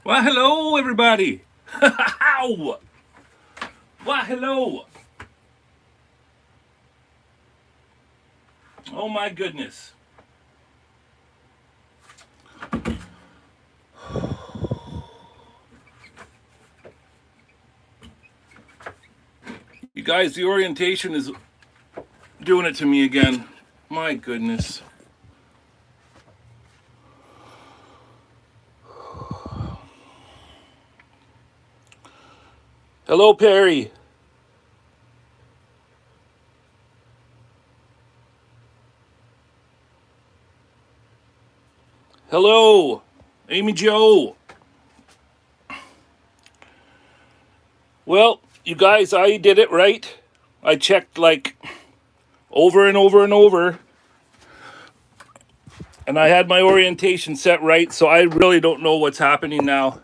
Well, hello, everybody. Ow! Well, hello. Oh, my goodness. You guys, the orientation is doing it to me again. My goodness. Hello, Perry. Hello, Amy Joe. Well, you guys, I did it right. I checked like over and over and over. And I had my orientation set right, so I really don't know what's happening now.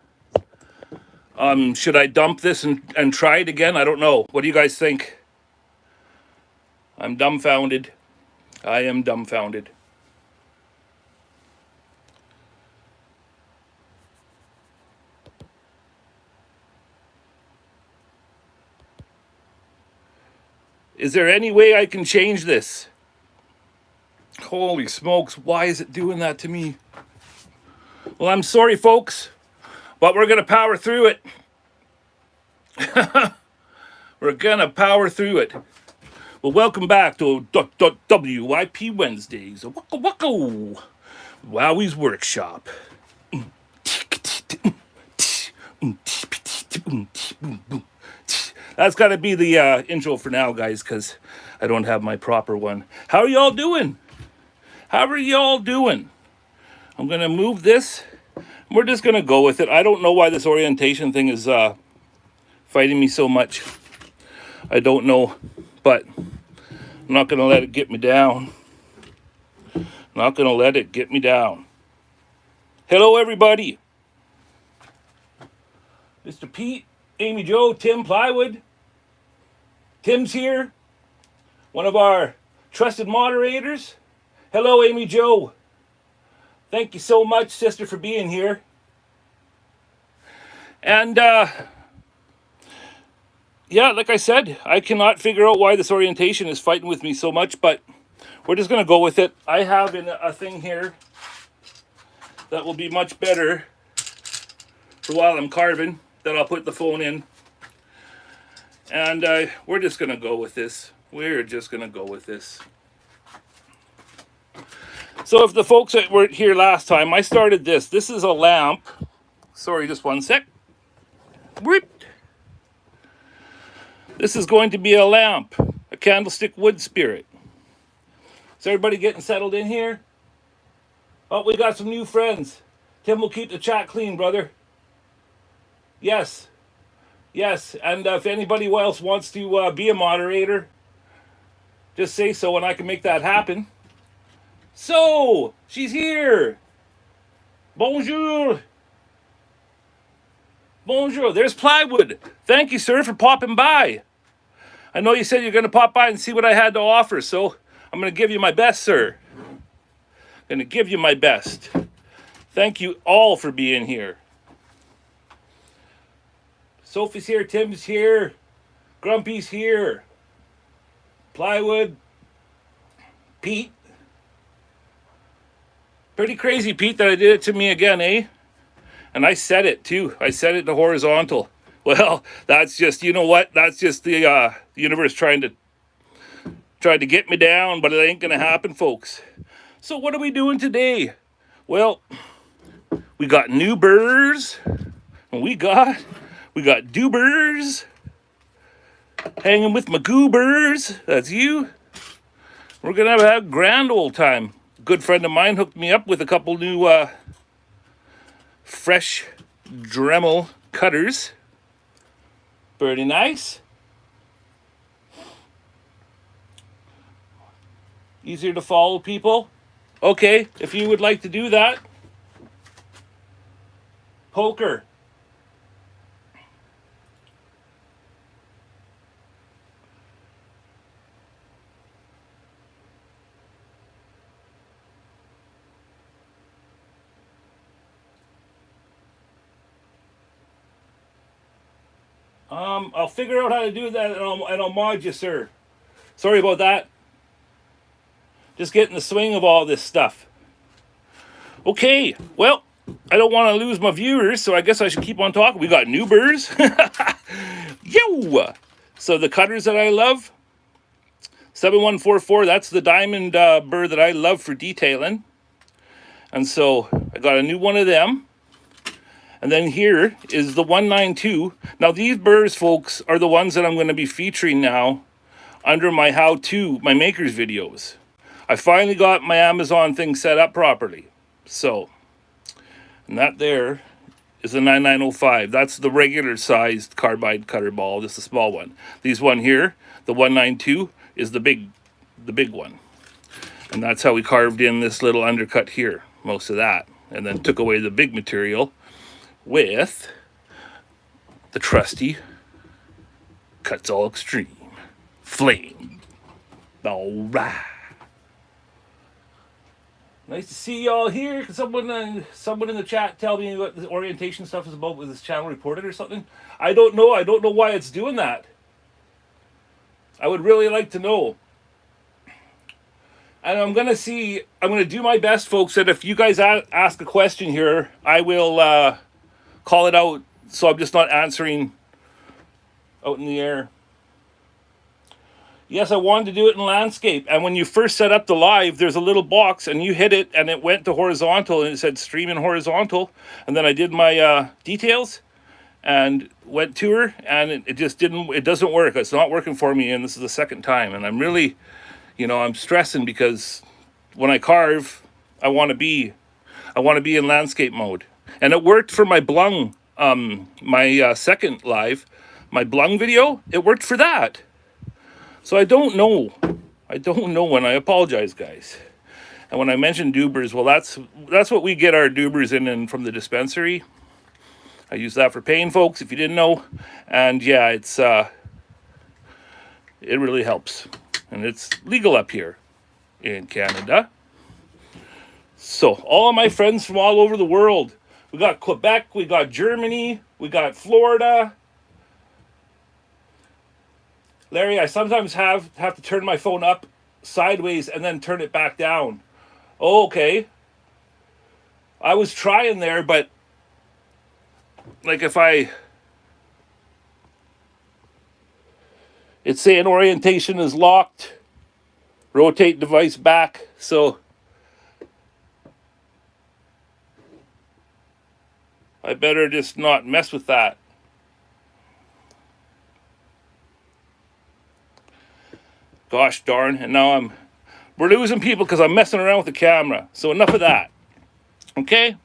Should I dump this and try it again? I don't know. What do you guys think? I'm dumbfounded. I am dumbfounded. Is there any way I can change this? Holy smokes, why is it doing that to me? Well, I'm sorry, folks, but we're going to power through it. We're going to power through it. Well, welcome back to WIP Wednesdayz. Wacko wacko. Wowwy'z Workshop. That's got to be the intro for now, guys, because I don't have my proper one. How are y'all doing? How are y'all doing? I'm going to move this. We're just going to go with it. I don't know why this orientation thing is fighting me so much. I don't know, but I'm not going to let it get me down. Not going to let it get me down. Hello, everybody. Mr. Pete, Amy Joe, Tim Plywood. Tim's here, one of our trusted moderators. Hello, Amy Joe. Thank you so much, sister, for being here. And, yeah, like I said, I cannot figure out why this orientation is fighting with me so much, but we're just going to go with it. I have a thing here that will be much better for while I'm carving, that I'll put the phone in. And we're just going to go with this. We're just going to go with this. So if the folks that weren't here last time, I started this. This is a lamp. Sorry, just one sec. This is going to be a lamp, a Candlestick Woodspirit. Is everybody getting settled in here? Oh, we got some new friends. Tim will keep the chat clean, brother. Yes. Yes, and if anybody else wants to be a moderator, just say so and I can make that happen. So, she's here. Bonjour. Bonjour. There's Plywood. Thank you, sir, for popping by. I know you said you're going to pop by and see what I had to offer, so I'm going to give you my best, sir. I'm going to give you my best. Thank you all for being here. Sophie's here, Tim's here, Grumpy's here, Plywood, Pete. Pretty crazy, Pete, that I did it to me again, eh? And I set it, too. I set it to horizontal. Well, that's just, you know what? That's just the universe trying to get me down, but it ain't going to happen, folks. So what are we doing today? Well, we got new burrs, and we got doobers, hanging with my goobers. That's you. We're going to have a grand old time. A good friend of mine hooked me up with a couple new fresh Dremel cutters. Pretty nice. Easier to follow, people. Okay, if you would like to do that. Poker. I'll figure out how to do that, and I'll mod you, sir. Sorry about that. Just getting the swing of all this stuff. Okay, well, I don't want to lose my viewers, so I guess I should keep on talking. We got new burrs. Yo! So the cutters that I love, 7144, that's the diamond burr that I love for detailing. And so I got a new one of them. And then here is the 192. Now these burrs, folks, are the ones that I'm going to be featuring now under my how-to, my makers videos. I finally got my Amazon thing set up properly. So, and that there is a 9905. That's the regular sized carbide cutter ball, just a small one. These one here, the 192, is the big one. And that's how we carved in this little undercut here, most of that. And then took away the big material with the trusty Cuts All Extreme Flame. All right. Nice to see y'all here. Can someone in the chat tell me what the orientation stuff is about? Was this channel reported or something? I don't know. I don't know why it's doing that. I would really like to know. And I'm going to do my best, folks, that if you guys ask a question here, I will call it out, so I'm just not answering out in the air. Yes, I wanted to do it in landscape. And when you first set up the live, there's a little box, and you hit it, and it went to horizontal, and it said stream in horizontal. And then I did my details, and went to her, and it just didn't, it doesn't work. It's not working for me, and this is the second time. And I'm really, I'm stressing, because when I carve, I want to be in landscape mode. And it worked for my Blung, my second live, my Blung video. It worked for that. So I don't know, and I apologize, guys. And when I mentioned dubers, well, that's what we get our dubers in from the dispensary. I use that for pain, folks, if you didn't know. And yeah, it really helps. And it's legal up here in Canada. So all of my friends from all over the world. We got Quebec, we got Germany, we got Florida. Larry, I sometimes have to turn my phone up sideways and then turn it back down. Oh, okay. I was trying there, but like it's saying orientation is locked, rotate device back, so I better just not mess with that. Gosh darn, and now we're losing people because I'm messing around with the camera. So enough of that. Okay,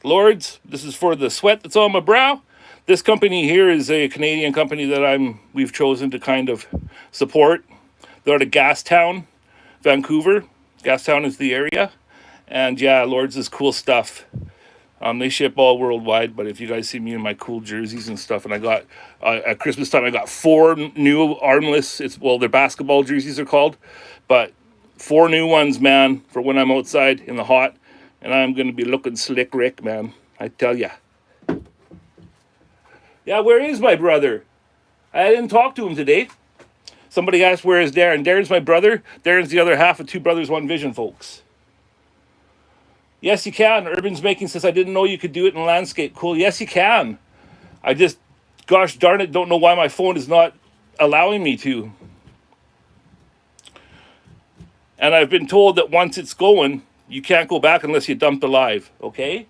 Lords, this is for the sweat that's on my brow. This company here is a Canadian company that we've chosen to kind of support. They're out of Gastown, Vancouver. Gastown is the area. And yeah, Lords is cool stuff. They ship all worldwide, but if you guys see me in my cool jerseys and stuff, and I got, at Christmas time, I got 4 new armless, they're basketball jerseys are called, but 4 new ones, man, for when I'm outside in the hot, and I'm going to be looking slick Rick, man, I tell ya. Yeah, where is my brother? I didn't talk to him today. Somebody asked, where is Darren? Darren's my brother. Darren's the other half of Two Brothers, One Vision, folks. Yes, you can. Urban's Making says, I didn't know you could do it in landscape. Cool. Yes, you can. I just, gosh darn it, don't know why my phone is not allowing me to. And I've been told that once it's going, you can't go back unless you dump the live. Okay?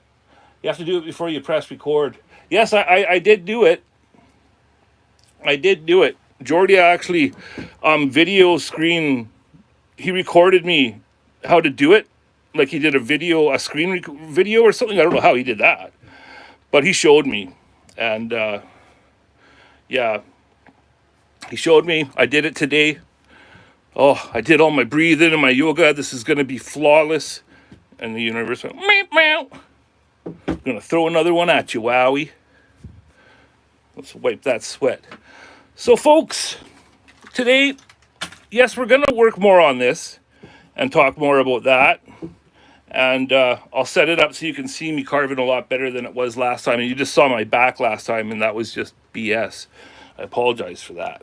You have to do it before you press record. Yes, I did do it. I did do it. Jordy actually, video screen, he recorded me how to do it. Like he did a screen video or something. I don't know how he did that, but he showed me, and yeah, he showed me. I did it today. Oh, I did all my breathing and my yoga. This is going to be flawless. And the universe went, meow, meow. I'm going to throw another one at you, wowie. Let's wipe that sweat. So, folks, today, yes, we're going to work more on this and talk more about that. And I'll set it up so you can see me carving a lot better than it was last time. And you just saw my back last time, and that was just BS. I apologize for that.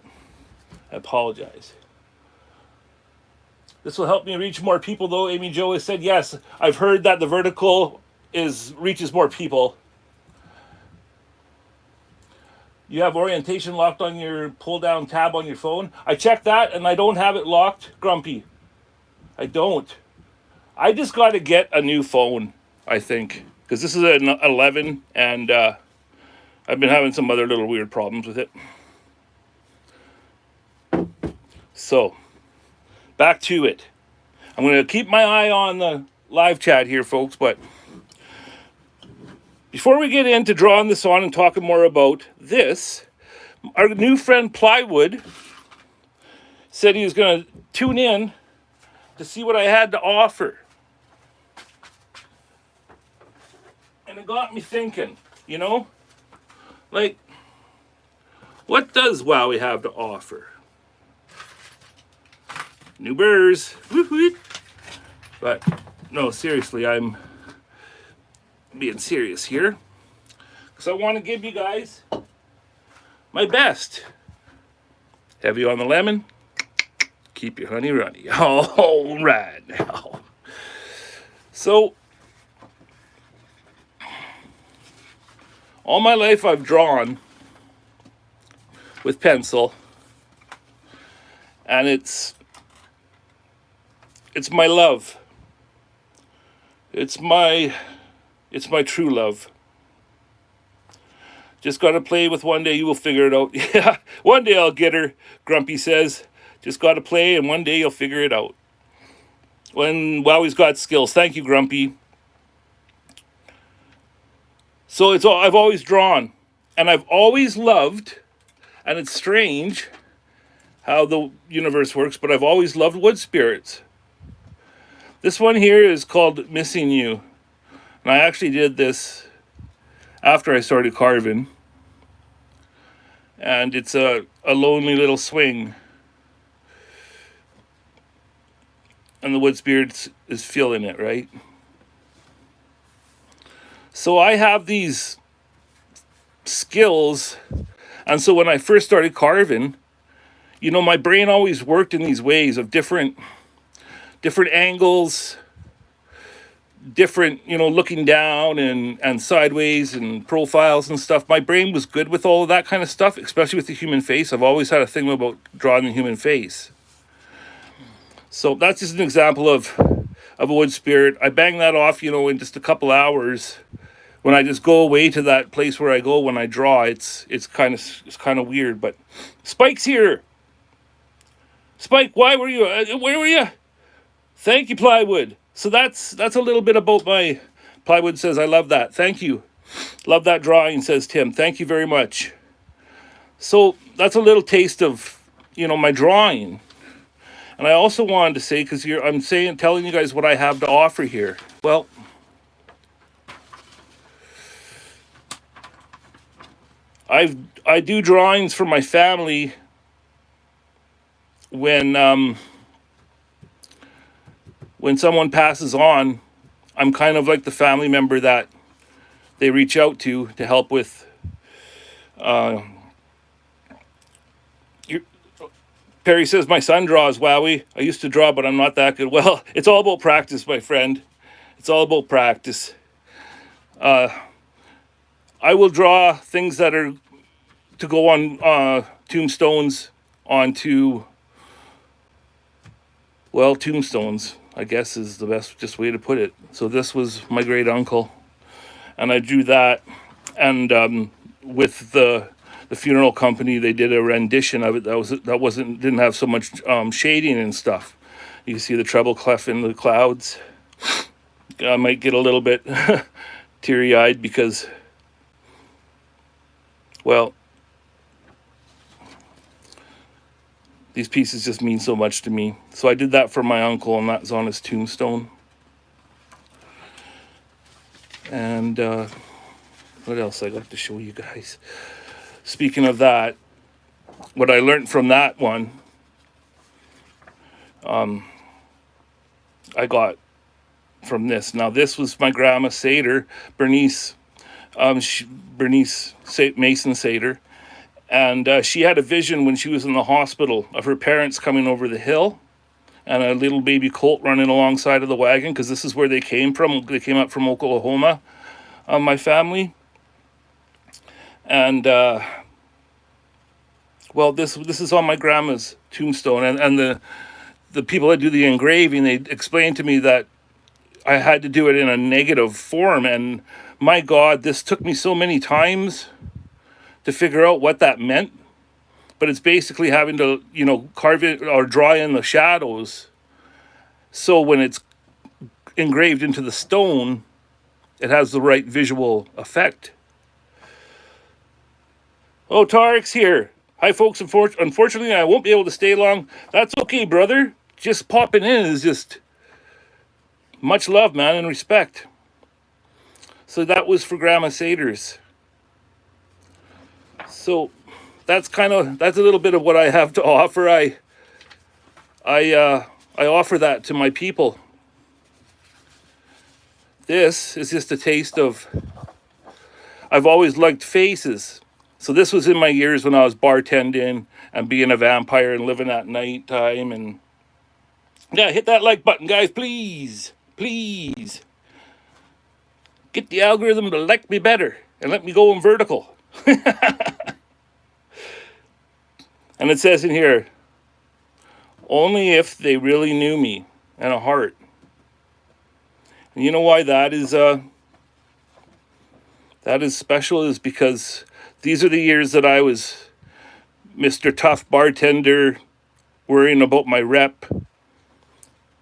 I apologize. This will help me reach more people, though. Amy Jo has said, yes, I've heard that the vertical reaches more people. You have orientation locked on your pull-down tab on your phone. I checked that, and I don't have it locked, Grumpy. I don't. I just got to get a new phone, I think, because this is an 11, and I've been having some other little weird problems with it. So, back to it. I'm going to keep my eye on the live chat here, folks, but before we get into drawing this on and talking more about this, our new friend Plywood said he was going to tune in to see what I had to offer. And it got me thinking, you know, like, what does Wowie have to offer? New burrs. Woo-hoo. But no, seriously, I'm being serious here, because I want to give you guys my best. Heavy on the lemon, keep your honey runny. All right now. So, all my life I've drawn with pencil, and it's my love. It's my true love. Just gotta play with one day, you will figure it out. Yeah, one day I'll get her, Grumpy says. Just gotta play, and one day you'll figure it out. When Wowwy'z got skills. Thank you, Grumpy. So I've always drawn, and I've always loved, and it's strange how the universe works, but I've always loved wood spirits. This one here is called Missing You. And I actually did this after I started carving. And it's a lonely little swing. And the wood spirit is feeling it, right? So I have these skills. And so when I first started carving, you know, my brain always worked in these ways of different angles, different, you know, looking down and sideways and profiles and stuff. My brain was good with all of that kind of stuff, especially with the human face. I've always had a thing about drawing the human face. So that's just an example of a wood spirit. I bang that off, you know, in just a couple hours. When I just go away to that place where I go when I draw, it's kind of weird. But Spike's here. Spike, where were you? Thank you, Plywood. So that's a little bit about my... Plywood says, I love that. Thank you. Love that drawing, says Tim. Thank you very much. So that's a little taste of, you know, my drawing. And I also wanted to say, because telling you guys what I have to offer here. Well, I do drawings for my family when someone passes on. I'm kind of like the family member that they reach out to help with Perry says, my son draws, Wowie. I used to draw, but I'm not that good. Well, it's all about practice, my friend. It's all about practice. I will draw things that are to go on tombstones onto, well, tombstones, I guess is the best way to put it. So this was my great uncle, and I drew that, and with the funeral company, they did a rendition of it didn't have so much shading and stuff. You can see the treble clef in the clouds. I might get a little bit teary-eyed because, well, these pieces just mean so much to me. So I did that for my uncle, and that's on his tombstone. And what else I'd like to show you guys? Speaking of that, what I learned from that one, I got from this. Now, this was my grandma Seder, Bernice Mason Seder. And she had a vision when she was in the hospital of her parents coming over the hill and a little baby colt running alongside of the wagon, because this is where they came from. They came up from Oklahoma, my family. And well, this is on my grandma's tombstone, and the people that do the engraving, they explained to me that I had to do it in a negative form, and my God, this took me so many times to figure out what that meant. But it's basically having to, you know, carve it or draw in the shadows, so when it's engraved into the stone, it has the right visual effect. Oh, Tarek's here. Hi, folks. Unfortunately, I won't be able to stay long. That's okay, brother. Just popping in is just much love, man, and respect. So that was for Grandma Saders. So that's a little bit of what I have to offer. I offer that to my people. This is just a taste of. I've always liked faces. So this was in my years when I was bartending and being a vampire and living at night time. And yeah, hit that like button, guys, please. Please. Get the algorithm to like me better and let me go in vertical. And it says in here, only if they really knew me and a heart. And you know why that is special, is because these are the years that I was Mr. Tough Bartender, worrying about my rep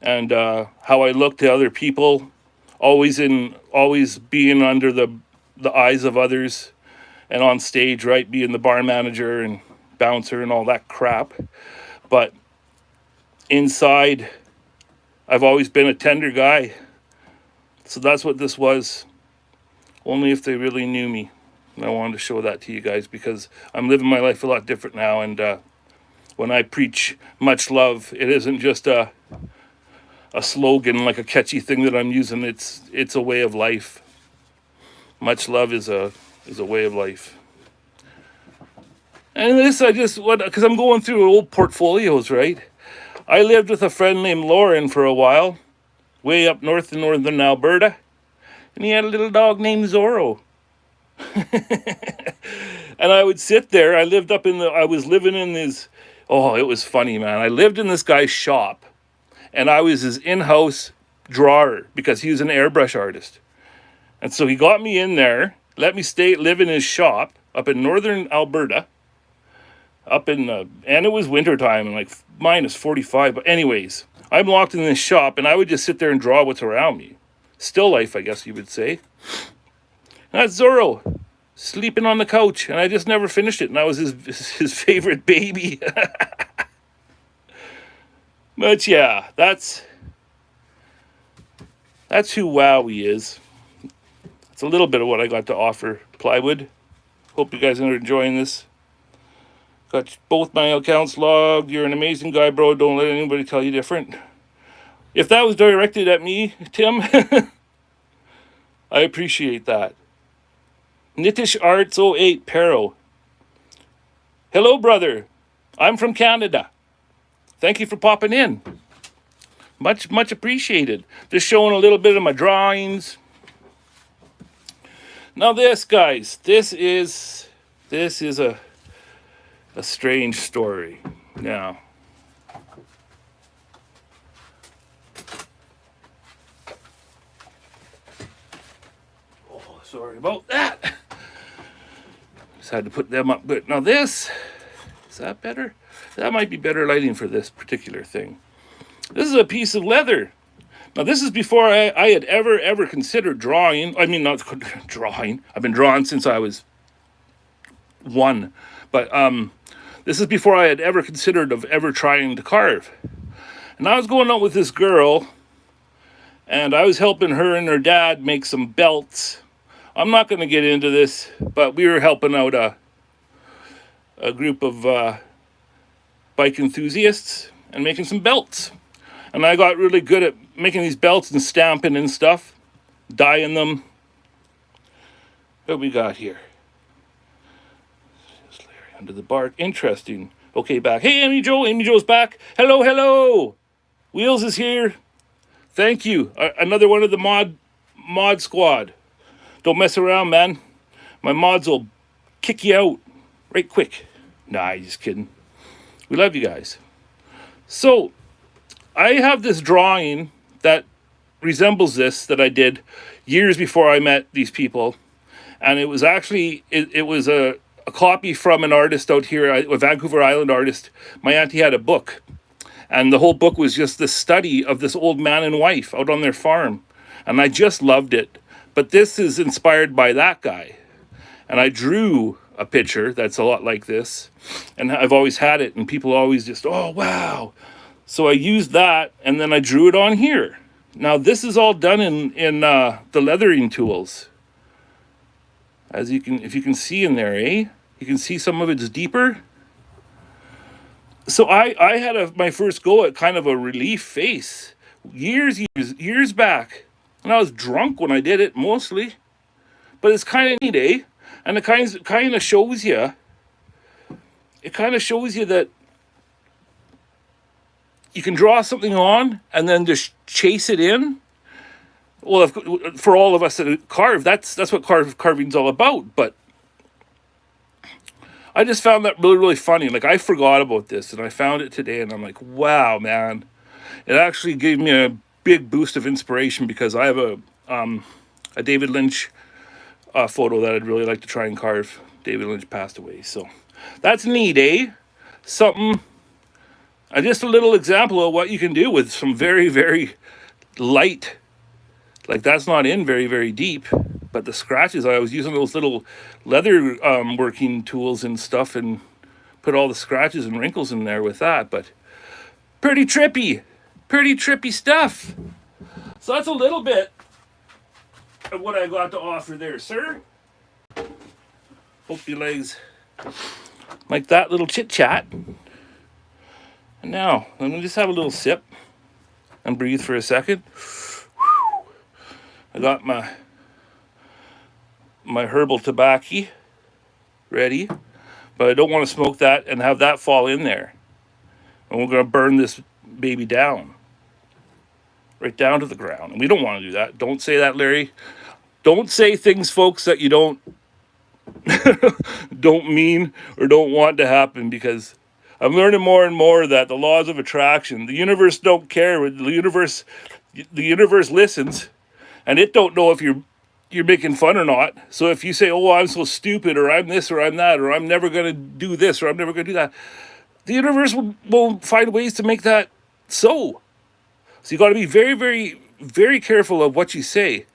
and how I look to other people, always being under the eyes of others, and on stage, right, being the bar manager and bouncer and all that crap. But inside, I've always been a tender guy. So that's what this was. Only if they really knew me. And I wanted to show that to you guys, because I'm living my life a lot different now. And when I preach much love, it isn't just a slogan, like a catchy thing that I'm using. It's a way of life. Much love is a way of life. And this, because I'm going through old portfolios, right? I lived with a friend named Lauren for a while, way up north in northern Alberta. And he had a little dog named Zorro. And I would sit there. I was living in this, oh, it was funny, man. I lived in this guy's shop, and I was his in-house drawer because he was an airbrush artist. And so he got me in there, let me live in his shop up in northern Alberta, and it was wintertime and like minus 45. But anyways, I'm locked in this shop, and I would just sit there and draw what's around me. Still life, I guess you would say. And that's Zorro, sleeping on the couch, and I just never finished it, and I was his favorite baby. But yeah, that's who Wowwy'z is. It's a little bit of what I got to offer Plywood. Hope you guys are enjoying this. Got both my accounts logged. You're an amazing guy, bro. Don't let anybody tell you different. If that was directed at me, Tim, I appreciate that. Nitish Arts 08 Pero. Hello, brother. I'm from Canada. Thank you for popping in. Much, much appreciated. Just showing a little bit of my drawings. Now this, guys, this is a strange story. Now, oh, sorry about that. Just had to put them up good. Now this, is that better? That might be better lighting for this particular thing. This is a piece of leather. Now this is before I had ever considered drawing. I mean, not drawing. I've been drawing since I was 1. But this is before I had ever considered of ever trying to carve. And I was going out with this girl, and I was helping her and her dad make some belts. I'm not going to get into this, but we were helping out a group of bike enthusiasts and making some belts. And I got really good at making these belts and stamping and stuff, dyeing them. What we got here? Under the bark. Interesting. Okay, back. Hey, Amy Joe. Amy Joe's back. Hello, hello. Wheels is here. Thank you. Another one of the mod squad. Don't mess around, man. My mods will kick you out right quick. Nah, just kidding. We love you guys. So, I have this drawing that resembles this that I did years before I met these people. And it was actually, it was a copy from an artist out here, a Vancouver Island artist. My auntie had a book. And the whole book was just the study of this old man and wife out on their farm. And I just loved it. But this is inspired by that guy. And I drew a picture that's a lot like this. And I've always had it. And people always just, oh, wow. So I used that and then I drew it on here. Now this is all done in the leathering tools. As you can, if you can see in there, eh? You can see some of it's deeper. So I had my first go at kind of a relief face years back. And I was drunk when I did it mostly. But it's kind of neat, eh? And it kind of shows you. It kind of shows you that you can draw something on and then just chase it in. Well, for all of us that carve, that's what carving's all about. But I just found that really, really funny. Like, I forgot about this, and I found it today, and I'm like, wow, man. It actually gave me a big boost of inspiration because I have a David Lynch photo that I'd really like to try and carve. David Lynch passed away, so that's neat, eh? Something, just a little example of what you can do with some very, very light. Like, that's not in very, very deep. But the scratches, I was using those little leather working tools and stuff and put all the scratches and wrinkles in there with that. But pretty trippy stuff. So that's a little bit of what I got to offer there, sir. Hope you legs like that little chit chat. And now, let me just have a little sip and breathe for a second. I got my herbal tobacco ready, but I don't want to smoke that and have that fall in there. And we're going to burn this baby down, right down to the ground. And we don't want to do that. Don't say that, Larry. Don't say things, folks, that you don't mean or don't want to happen, because I'm learning more and more that the laws of attraction, the universe don't care. The universe listens, and it don't know if you're making fun or not. So if you say, oh, I'm so stupid, or I'm this, or I'm that, or I'm never going to do this, or I'm never going to do that, the universe will find ways to make that so. So you got to be very, very, very careful of what you say.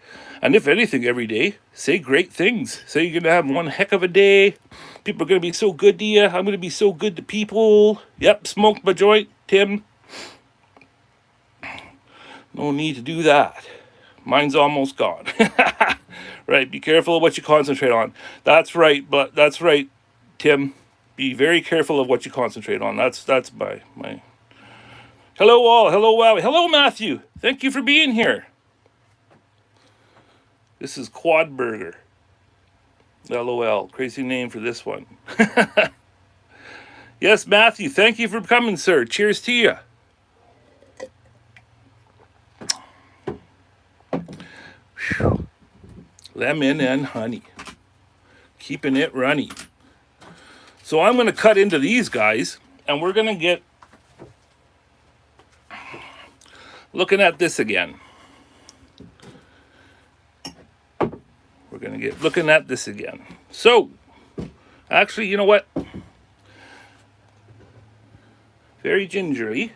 And if anything, every day, say great things. Say you're going to have one heck of a day. People are going to be so good to you. I'm going to be so good to people. Yep, smoked my joint, Tim. No need to do that. Mine's almost gone. Right, be careful of what you concentrate on. That's right, but that's right, Tim. Be very careful of what you concentrate on. That's my. Hello all, hello Wowie, hello Matthew. Thank you for being here. This is Quad Burger. LOL, crazy name for this one. Yes, Matthew, thank you for coming, sir. Cheers to you. Whew. Lemon and honey. Keeping it runny. So I'm going to cut into these guys, and we're going to get looking at this again. We're going to get looking at this again. So, actually, you know what? Very gingerly.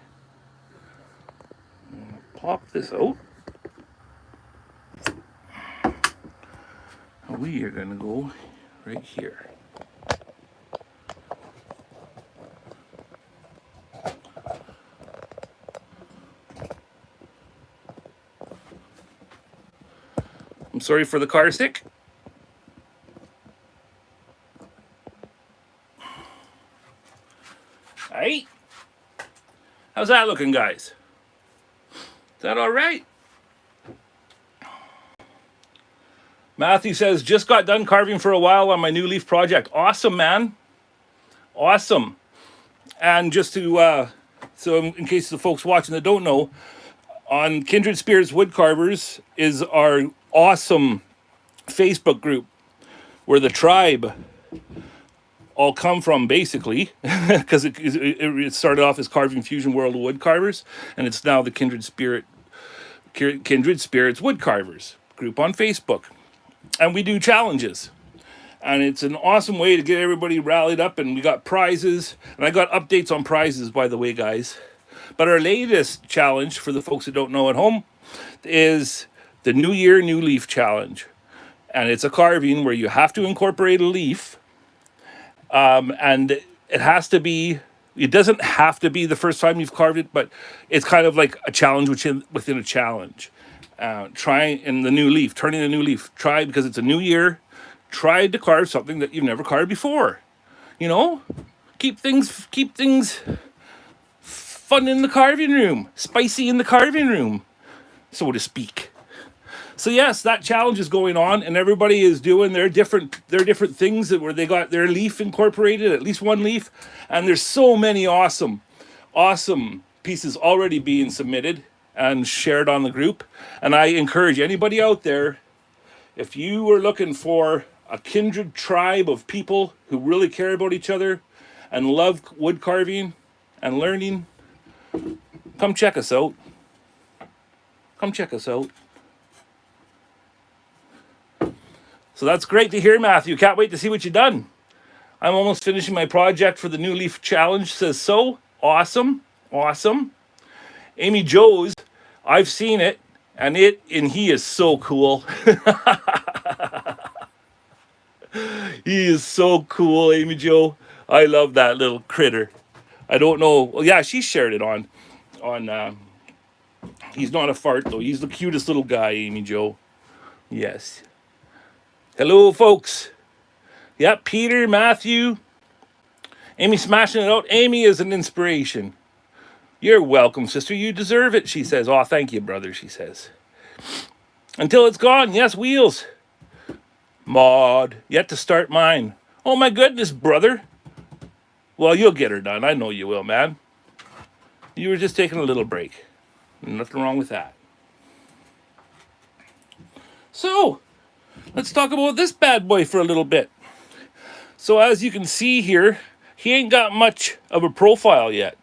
Pop this out. We are going to go right here. I'm sorry for the car stick. Hey, how's that looking, guys? Is that all right? Matthew says, just got done carving for a while on my new leaf project. Awesome, man. Awesome. And just to, so in case the folks watching that don't know, on Kindred Spirits Woodcarvers is our awesome Facebook group where the tribe all come from, basically, because it started off as Carving Fusion World of Woodcarvers, and it's now the Kindred Spirits Woodcarvers group on Facebook. And we do challenges. And it's an awesome way to get everybody rallied up, and we got prizes. And I got updates on prizes, by the way, guys. But our latest challenge, for the folks that don't know at home, is the New Year, New Leaf Challenge. And it's a carving where you have to incorporate a leaf. And it has to be, it doesn't have to be the first time you've carved it, but it's kind of like a challenge within a challenge. Try in the new leaf, turning a new leaf. Try, because it's a new year, try to carve something that you've never carved before. You know, keep things fun in the carving room, spicy in the carving room, so to speak. So yes, that challenge is going on, and everybody is doing their different things where they got their leaf incorporated, at least one leaf, and there's so many awesome pieces already being submitted and shared on the group. And I encourage anybody out there, if you are looking for a kindred tribe of people who really care about each other and love wood carving and learning, come check us out. Come check us out. So that's great to hear, Matthew. Can't wait to see what you've done. I'm almost finishing my project for the New Leaf Challenge. Says so. Awesome. Awesome. Amy Joe's, I've seen it, and he is so cool. He is so cool, Amy Joe. I love that little critter. I don't know. Well, yeah, she shared it on he's not a fart, though. He's the cutest little guy, Amy Joe. Yes. Hello, folks. Yep, Peter, Matthew. Amy smashing it out. Amy is an inspiration. You're welcome, sister. You deserve it, she says. Oh, thank you, brother, she says. Until it's gone. Yes, Wheels. Maud, yet to start mine. Oh, my goodness, brother. Well, you'll get her done. I know you will, man. You were just taking a little break. Nothing wrong with that. So, let's talk about this bad boy for a little bit. So as you can see here, he ain't got much of a profile yet.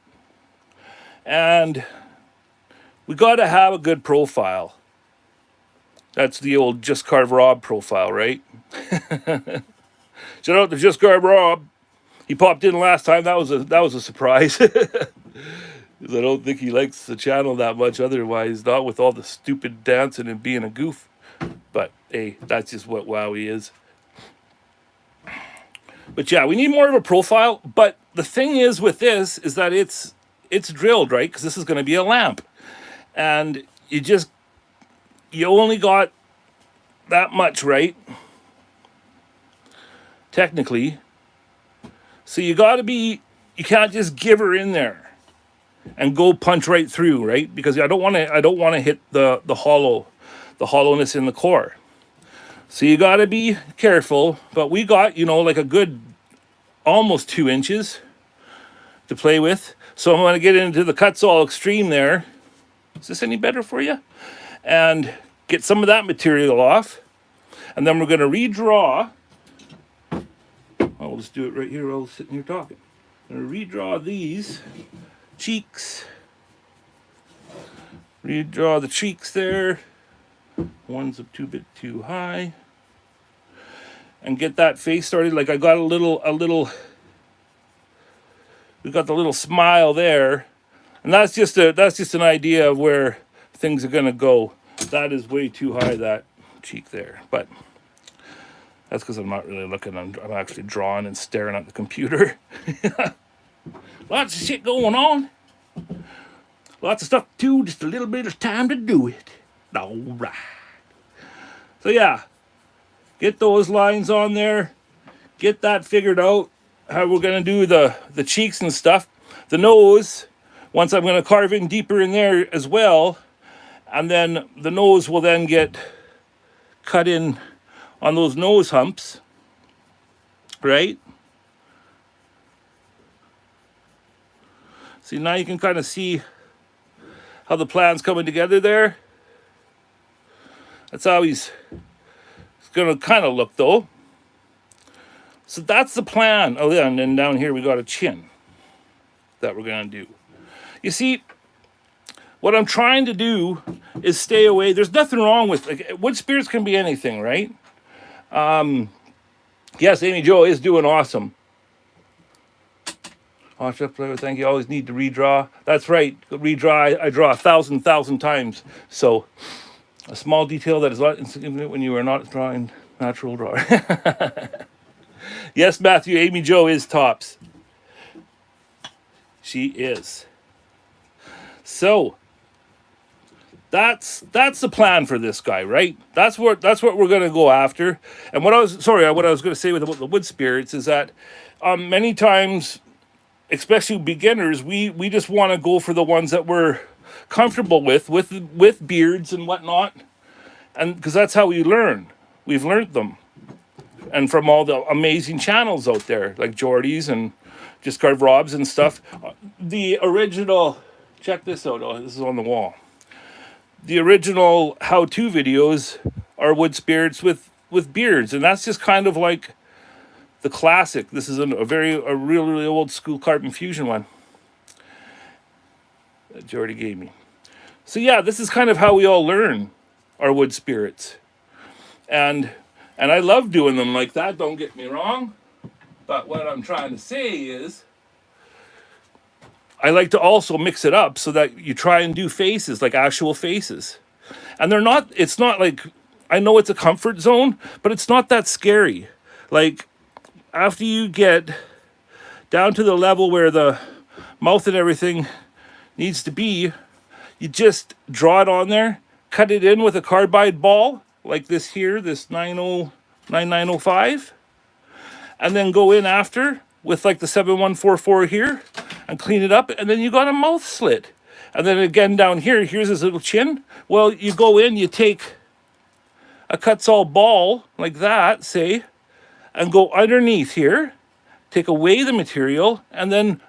And we got to have a good profile. That's the old Just Carve Rob profile, right? Shout out to Just Carve Rob. He popped in last time. That was a surprise. I don't think he likes the channel that much otherwise, not with all the stupid dancing and being a goof. But hey, that's just what Wowwy is. But yeah, we need more of a profile. But the thing is with this is that it's drilled, right? Because this is going to be a lamp. And you only got that much, right? Technically. So you can't just give her in there and go punch right through, right? Because I don't want to hit the hollowness in the core. So you got to be careful. But we got, like a good almost 2 inches to play with. So I'm going to get into the cuts all extreme there. Is this any better for you? And get some of that material off. And then we're going to redraw. I'll just do it right here while I was sitting here talking. I'm going to redraw these cheeks. Redraw the cheeks there. One's a bit too high. And get that face started. Like I got we got the little smile there. And that's just an idea of where things are gonna go. That is way too high, that cheek there. But that's because I'm not really looking. I'm actually drawing and staring at the computer. Lots of shit going on. Lots of stuff to do, just a little bit of time to do it. All right. So yeah, get those lines on there. Get that figured out, how we're going to do the cheeks and stuff. The nose, once I'm going to carve in deeper in there as well. And then the nose will then get cut in on those nose humps. Right? See, now you can kind of see how the plan's coming together there. That's how he's going to kind of look, though. So that's the plan. Oh, yeah, and then down here we got a chin that we're going to do. You see, what I'm trying to do is stay away. There's nothing wrong with, like, wood spirits can be anything, right? Yes, Amy Jo is doing awesome. Thank you. Always need to redraw. That's right. Redraw. I draw 1,000 times. So, a small detail that is not insignificant when you are not drawing natural drawing. Yes, Matthew. Amy Jo is tops. She is. So, that's the plan for this guy, right? That's what we're going to go after. And what I was going to say about the wood spirits is that many times, especially beginners, we just want to go for the ones that we're comfortable with beards and whatnot, and because that's how we learn. We've learned them, and from all the amazing channels out there like Jordy's and Just Carve Rob's and stuff. The original, check this out. Oh, this is on the wall. The original how-to videos are wood spirits with beards, and that's just kind of like the classic. This is a really old school carbon fusion one that Jordy gave me. So yeah, this is kind of how we all learn our wood spirits, and I love doing them like that. Don't get me wrong, but what I'm trying to say is, I like to also mix it up so that you try and do faces, like actual faces. And it's not like, I know it's a comfort zone, but it's not that scary. Like, after you get down to the level where the mouth and everything needs to be, you just draw it on there, cut it in with a carbide ball, like this here, this 9905, and then go in after with like the 7144 here, and clean it up, and then you got a mouth slit. And then again down here, here's his little chin. Well, you go in, you take a Kutzall ball, like that, say, and go underneath here, take away the material, and then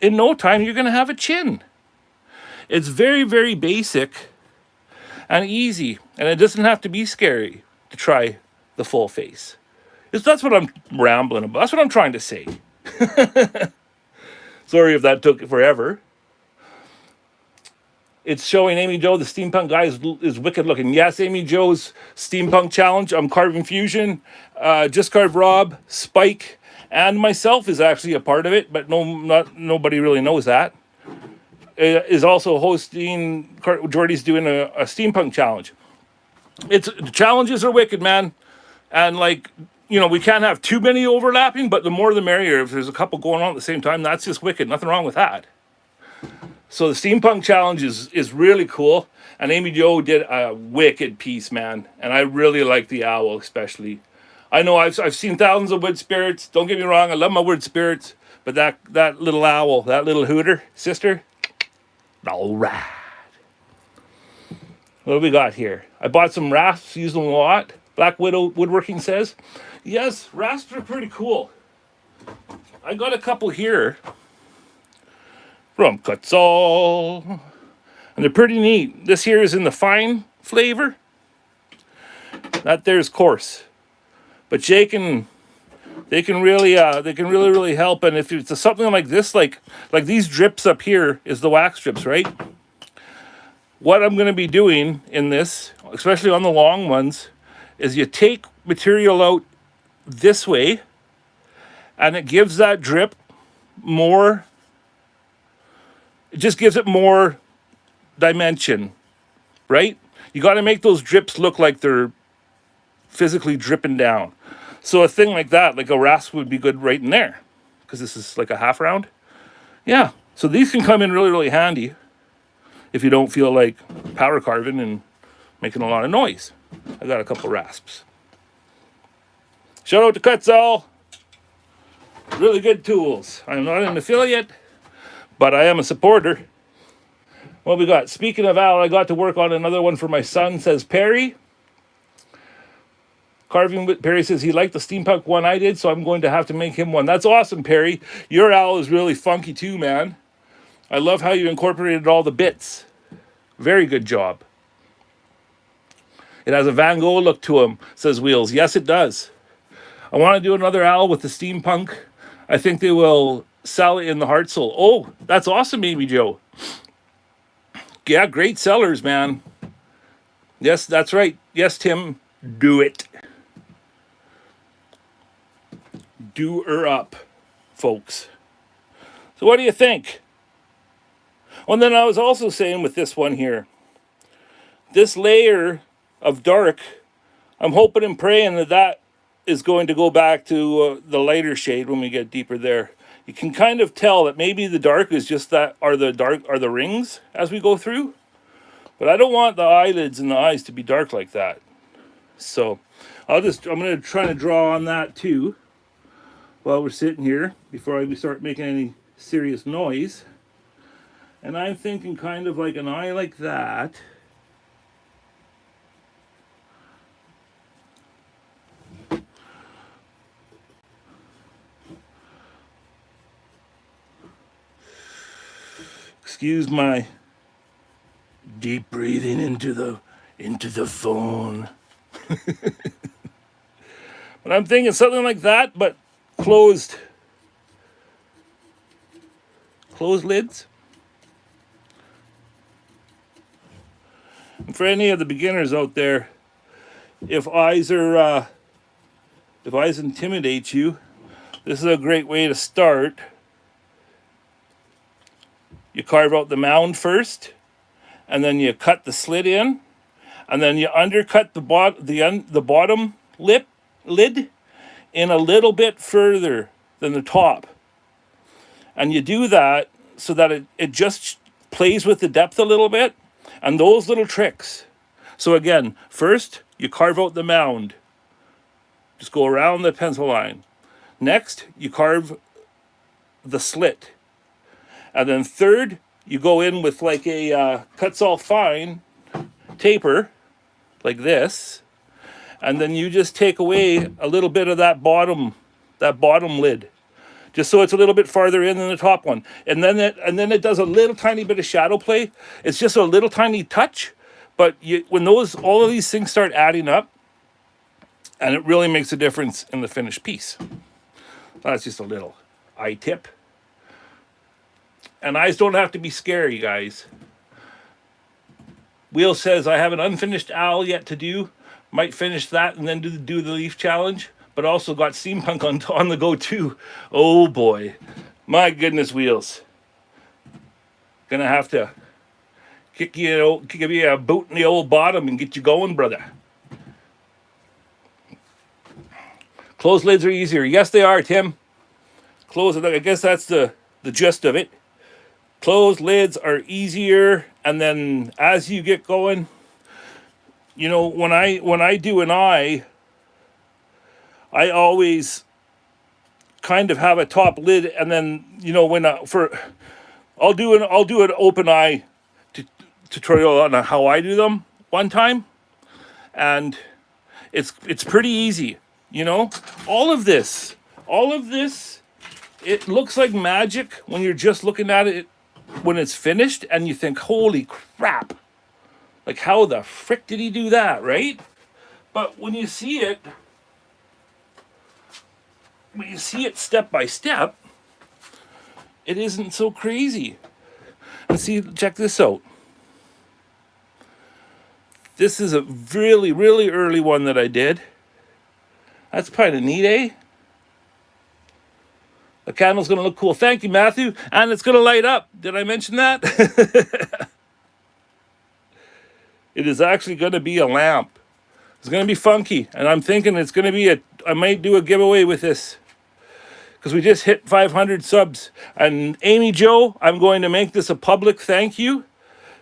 in no time, you're gonna have a chin. It's very, very basic and easy, and it doesn't have to be scary to try the full face. That's what I'm rambling about. That's what I'm trying to say. Sorry if that took forever. It's showing Amy Jo, the steampunk guy is wicked looking. Yes, Amy Jo's steampunk challenge. I'm Carbon Fusion, Just Carve Rob, Spike, and myself is actually a part of it, but nobody really knows that. Is also hosting. Jordy's doing a steampunk challenge. The challenges are wicked, man, and like, you know, we can't have too many overlapping, but the more the merrier. If there's a couple going on at the same time, that's just wicked. Nothing wrong with that. So the steampunk challenge is really cool. And Amy Jo did a wicked piece, man. And I really like the owl, especially. I know I've seen thousands of wood spirits. Don't get me wrong, I love my wood spirits. But that little owl, that little hooter, sister, all right. What do we got here? I bought some rasps, use them a lot. Black Widow Woodworking says. Yes, rasps are pretty cool. I got a couple here from Kutzall, and they're pretty neat. This here is in the fine flavor. That there's coarse, but they can really help. And if it's something like this, like these drips up here is the wax strips, right? What I'm going to be doing in this, especially on the long ones, is you take material out this way, and it gives that drip more, it just gives it more dimension, right? You got to make those drips look like they're physically dripping down. So a thing like that, like a rasp, would be good right in there, because this is like a half round. Yeah, so these can come in really, really handy if you don't feel like power carving and making a lot of noise. I got a couple rasps. Shout out to Kutzall. Really good tools. I'm not an affiliate, but I am a supporter. What we got? Speaking of Al, I got to work on another one for my son, says Perry. Carving with Perry says he liked the steampunk one I did, so I'm going to have to make him one. That's awesome, Perry. Your owl is really funky too, man. I love how you incorporated all the bits. Very good job. It has a Van Gogh look to him, says Wheels. Yes, it does. I want to do another owl with the steampunk. I think they will sell it in the Hartzell. Oh, that's awesome, Amy Joe. Yeah, great sellers, man. Yes, that's right. Yes, Tim, do it. Do her up, folks. So what do you think? Well, then I was also saying with this one here, this layer of dark, I'm hoping and praying that that is going to go back to the lighter shade when we get deeper there. You can kind of tell that maybe the dark is just that are the rings as we go through. But I don't want the eyelids and the eyes to be dark like that. So I'm going to try to draw on that too while we're sitting here before we start making any serious noise. And I'm thinking kind of like an eye like that. Excuse my deep breathing into the phone. But I'm thinking something like that, but closed lids. And for any of the beginners out there, if eyes intimidate you, this is a great way to start. You carve out the mound first, and then you cut the slit in, and then you undercut the bottom lid in a little bit further than the top. And you do that so that it just plays with the depth a little bit, and those little tricks. So again, first you carve out the mound. Just go around the pencil line. Next, you carve the slit. And then third, you go in with like a cuts all fine taper, like this. And then you just take away a little bit of that bottom lid, just so it's a little bit farther in than the top one. And then it does a little tiny bit of shadow play. It's just a little tiny touch, but when all of these things start adding up, and it really makes a difference in the finished piece. That's just a little eye tip. And eyes don't have to be scary, guys. Wheel says, I have an unfinished owl yet to do. Might finish that and then do the leaf challenge. But also got steampunk on the go too. Oh boy. My goodness, Wheels. Gonna have to give you a boot in the old bottom and get you going, brother. Closed lids are easier. Yes, they are, Tim. I guess that's the gist of it. Closed lids are easier, and then as you get going, you know, when I do an eye, I always kind of have a top lid, and then you know I'll do an open eye tutorial on how I do them one time, and it's pretty easy. You know, all of this, it looks like magic when you're just looking at it when it's finished, and you think, holy crap, like how the frick did he do that, right? But when you see it step by step, it isn't so crazy. And see, check this out. This is a really, really early one that I did. That's kind of neat, eh? The candle's going to look cool. Thank you, Matthew. And it's going to light up. Did I mention that? It is actually going to be a lamp. It's going to be funky. And I'm thinking it's going to be I might do a giveaway with this, because we just hit 500 subs. And Amy Jo, I'm going to make this a public thank you.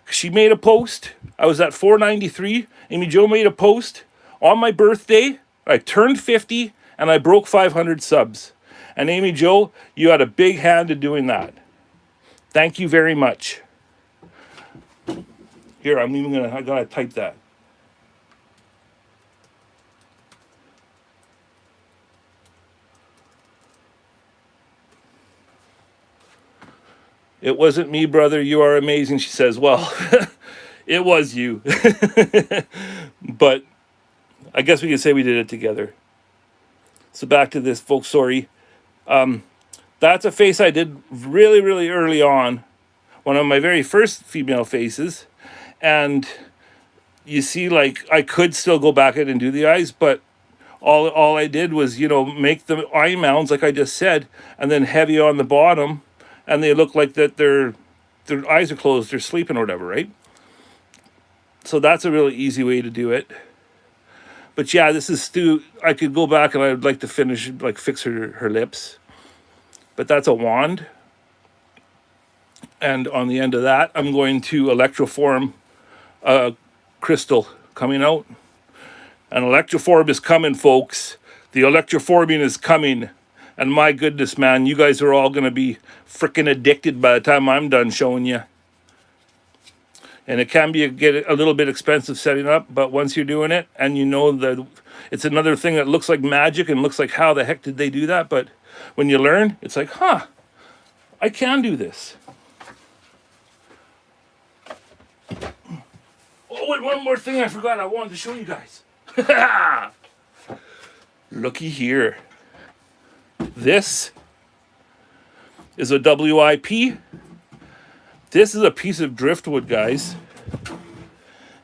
She made a post. I was at 493. Amy Jo made a post on my birthday. I turned 50 and I broke 500 subs. And Amy Jo, you had a big hand in doing that. Thank you very much. Here, I gotta type that. It wasn't me, brother. You are amazing. She says, well, it was you. But I guess we could say we did it together. So back to this, folks. Sorry. That's a face I did really, really early on. One of my very first female faces. And you see, like, I could still go back in and do the eyes, but all I did was, you know, make the eye mounds like I just said, and then heavy on the bottom, and they look like that their eyes are closed, they're sleeping or whatever, right? So that's a really easy way to do it. But yeah, this is Stu. I could go back and I'd like to finish, like, fix her lips. But that's a wand. And on the end of that, I'm going to electroform a crystal coming out. An electroform is coming, folks. The electroforming is coming. And my goodness, man, you guys are all going to be freaking addicted by the time I'm done showing you. And it can get a little bit expensive setting up, but once you're doing it, and you know that it's another thing that looks like magic and looks like how the heck did they do that? But when you learn, it's like, huh, I can do this. Oh, and one more thing I forgot I wanted to show you guys. Looky here. This is a WIP. This is a piece of driftwood, guys.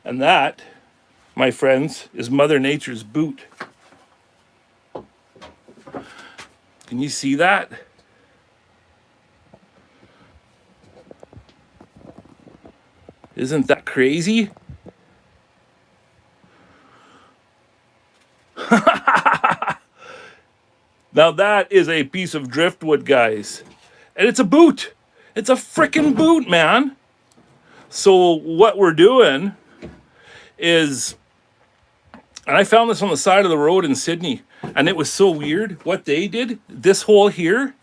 And that, my friends, is Mother Nature's boot. Can you see that? Isn't that crazy? Now that is a piece of driftwood, guys. And it's a boot. It's a frickin' boot, man. So what we're doing is, and I found this on the side of the road in Sydney, and it was so weird. What they did, this hole here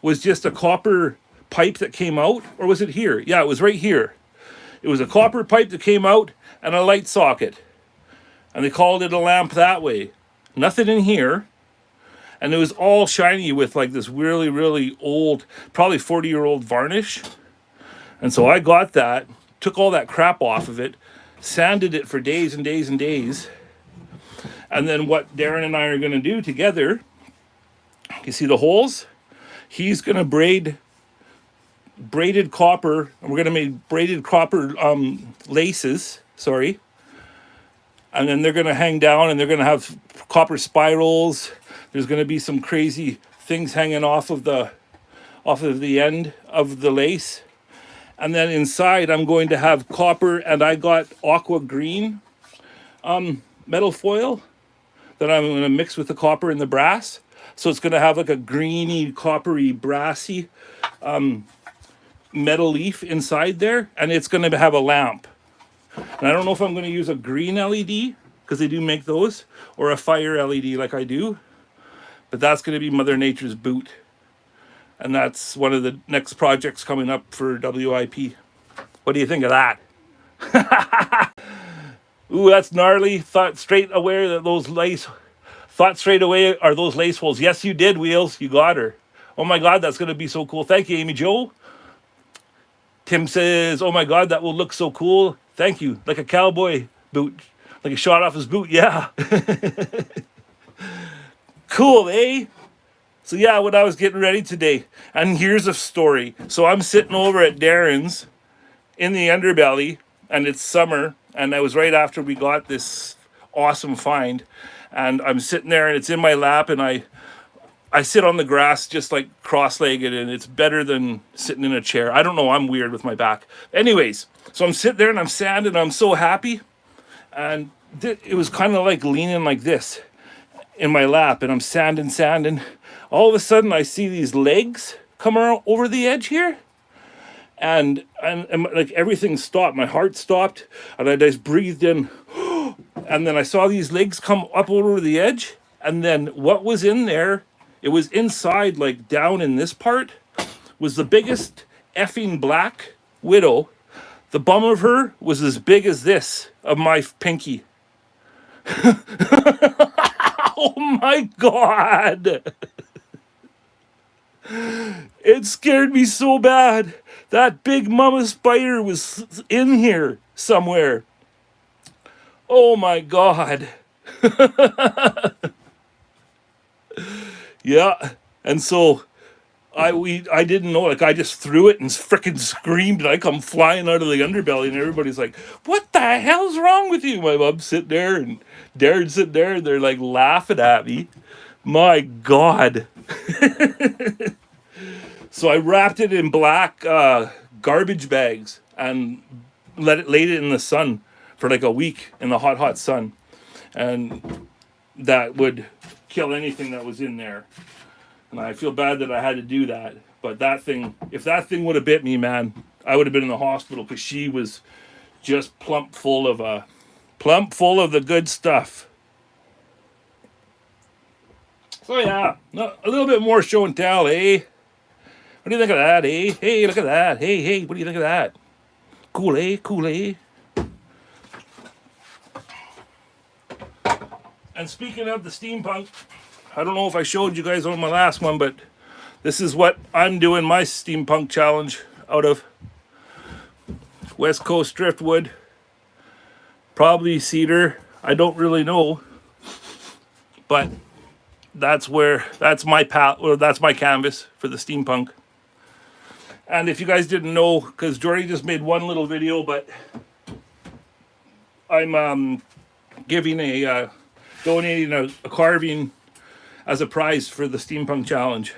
was just a copper pipe that came out, or was it here? Yeah, it was right here. It was a copper pipe that came out and a light socket. And they called it a lamp that way. Nothing in here. And it was all shiny with like this really, really old, probably 40-year-old varnish. And so I got that, took all that crap off of it, sanded it for days and days and days. And then what Darren and I are going to do together, you see the holes? He's going to braided copper, and we're going to make braided copper laces, sorry. And then they're going to hang down, and they're going to have copper spirals. There's going to be some crazy things hanging off of the end of the lace. And then inside I'm going to have copper, and I got aqua green metal foil that I'm going to mix with the copper and the brass. So it's going to have like a greeny, coppery, brassy metal leaf inside there, and it's going to have a lamp. And I don't know if I'm going to use a green LED, because they do make those, or a fire LED like I do. But that's going to be Mother Nature's boot. And that's one of the next projects coming up for WIP. What do you think of that? Ooh, that's gnarly. Thought straight away that those lace... Thought straight away are those lace holes. Yes, you did, Wheels. You got her. Oh my God, that's going to be so cool. Thank you, Amy Jo. Tim says, oh my God, that will look so cool. Thank you. Like a cowboy boot. Like a shot off his boot. Yeah. Cool, eh? So yeah, when I was getting ready today, and here's a story. So I'm sitting over at Darren's in the underbelly, and it's summer, and it was right after we got this awesome find, and I'm sitting there, and it's in my lap, and I sit on the grass just like cross-legged, and it's better than sitting in a chair. I don't know, I'm weird with my back. Anyways, so I'm sitting there, and I'm sanding, and I'm so happy, and it was kind of like leaning like this in my lap, and I'm sanding. All of a sudden, I see these legs come over the edge here, and like everything stopped. My heart stopped, and I just breathed in, and then I saw these legs come up over the edge, and then what was in there? It was inside, like down in this part, was the biggest effing black widow. The bum of her was as big as this of my pinky. Oh my God. It scared me so bad. That big mama spider was in here somewhere. Oh my God. Yeah. And so I didn't know, like I just threw it and frickin' screamed, and I come flying out of the underbelly, and everybody's like, "What the hell's wrong with you?" My mom's sitting there and Darren's sitting there, and they're like laughing at me. My God. So I wrapped it in black garbage bags and laid it in the sun for like a week in the hot sun, and that would kill anything that was in there. And I feel bad that I had to do that. But that thing, if that thing would have bit me, man, I would have been in the hospital, because she was just plump full of the good stuff. So yeah, a little bit more show and tell, eh? What do you think of that, eh? Hey, look at that. Hey, what do you think of that? Cool, eh? Cool, eh? And speaking of the steampunk, I don't know if I showed you guys on my last one, but this is what I'm doing my steampunk challenge out of. West Coast Driftwood. Probably cedar. I don't really know. But that's my canvas for the steampunk. And if you guys didn't know, because Jordy just made one little video, but I'm donating a carving as a prize for the steampunk challenge.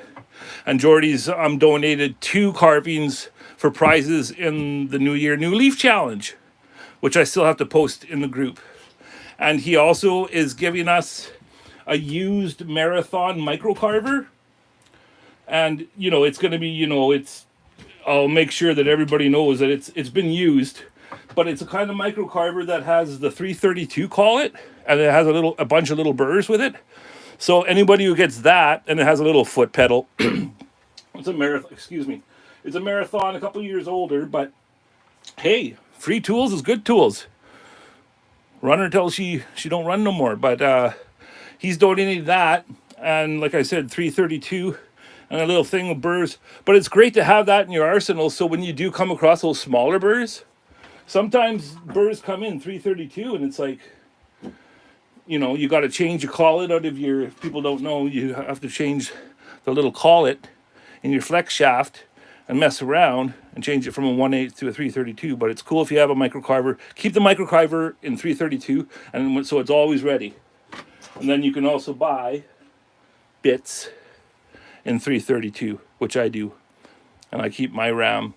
And Jordy's donated 2 carvings for prizes in the New Year New Leaf challenge, which I still have to post in the group. And he also is giving us a used marathon microcarver. And it's going to be, I'll make sure that everybody knows that it's been used, but it's a kind of microcarver that has the 332, call it, and it has a bunch of little burrs with it. So anybody who gets that, and it has a little foot pedal, it's a marathon, a couple years older, but hey, free tools is good tools. Run her till she don't run no more. But he's donating that, and like I said, 332 and a little thing of burrs. But it's great to have that in your arsenal, so when you do come across those smaller burrs, sometimes burrs come in 332, and it's like, you got to change your collet out of your, if people don't know, you have to change the little collet in your flex shaft and mess around and change it from a 1/8 to a 332. But it's cool if you have a microcarver. Keep the microcarver in 332, and so it's always ready. And then you can also buy bits in 332, which I do. And I keep my RAM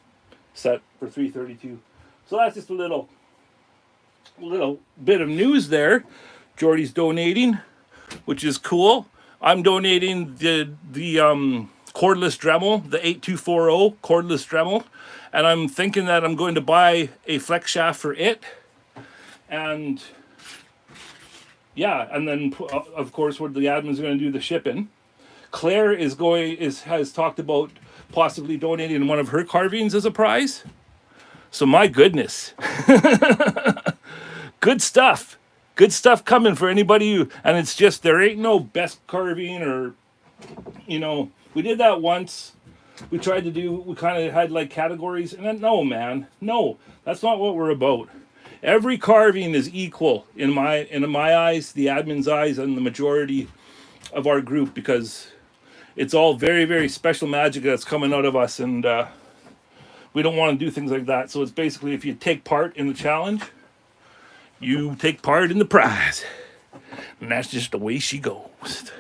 set for 332. So that's just a little bit of news there. Jordy's donating, which is cool. I'm donating the cordless Dremel, the 8240 cordless Dremel, and I'm thinking that I'm going to buy a flex shaft for it. And yeah, and then of course where the admin's going to do the shipping. Claire has talked about possibly donating one of her carvings as a prize. So my goodness. Good stuff. Good stuff coming for anybody who, and it's just, there ain't no best carving or, we did that once. We kind of had like categories, and then, no, man, no, that's not what we're about. Every carving is equal in my eyes, the admin's eyes, and the majority of our group, because it's all very, very special magic that's coming out of us, and we don't want to do things like that. So it's basically, if you take part in the challenge, you take part in the prize. And that's just the way she goes.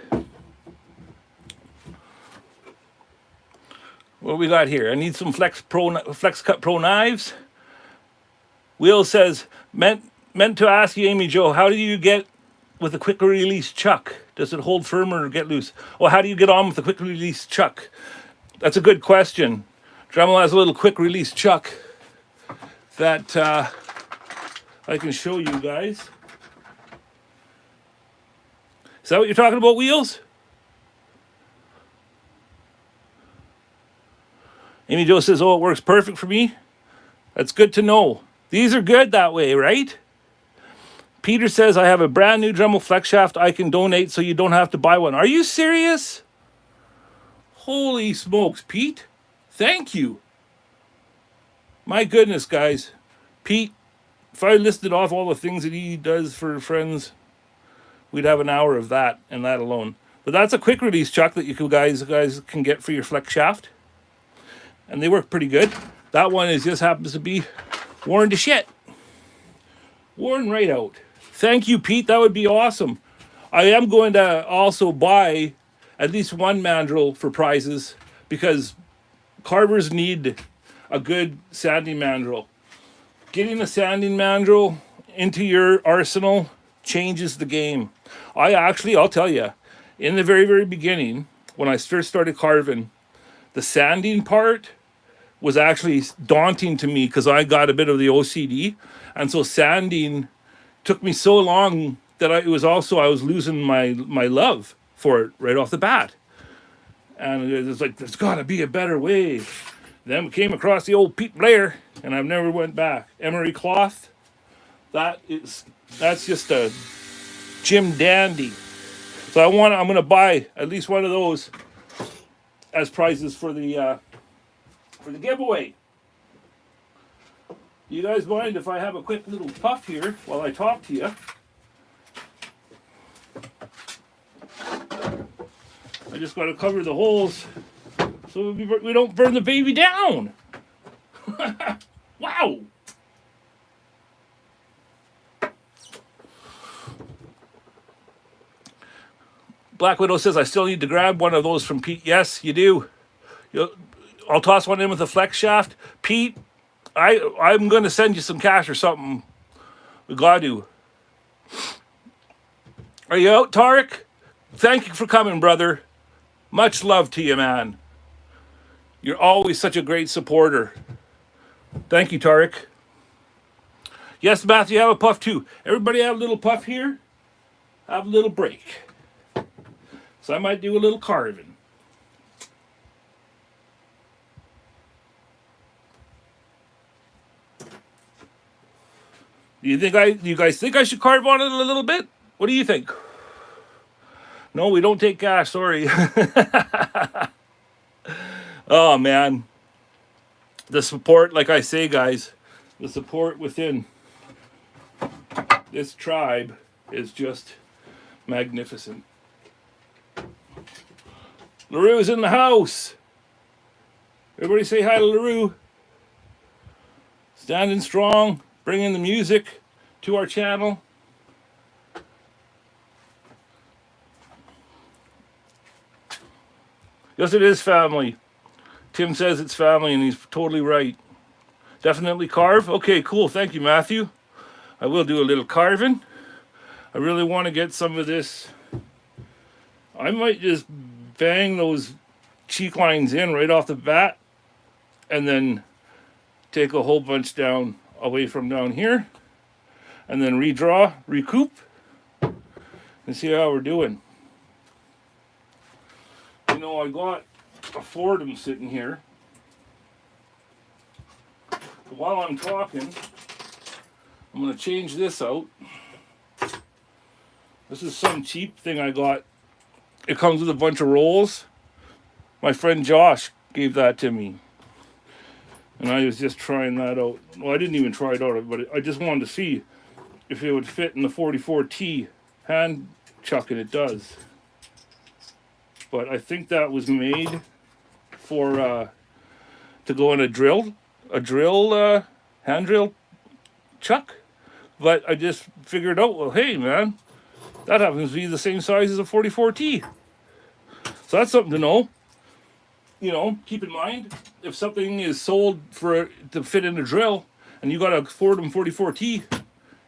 What we got here? I need some Flex Cut Pro knives. Will says, meant to ask you, Amy Jo, how do you get with a quick release chuck? Does it hold firmer or get loose? Well, how do you get on with a quick release chuck? That's a good question. Dremel has a little quick release chuck that I can show you guys. Is that what you're talking about, Wheels? Amy Jo says, oh, it works perfect for me. That's good to know. These are good that way, right? Peter says, I have a brand new Dremel flex shaft I can donate so you don't have to buy one. Are you serious? Holy smokes, Pete. Thank you. My goodness, guys. Pete, if I listed off all the things that he does for friends, we'd have an hour of that and that alone. But that's a quick release chuck that you guys can get for your flex shaft. And they work pretty good. That one just happens to be worn to shit. Worn right out. Thank you, Pete. That would be awesome. I am going to also buy at least one mandrel for prizes because carvers need a good sanding mandrel. Getting a sanding mandrel into your arsenal changes the game. I'll tell you, in the very, very beginning, when I first started carving, the sanding part was actually daunting to me because I got a bit of the OCD. And so sanding took me so long that I was losing my love for it right off the bat. And it was like, there's got to be a better way. Then we came across the old Pete Blair, and I've never went back. Emery cloth, that's just a Jim dandy. So I'm going to buy at least one of those as prizes for the giveaway. You guys mind if I have a quick little puff here while I talk to you? I just got to cover the holes so we don't burn the baby down. Wow. Black Widow says, I still need to grab one of those from Pete. Yes, you do. I'll toss one in with a flex shaft. Pete, I'm going to send you some cash or something. We got to. Are you out, Tarek? Thank you for coming, brother. Much love to you, man. You're always such a great supporter. Thank you, Tarek. Yes, Matthew, have a puff too. Everybody have a little puff here. Have a little break. So I might do a little carving. Do you guys think I should carve on it a little bit? What do you think? No, we don't take cash, sorry. Oh man. The support, like I say, guys, the support within this tribe is just magnificent. LaRue's in the house. Everybody say hi to LaRue. Standing strong, bringing the music to our channel. Yes, it is family. Tim says it's family, and he's totally right. Definitely carve. Okay, cool. Thank you, Matthew. I will do a little carving. I really want to get some of this. I might just bang those cheek lines in right off the bat, and then take a whole bunch down away from down here, and then redraw, recoup, and see how we're doing. You know, I got a Fordham sitting here. While I'm talking, I'm going to change this out. This is some cheap thing I got. It comes with a bunch of rolls. My friend Josh gave that to me. And I was just trying that out. Well, I didn't even try it out, but I just wanted to see if it would fit in the 44T hand chuck, and it does. But I think that was made for to go in a hand drill chuck. But I just figured out, well, hey man, that happens to be the same size as a 44T. So that's something to know. You know, keep in mind, if something is sold to fit in a drill, and you got a Fordham 44T,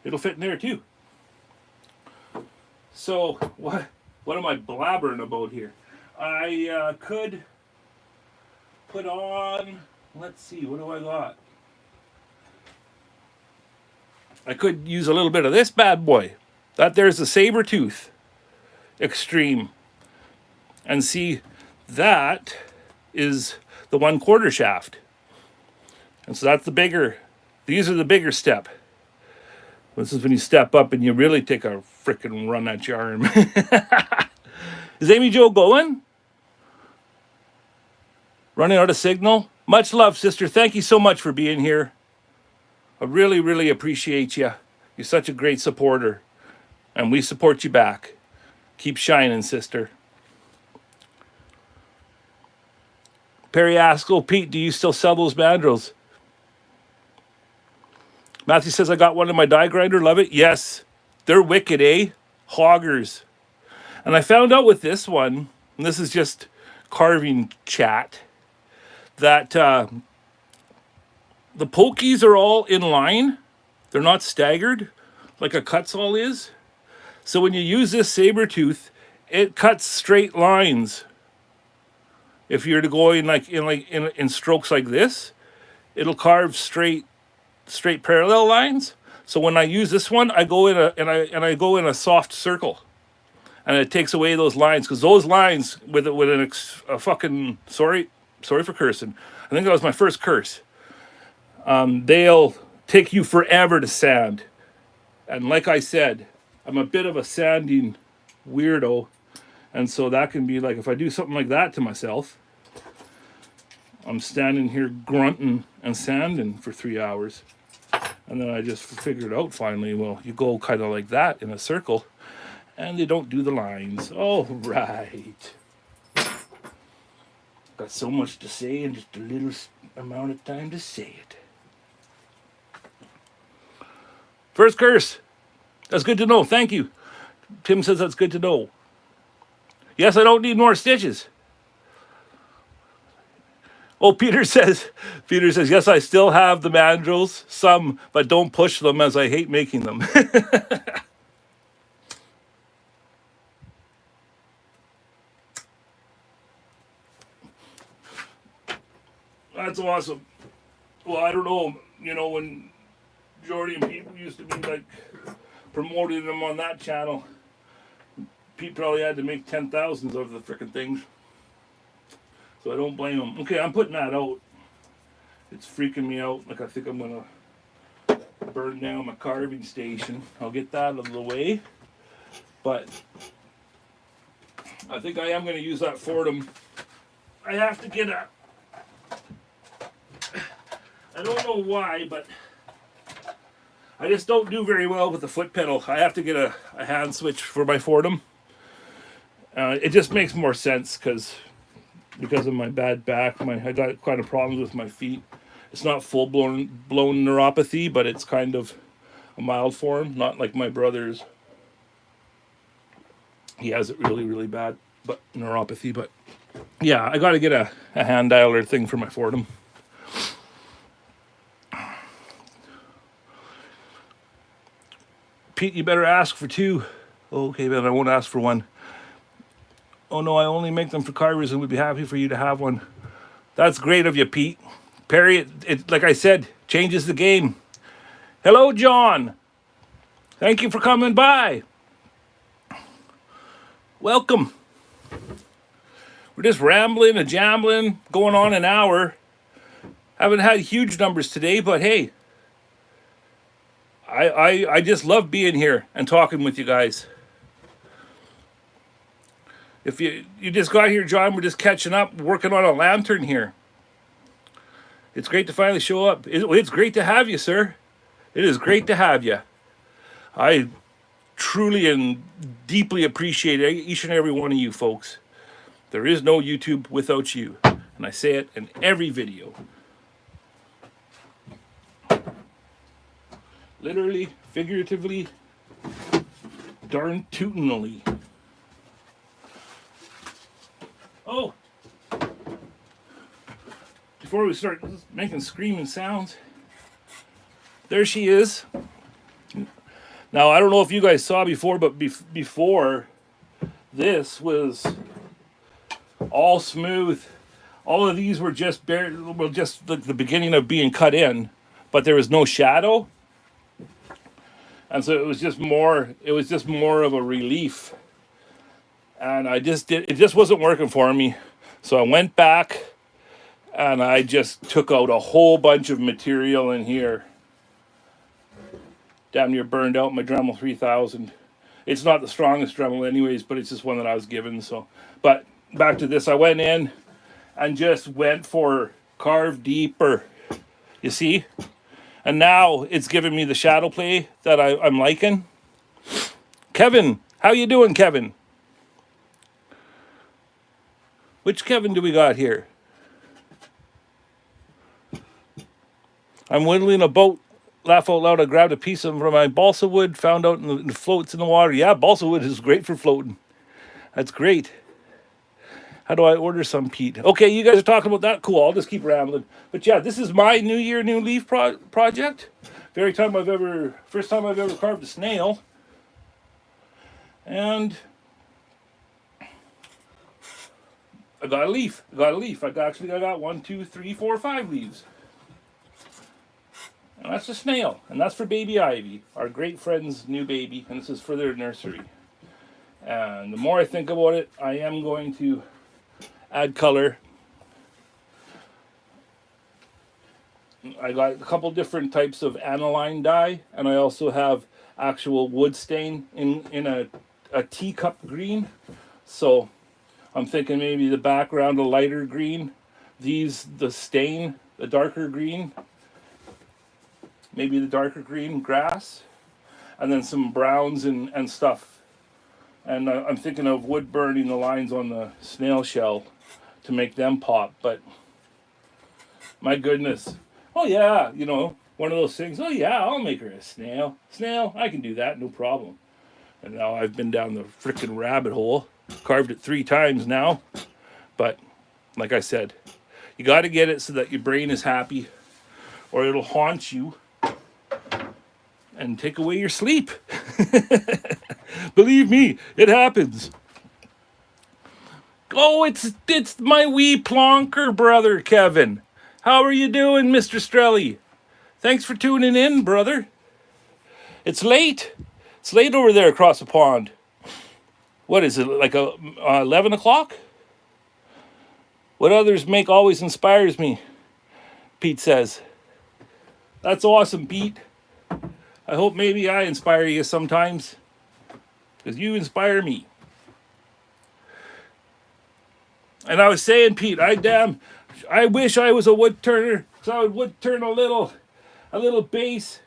it'll fit in there too. So what am I blabbering about here? I could put on, let's see, what do I got? I could use a little bit of this bad boy. That there's the saber tooth extreme. And see, that is the 1/4 shaft. And so that's the bigger, these are the bigger step. This is when you step up and you really take a frickin' run at your arm. Is Amy Jo going? Running out of signal. Much love, sister. Thank you so much for being here. I really, really appreciate you. You're such a great supporter. And we support you back. Keep shining, sister. Perry asks, oh, Pete, do you still sell those mandrels? Matthew says, I got one in my die grinder. Love it. Yes. They're wicked, eh? Hoggers. And I found out with this one, and this is just carving chat, that the pokies are all in line. They're not staggered like a Cutsall is. So when you use this saber tooth, it cuts straight lines. If you're to go in strokes like this, it'll carve straight parallel lines. So when I use this one, I go in a soft circle, and it takes away those lines, because those lines with a fucking sorry for cursing. I think that was my first curse. They'll take you forever to sand, and like I said, I'm a bit of a sanding weirdo, and so that can be like, if I do something like that to myself, I'm standing here grunting and sanding for 3 hours. And then I just figured out finally, well, you go kind of like that in a circle, and they don't do the lines. All right. Got so much to say in just a little amount of time to say it. First curse. That's good to know. Thank you. Tim says that's good to know. Yes, I don't need more stitches. Oh, Peter says, yes, I still have the mandrels, some, but don't push them as I hate making them. That's awesome. Well, I don't know, when Jordy and Pete used to be like promoting them on that channel, Pete probably had to make 10,000s of the frickin' things. So I don't blame him. Okay, I'm putting that out. It's freaking me out. Like, I think I'm going to burn down my carving station. I'll get that out of the way. But I think I am going to use that Fordham. I have to get a... I don't know why, but I just don't do very well with the foot pedal. I have to get a hand switch for my Fordham. It just makes more sense because of my bad back. I got quite a problems with my feet. It's not full-blown neuropathy, but it's kind of a mild form, not like my brother's. He has it really, really bad, but neuropathy. But yeah, I got to get a hand dialer thing for my Fordham. Pete, you better ask for 2. Okay, but I won't ask for 1. Oh no, I only make them for carvers and would be happy for you to have one. That's great of you, Pete. Perry, it like I said, changes the game. Hello, John. Thank you for coming by. Welcome. We're just rambling and jambling, going on an hour. Haven't had huge numbers today, but hey, I just love being here and talking with you guys. If you just got here, John, we're just catching up, working on a lantern here. It's great to finally show up. It's great to have you, sir. It is great to have you. I truly and deeply appreciate each and every one of you folks. There is no YouTube without you. And I say it in every video. Literally, figuratively, darn tootinally. Oh! Before we start making screaming sounds, there she is. Now, I don't know if you guys saw before, but before, this was all smooth. All of these were just the beginning of being cut in, but there was no shadow. And so it was just more of a relief. And it just wasn't working for me. So I went back and I just took out a whole bunch of material in here. Damn near burned out my Dremel 3000. It's not the strongest Dremel anyways, but it's just one that I was given. So, but back to this, I went in and just went for carve deeper. You see? And now it's giving me the shadow play that I'm liking. Kevin, how you doing, Kevin? Which Kevin do we got here? I'm whittling a boat. Laugh out loud, I grabbed a piece of from my balsa wood, found out it floats in the water. Yeah, balsa wood is great for floating. That's great. How do I order some, Pete? Okay, you guys are talking about that. Cool, I'll just keep rambling. But yeah, this is my New Year, New Leaf project. First time I've ever carved a snail. And I got a leaf. I got 1, 2, 3, 4, 5 leaves. And that's a snail. And that's for baby Ivy, our great friend's new baby. And this is for their nursery. And the more I think about it, I am going to add color. I got a couple different types of aniline dye. And I also have actual wood stain in a teacup green. So I'm thinking maybe the background a lighter green. These, the stain, the darker green. Maybe the darker green grass, and then some browns and stuff. And I'm thinking of wood burning the lines on the snail shell to make them pop. But my goodness, oh yeah, you know, one of those things. Oh yeah, I'll make her a snail. Snail, I can do that, no problem. And now I've been down the frickin' rabbit hole, carved it 3 times now. But like I said, you got to get it so that your brain is happy, or it'll haunt you and take away your sleep. Believe me, it happens. Oh, it's my wee plonker brother, Kevin. How are you doing, Mr. Strelly? Thanks for tuning in, brother. It's late. It's late over there across the pond. What is it, like 11 o'clock? What others make always inspires me, Pete says. That's awesome, Pete. I hope maybe I inspire you sometimes, because you inspire me. And I was saying, Pete, I wish I was a wood turner, so I would wood turn a little base,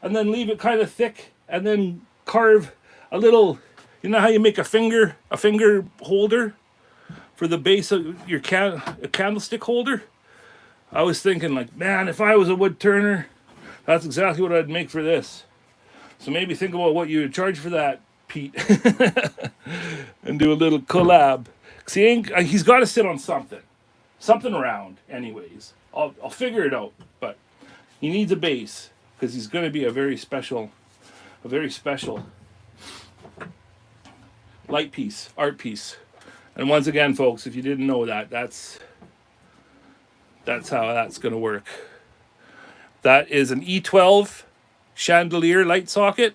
and then leave it kind of thick, and then carve a little. You know how you make a finger holder for the base of your a candlestick holder? I was thinking, like, man, if I was a wood turner, that's exactly what I'd make for this. So maybe think about what you would charge for that, Pete. And do a little collab. See, he's got to sit on something. Something round, anyways. I'll figure it out. But he needs a base, because he's going to be a very special light piece, art piece. And once again, folks, if you didn't know that, that's how that's going to work. That is an E12 chandelier light socket.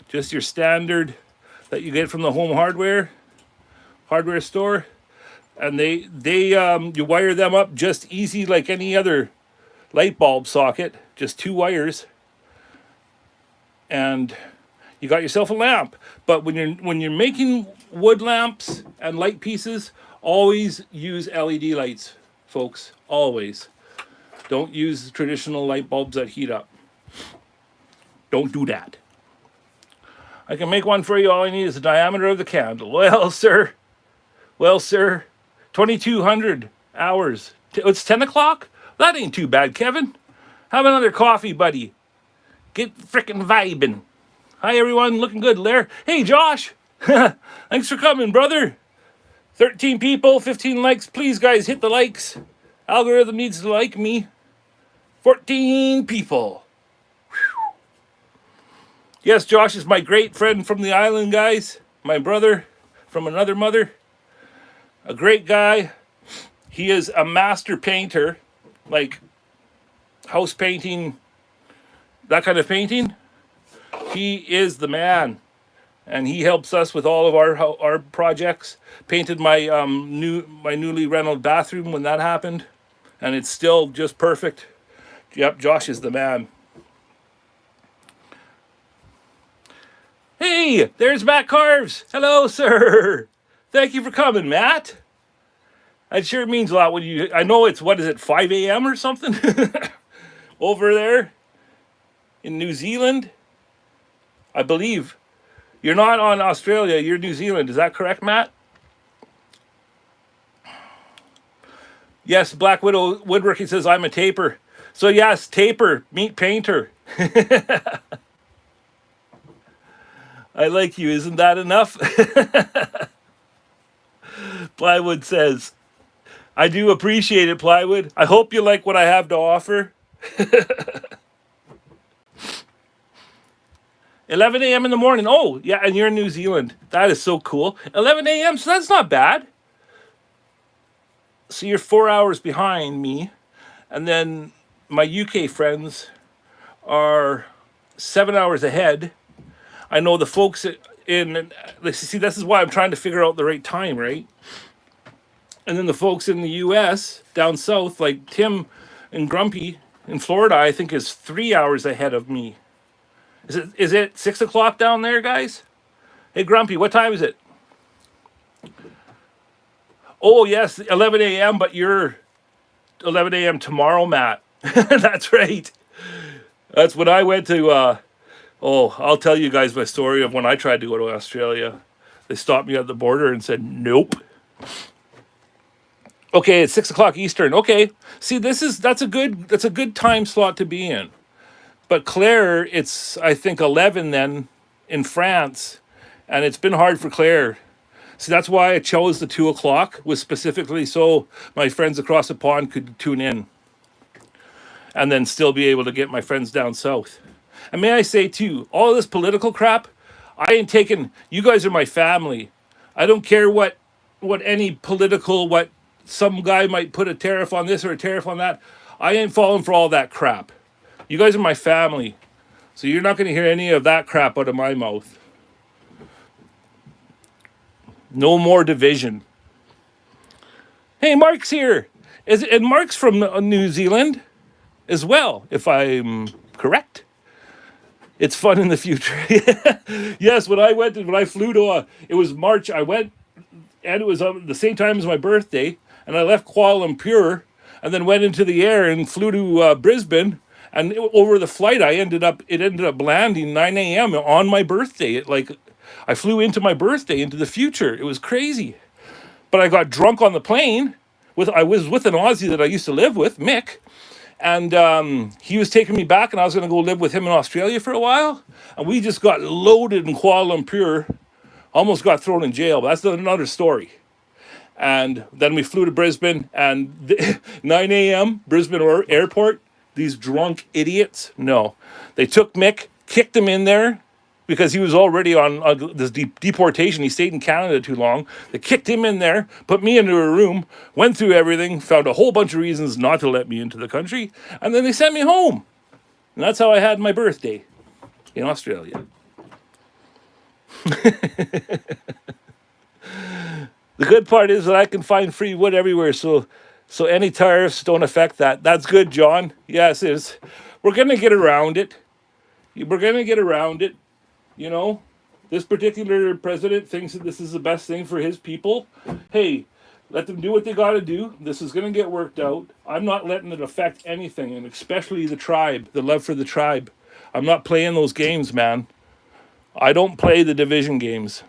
Just your standard that you get from the home hardware store. And they you wire them up just easy like any other light bulb socket. Just 2 wires. And you got yourself a lamp. But when you're making wood lamps and light pieces, always use LED lights, folks. Always. Don't use traditional light bulbs that heat up. Don't do that. I can make one for you. All I need is the diameter of the candle. Well, sir. 2,200 hours. It's 10 o'clock? That ain't too bad, Kevin. Have another coffee, buddy. Get frickin' vibing. Hi, everyone. Looking good, Lair. Hey, Josh. Thanks for coming, brother. 13 people, 15 likes. Please, guys, hit the likes. Algorithm needs to like me. 14 people. Whew. Yes, Josh is my great friend from the island, guys. My brother from another mother. A great guy. He is a master painter, like house painting, that kind of painting. He is the man, and he helps us with all of our projects. Painted my newly renovated bathroom when that happened, and it's still just perfect. Yep, Josh is the man. Hey, there's Matt Carves. Hello, sir. Thank you for coming, Matt. That sure means a lot when you. I know it's what is it, 5 a.m. or something over there in New Zealand. I believe you're not on Australia. You're New Zealand. Is that correct, Matt? Yes, Black Widow Woodworking says I'm a taper. So yes, taper, meet painter. I like you. Isn't that enough? Plywood says, I do appreciate it, Plywood. I hope you like what I have to offer. 11 a.m. in the morning. Oh, yeah, and you're in New Zealand. That is so cool. 11 a.m., so that's not bad. So you're 4 hours behind me. And then my UK friends are 7 hours ahead. I know the folks in, see, this is why I'm trying to figure out the right time, right? And then the folks in the US down south, like Tim and Grumpy in Florida, I think is 3 hours ahead of me. Is it 6 o'clock down there, guys? Hey, Grumpy, what time is it? Oh, yes, 11 a.m., but you're 11 a.m. tomorrow, Matt. That's right. That's when I went to, I'll tell you guys my story of when I tried to go to Australia. They stopped me at the border and said, nope. Okay, it's 6 o'clock Eastern. Okay. See, that's a good time slot to be in. But Claire, it's, I think, 11 then in France. And it's been hard for Claire. See, that's why I chose the 2 o'clock, was specifically so my friends across the pond could tune in. And then still be able to get my friends down south. And may I say, too, all this political crap, I ain't taking, you guys are my family. I don't care what any political, what some guy might put a tariff on this or a tariff on that. I ain't falling for all that crap. You guys are my family. So you're not going to hear any of that crap out of my mouth. No more division. Hey, Mark's here. And Mark's from New Zealand as well, if I'm correct. It's fun in the future. Yes, when I flew to, it was March, I went, and it was the same time as my birthday, and I left Kuala Lumpur, and then went into the air and flew to Brisbane, and over the flight, it ended up landing 9 a.m. on my birthday. I flew into my birthday, into the future. It was crazy. But I got drunk on the plane. I was with an Aussie that I used to live with, Mick. And he was taking me back, and I was going to go live with him in Australia for a while. And we just got loaded in Kuala Lumpur. Almost got thrown in jail, but that's another story. And then we flew to Brisbane, and 9 a.m., Brisbane Airport, these drunk idiots, no. They took Mick, kicked him in there, because he was already on this deportation. He stayed in Canada too long. They kicked him in there, put me into a room, went through everything, found a whole bunch of reasons not to let me into the country, and then they sent me home. And that's how I had my birthday in Australia. The good part is that I can find free wood everywhere, so any tariffs don't affect that. That's good, John. Yes, it is. We're going to get around it. You know, this particular president thinks that this is the best thing for his people. Hey, let them do what they got to do. This is going to get worked out. I'm not letting it affect anything, and especially the tribe, the love for the tribe. I'm not playing those games, man. I don't play the division games.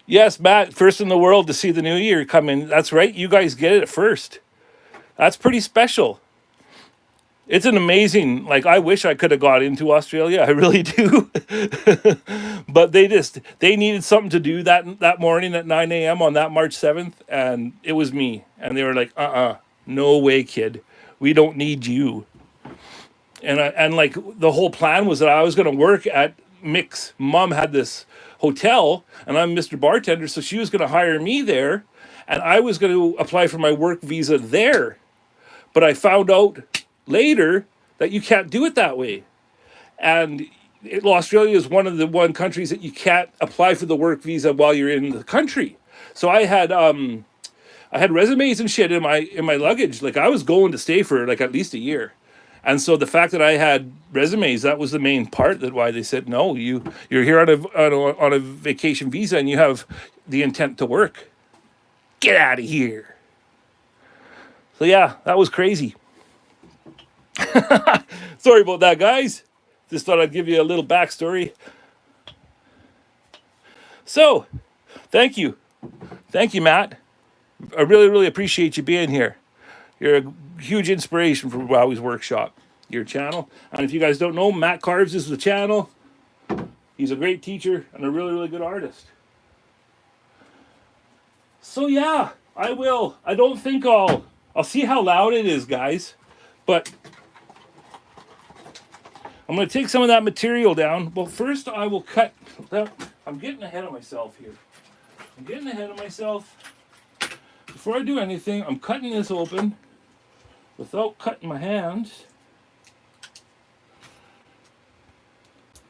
Yes, Matt, first in the world to see the new year come in. That's right. You guys get it first. That's pretty special. It's an amazing, I wish I could have got into Australia. I really do. But they needed something to do that morning at 9 a.m. on that March 7th. And it was me. And they were like, no way, kid. We don't need you. And the whole plan was that I was going to work at Mick's mom had this hotel, and I'm Mr. Bartender, so she was going to hire me there, and I was going to apply for my work visa there. But I found out later that you can't do it that way. And Australia is one of the countries that you can't apply for the work visa while you're in the country. So I had resumes and shit in my luggage. I was going to stay for at least a year. And so the fact that I had resumes, that was the main part that why they said, no, you're here on a vacation visa and you have the intent to work. Get out of here. So yeah, that was crazy. Sorry about that, guys. Just thought I'd give you a little backstory. So, thank you. Thank you, Matt. I really, really appreciate you being here. You're a huge inspiration for Wowwy'z Workshop, your channel. And if you guys don't know, Matt Carves is the channel. He's a great teacher and a really, really good artist. So yeah, I will. I don't think I'll see how loud it is, guys. But I'm going to take some of that material down. Well, first I will cut. I'm getting ahead of myself here. Before I do anything, I'm cutting this open without cutting my hands.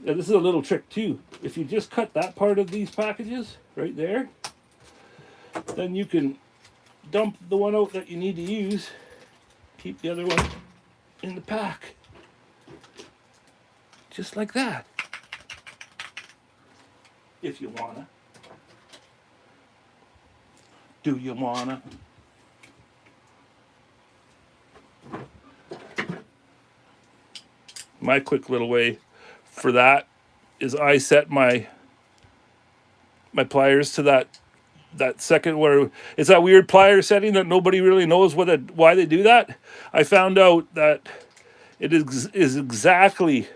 Yeah, this is a little trick too. If you just cut that part of these packages right there, then you can dump the one out that you need to use. Keep the other one in the pack. Just like that. If you wanna. Do you wanna? My quick little way for that is I set my pliers to that second, where it's that weird plier setting that nobody really knows why they do that. I found out that it is exactly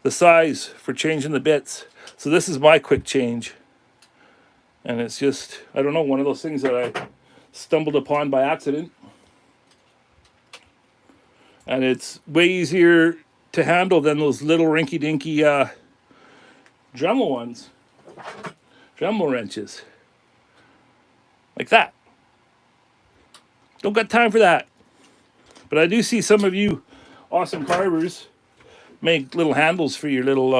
the size for changing the bits. So this is my quick change. And it's just, I don't know, one of those things that I stumbled upon by accident. And it's way easier to handle than those little rinky-dinky Dremel ones. Dremel wrenches. Like that. Don't got time for that. But I do see some of you awesome carvers make little handles for your little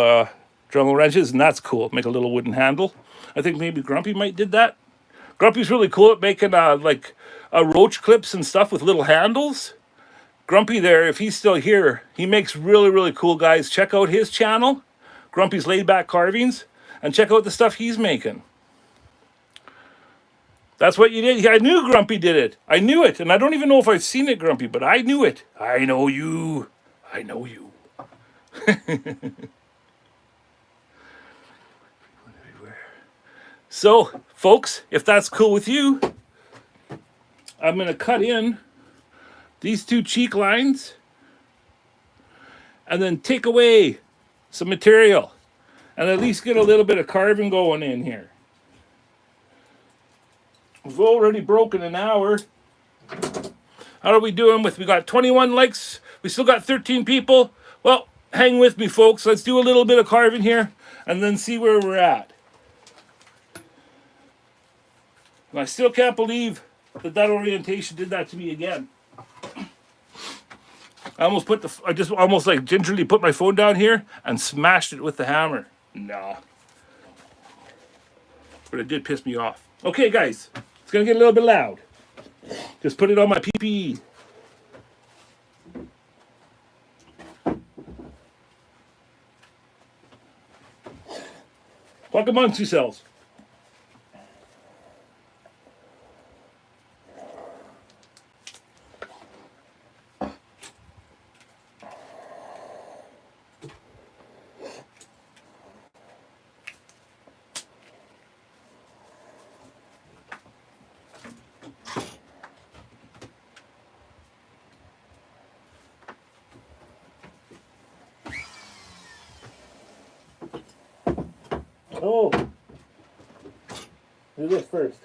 Dremel wrenches, and that's cool. Make a little wooden handle. I think maybe Grumpy might did that. Grumpy's really cool at making like roach clips and stuff with little handles. Grumpy there, if he's still here, he makes really, really cool, guys. Check out his channel, Grumpy's Laid Back Carvings, and check out the stuff he's making. That's what you did. I knew Grumpy did it. I knew it. And I don't even know if I've seen it, Grumpy, but I knew it. I know you. I know you. So, folks, if that's cool with you, I'm going to cut in these two cheek lines and then take away some material and at least get a little bit of carving going in here. We've already broken an hour. How are we doing we got 21 likes. We still got 13 people. Well, hang with me, folks. Let's do a little bit of carving here and then see where we're at. And I still can't believe that orientation did that to me again. I just almost like gingerly put my phone down here and smashed it with the hammer. Nah. But it did piss me off. Okay, guys. It's going to get a little bit loud. Just put it on my PPE. Talk amongst yourselves. Oh, do this first.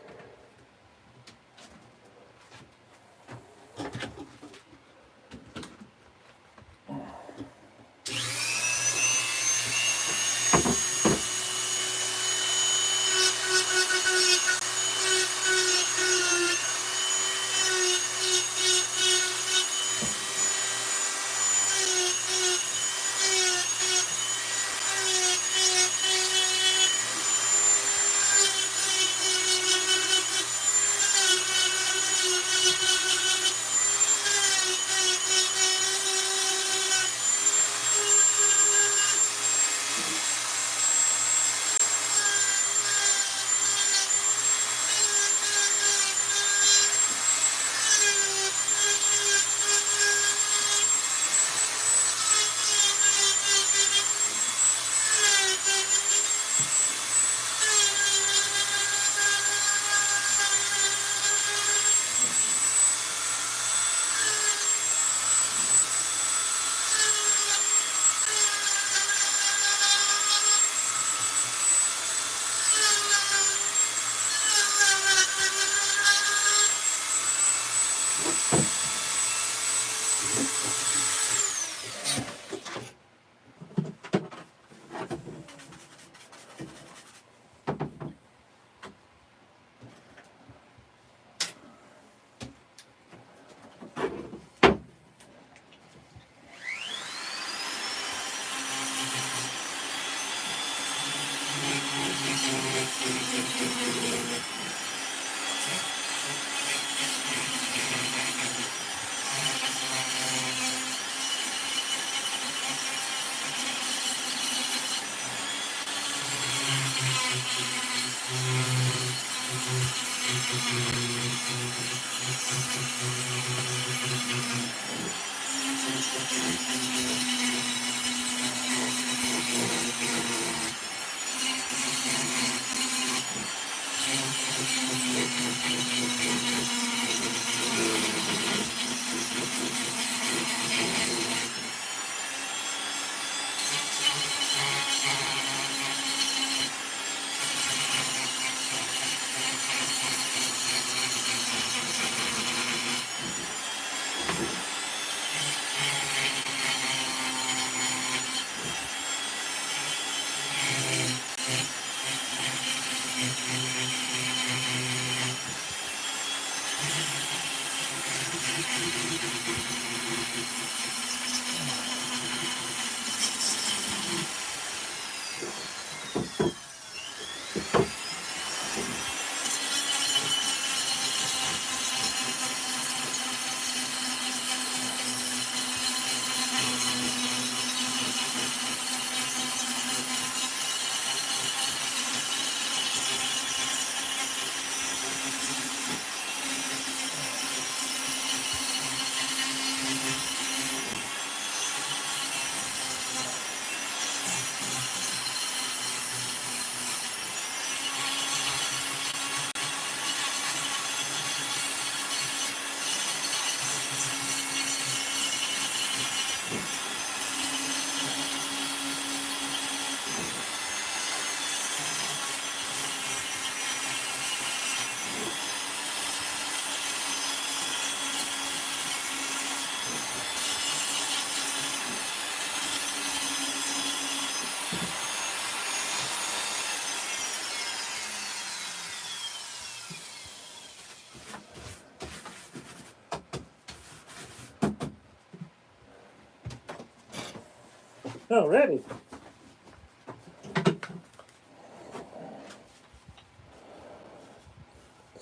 Alrighty.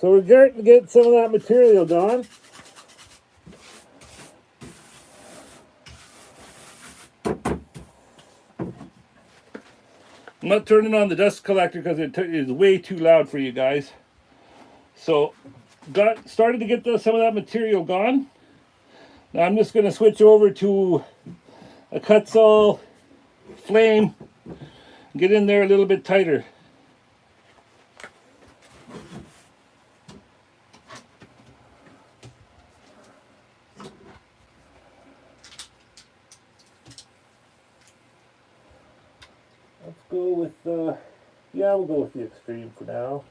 So we're starting to get some of that material gone. I'm not turning on the dust collector because it is way too loud for you guys. So started to get some of that material gone. Now I'm just going to switch over to a Kutzall flame, get in there a little bit tighter. Let's go with, yeah, we'll go with the extreme for now.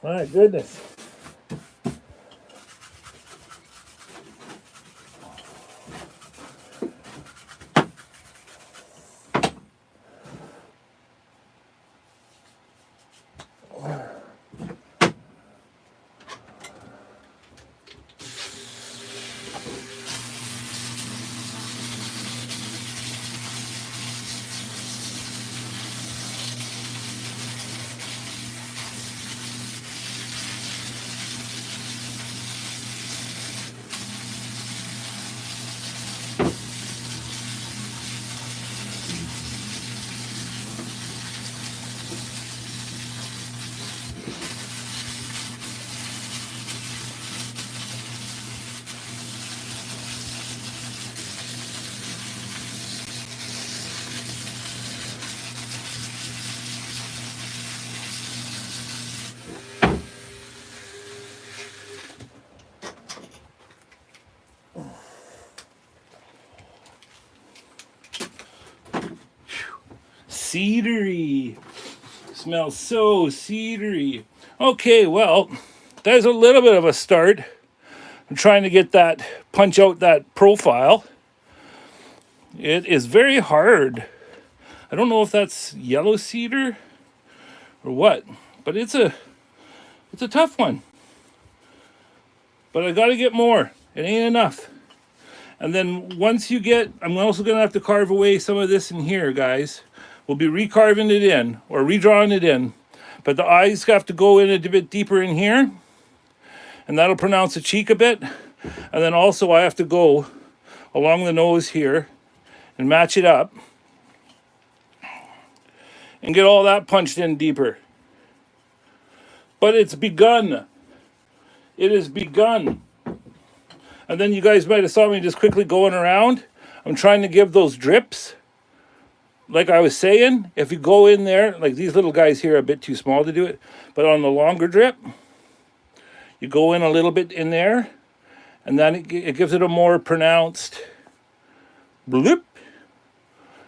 My goodness. Cedary. Smells so cedary. Okay, well, there's a little bit of a start. I'm trying to get that, punch out that profile. It is very hard. I don't know if that's yellow cedar or what, but it's a tough one. But I got to get more. It ain't enough. And then once you get, I'm also going to have to carve away some of this in here, guys. We'll be recarving it in or redrawing it in. But the eyes have to go in a bit deeper in here. And that'll pronounce the cheek a bit. And then also I have to go along the nose here and match it up. And get all that punched in deeper. But it's begun. It has begun. And then you guys might have saw me just quickly going around. I'm trying to give those drips. Like I was saying, if you go in there, like these little guys here are a bit too small to do it. But on the longer drip, you go in a little bit in there. And then it gives it a more pronounced bloop.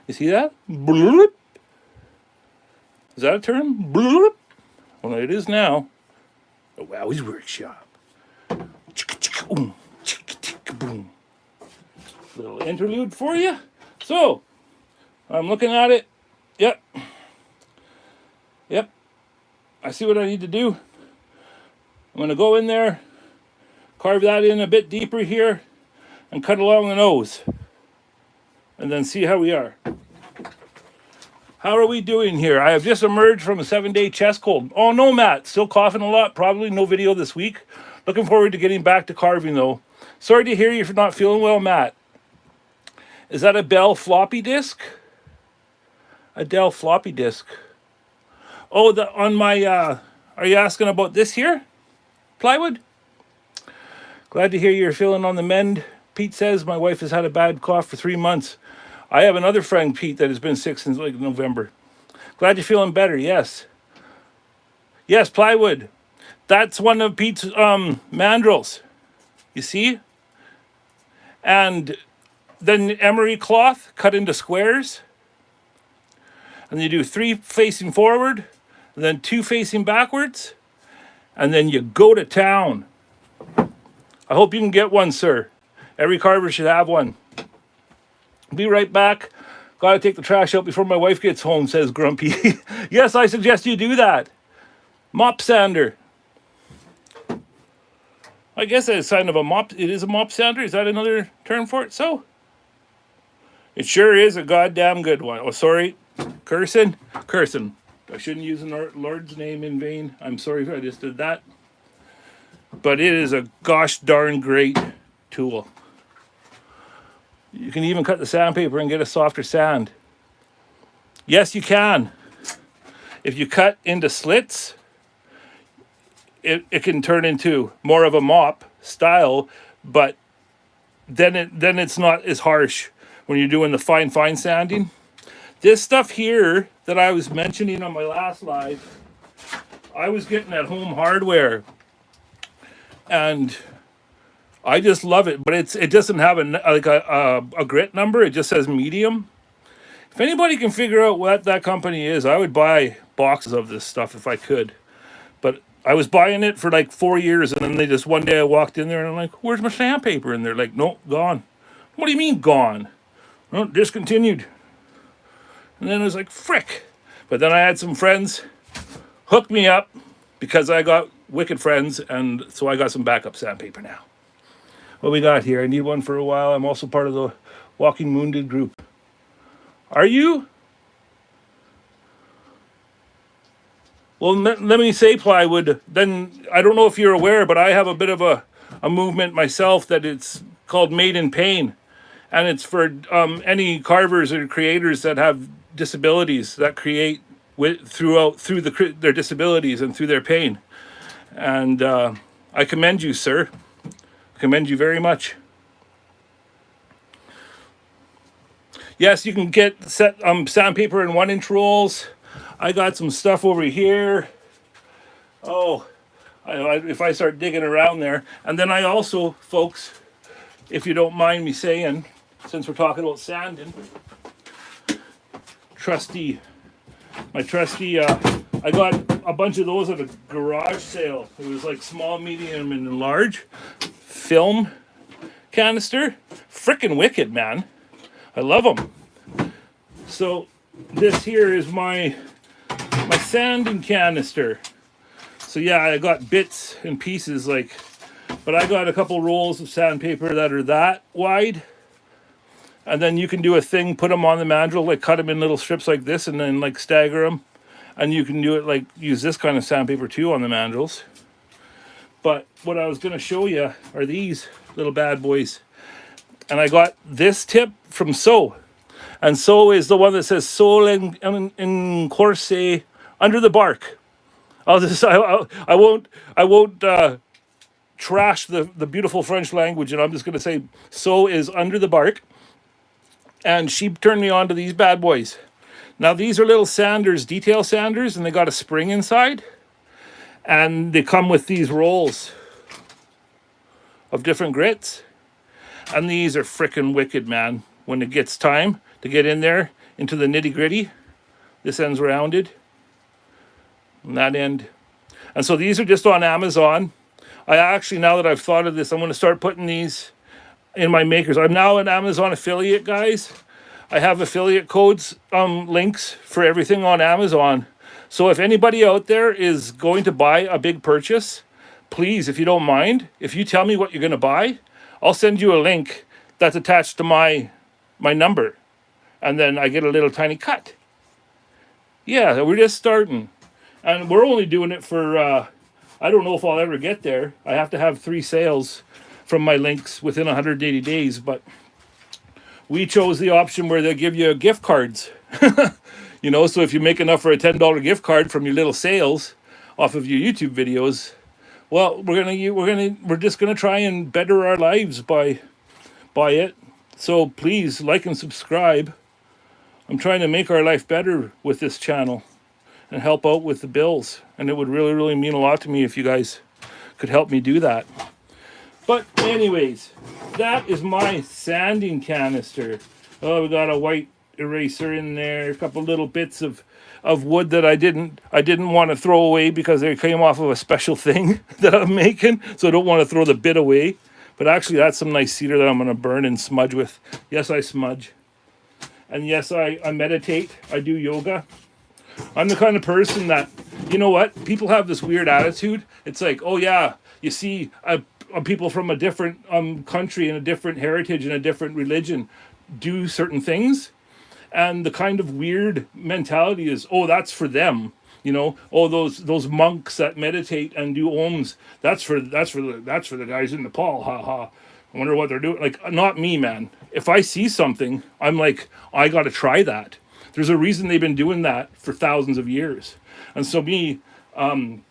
You see that? Bloop. Is that a term? Bloop. Well, it is now. The Wowwy'z Workshop. Boom. Little interlude for you. So, I'm looking at it. Yep. I see what I need to do. I'm going to go in there, carve that in a bit deeper here, and cut along the nose. And then see how we are. How are we doing here? I have just emerged from a 7-day chest cold. Oh no, Matt. Still coughing a lot. Probably no video this week. Looking forward to getting back to carving though. Sorry to hear you for not feeling well, Matt. Is that a Dell floppy disk? A Dell floppy disk. Oh, on my, are you asking about this here? Plywood? Glad to hear you're feeling on the mend. Pete says my wife has had a bad cough for 3 months. I have another friend, Pete, that has been sick since like November. Glad you're feeling better, yes. Yes, plywood. That's one of Pete's mandrels. You see? And then emery cloth cut into squares. And you do 3 facing forward, and then 2 facing backwards. And then you go to town. I hope you can get one, sir. Every carver should have one. Be right back. Gotta take the trash out before my wife gets home, says Grumpy. Yes, I suggest you do that. Mop sander. I guess that's a sign of a mop. It is a mop sander. Is that another term for it? So, it sure is a goddamn good one. Oh, sorry. Cursing. I shouldn't use the Lord's name in vain. I'm sorry if I just did that. But it is a gosh darn great tool. You can even cut the sandpaper and get a softer sand. Yes, you can. If you cut into slits, it can turn into more of a mop style, but then it's not as harsh when you're doing the fine sanding. This stuff here that I was mentioning on my last live, I was getting at Home Hardware, and I just love it. But it doesn't have a grit number. It just says medium. If anybody can figure out what that company is, I would buy boxes of this stuff if I could. But I was buying it for like 4 years, and then they just one day I walked in there and I'm like, "Where's my sandpaper?" And they're like, "No, gone." What do you mean gone? No, discontinued. And then I was like, "Frick!" But then I had some friends hook me up because I got wicked friends, and so I got some backup sandpaper now. What we got here? I need one for a while. I'm also part of the Walking Wounded group. Are you? Well, let me say plywood. Then I don't know if you're aware, but I have a bit of a movement myself that it's called Made in Pain, and it's for any carvers or creators that have disabilities that create their disabilities and through their pain. And I commend you, sir. I commend you very much. Yes, you can get sandpaper in 1-inch rolls. I got some stuff over here. Oh, if I start digging around there. And then I also, folks, if you don't mind me saying, since we're talking about sanding, my trusty, I got a bunch of those at a garage sale. It was like small, medium, and large. Film canister. Frickin' wicked, man. I love them. So this here is my sanding canister. So yeah, I got bits and pieces but I got a couple rolls of sandpaper that are that wide. And then you can do a thing, put them on the mandrel, like cut them in little strips like this, and then like stagger them. And you can do it like use this kind of sandpaper too on the mandrels. But what I was going to show you are these little bad boys. And I got this tip from So. And So is the one that says Sol en corse, under the bark. I won't trash the beautiful French language, and I'm just going to say So is under the bark. And she turned me on to these bad boys. Now these are little sanders, detail sanders, and they got a spring inside. And they come with these rolls of different grits. And these are frickin' wicked, man. When it gets time to get in there into the nitty gritty, this end's rounded. And that end. And so these are just on Amazon. I actually, now that I've thought of this, I'm going to start putting these in my makers. I'm now an Amazon affiliate, guys. I have affiliate codes, links for everything on Amazon. So if anybody out there is going to buy a big purchase, please, if you don't mind, if you tell me what you're going to buy, I'll send you a link that's attached to my number. And then I get a little tiny cut. Yeah, we're just starting. And we're only doing it for, I don't know if I'll ever get there. I have to have 3 sales from my links within 180 days, but we chose the option where they give you gift cards. So if you make enough for a $10 gift card from your little sales off of your YouTube videos, well, we're just gonna try and better our lives by it. So please like and subscribe. I'm trying to make our life better with this channel and help out with the bills, and it would really, really mean a lot to me if you guys could help me do that. But anyways, that is my sanding canister. Oh, we got a white eraser in there, a couple little bits of wood that I didn't want to throw away because they came off of a special thing that I'm making, so I don't want to throw the bit away. But actually, that's some nice cedar that I'm going to burn and smudge with. Yes, I smudge. And yes, I meditate. I do yoga. I'm the kind of person that, you know what? People have this weird attitude. It's like, oh yeah, you see people from a different country and a different heritage and a different religion do certain things. And the kind of weird mentality is, oh, that's for them. Oh, those monks that meditate and do ohms, that's for the guys in Nepal. Ha ha. I wonder what they're doing. Like, not me, man. If I see something, I'm like, I got to try that. There's a reason they've been doing that for thousands of years. And so me, I'm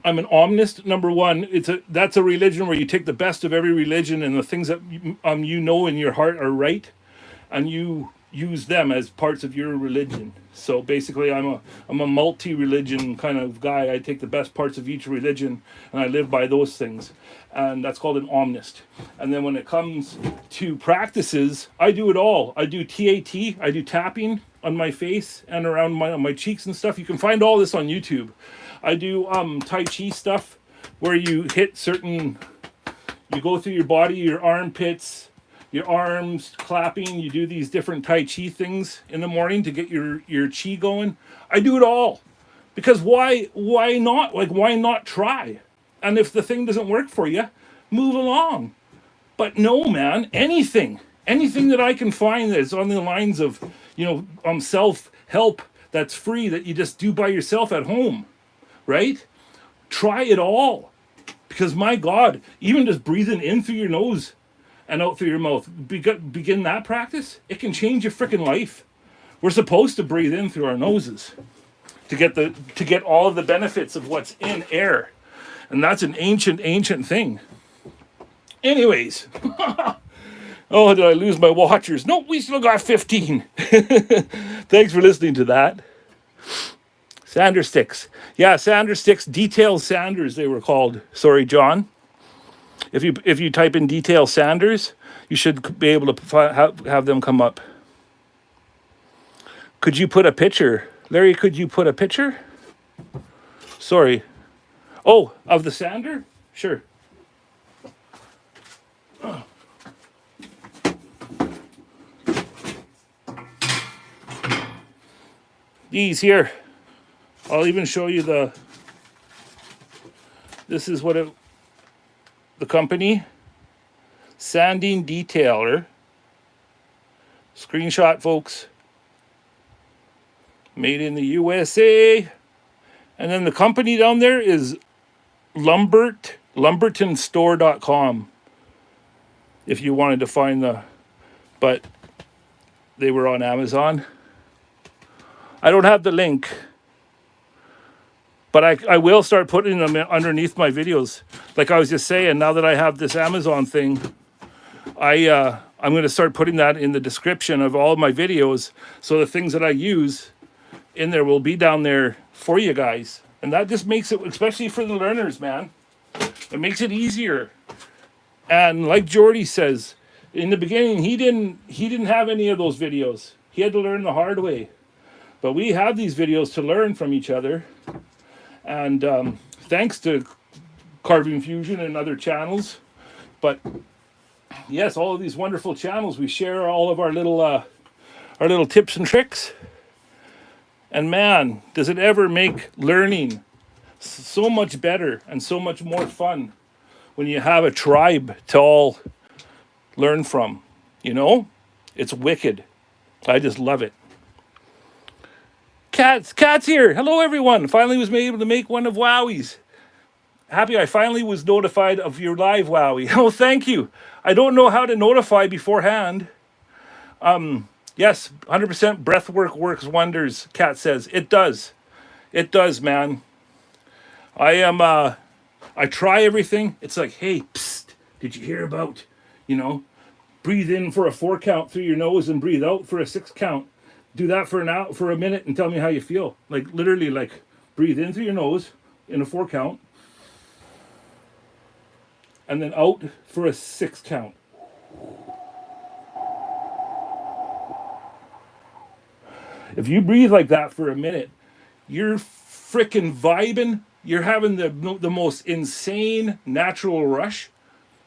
an omnist, number one. That's a religion where you take the best of every religion and the things that you know in your heart are right, and you use them as parts of your religion. So basically, I'm a multi-religion kind of guy. I take the best parts of each religion and I live by those things, and that's called an omnist. And then when it comes to practices, I do it all. I do TAT. I do tapping on my face and around my cheeks and stuff. You can find all this on YouTube. I do Tai Chi stuff where you hit certain. You go through your body, your armpits, your arms clapping. You do these different Tai Chi things in the morning to get your chi going. I do it all because why not? Like, why not try? And if the thing doesn't work for you, move along. But no, man, anything that I can find that's on the lines of, self-help, that's free, that you just do by yourself at home, right? Try it all. Because my God, even just breathing in through your nose and out through your mouth, begin that practice, it can change your freaking life. We're supposed to breathe in through our noses to get all of the benefits of what's in air. And that's an ancient thing. Anyways, oh, did I lose my watchers? No, we still got 15. Thanks for listening to that. Sander sticks. Yeah, sander sticks, detail sanders they were called. Sorry, John. If you type in detail sanders, you should be able to have them come up. Could you put a picture? Larry, could you put a picture? Sorry. Oh, of the sander? Sure. These here. I'll even show you this is what the company, Sanding Detailer. Screenshot, folks. Made in the USA. And then the company down there is lumbertonstore.com. If you wanted to find but they were on Amazon. I don't have the link, but I will start putting them underneath my videos. Like I was just saying, now that I have this Amazon thing, I'm going to start putting that in the description of all of my videos. So the things that I use in there will be down there for you guys. And that just makes it, especially for the learners, man, it makes it easier. And like Jordy says, in the beginning, he didn't have any of those videos. He had to learn the hard way. But we have these videos to learn from each other. And thanks to Carving Fusion and other channels. But yes, all of these wonderful channels, we share all of our little tips and tricks. And man, does it ever make learning so much better and so much more fun when you have a tribe to all learn from. It's wicked. I just love it. Cat's here. Hello, everyone. Finally was able to make one of Wowwy'z. Happy I finally was notified of your live, Wowie. Oh, thank you. I don't know how to notify beforehand. Yes, 100% breathwork works wonders, Cat says. It does. It does, man. I try everything. It's like, hey, psst, did you hear about, breathe in for a 4 count through your nose and breathe out for a 6 count. Do that for a minute and tell me how you feel. Like literally, like breathe in through your nose in a 4 count, and then out for a 6 count. If you breathe like that for a minute, you're freaking vibing. You're having the most insane natural rush.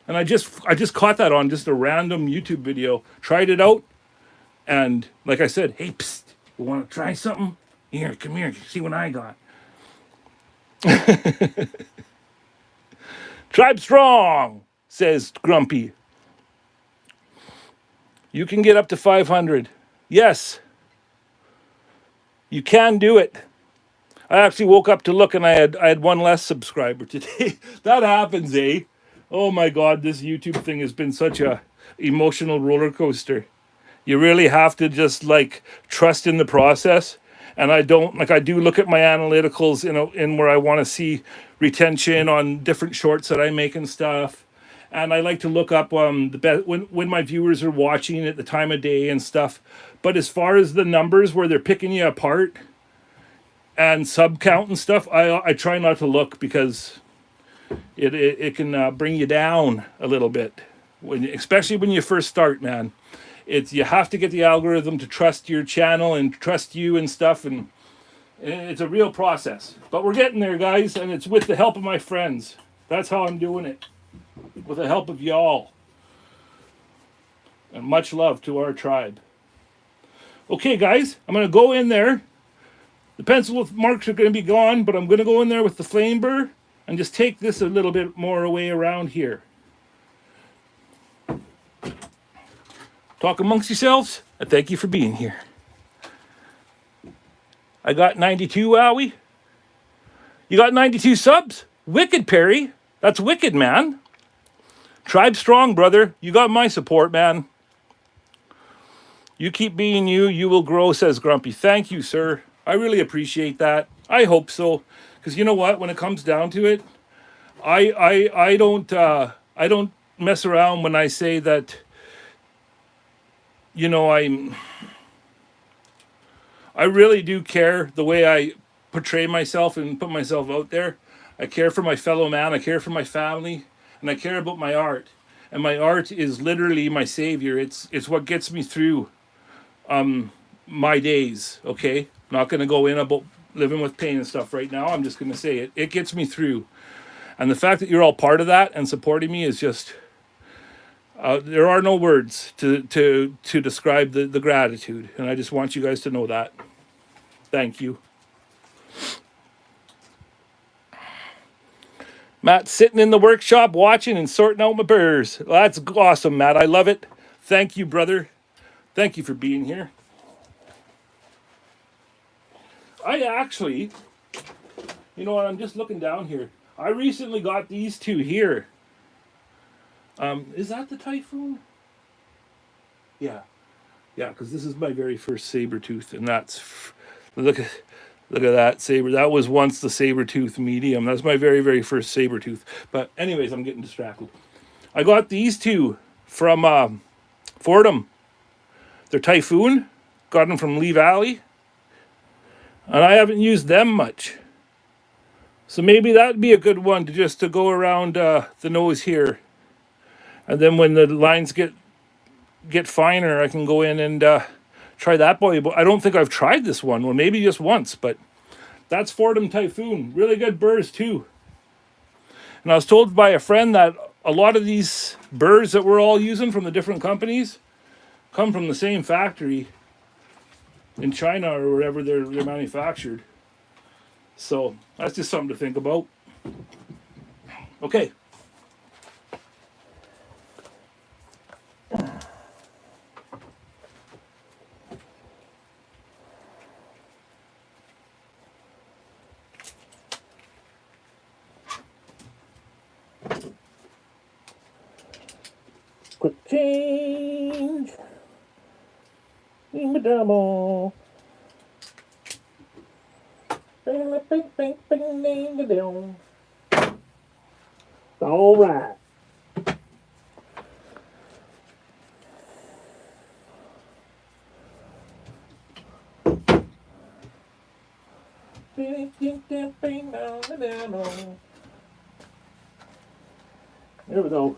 And I just caught that on just a random YouTube video. Tried it out. And like I said, hey, psst, you want to try something? Here, come here, see what I got. Tribe strong, says Grumpy. You can get up to 500. Yes, you can do it. I actually woke up to look and I had one less subscriber today. That happens, eh? Oh my God, this YouTube thing has been such a emotional roller coaster. You really have to just trust in the process. And I do look at my analyticals in where I want to see retention on different shorts that I make and stuff. and I like to look up the best when my viewers are watching at the time of day and stuff. But as far as the numbers where they're picking you apart and sub count and stuff, I try not to look because it can bring you down a little bit especially when you first start, man. You have to get the algorithm to trust your channel and trust you and stuff, and it's a real process. But we're getting there, guys, and it's with the help of my friends. That's how I'm doing it, with the help of y'all. And much love to our tribe. Okay, guys, I'm going to go in there. The pencil marks are going to be gone, but I'm going to go in there with the flame burr and just take this a little bit more away around here. Talk amongst yourselves, and thank you for being here. I got 92, Wowie. You got 92 subs? Wicked, Perry. That's wicked, man. Tribe strong, brother. You got my support, man. You keep being you, you will grow, says Grumpy. Thank you, sir. I really appreciate that. I hope so. Because you know what? When it comes down to it, I don't mess around when I say that, you know, I really do care the way I portray myself and put myself out there. I care for my fellow man, I care for my family, and I care about my art. And my art is literally my savior. It's what gets me through my days, okay? I'm not going to go in about living with pain and stuff right now. I'm just going to say it. It gets me through. And the fact that you're all part of that and supporting me is just... there are no words to describe the gratitude, and I just want you guys to know that. Thank you. Matt's sitting in the workshop watching and sorting out my burrs. Well, that's awesome, Matt. I love it. Thank you, brother. Thank you for being here. I actually, you know what, I'm just looking down here. I recently got these two here. Is that the Typhoon? Yeah. Yeah, because this is my very first saber tooth, and that's... Look at that saber. That was once the saber tooth medium. That's my very, very first saber tooth. But anyways, I'm getting distracted. I got these two from Fordham. They're Typhoon. Got them from Lee Valley. And I haven't used them much. So maybe that'd be a good one to go around the nose here. And then when the lines get finer, I can go in and try that boy. But I don't think I've tried this one. Well, maybe just once. But that's Fordham Typhoon. Really good burrs too. And I was told by a friend that a lot of these burrs that we're all using from the different companies come from the same factory in China or wherever they're manufactured. So that's just something to think about. Okay. Quick change. In the double. Bing, bing, bing, bing, ding, ding. All right. There we go.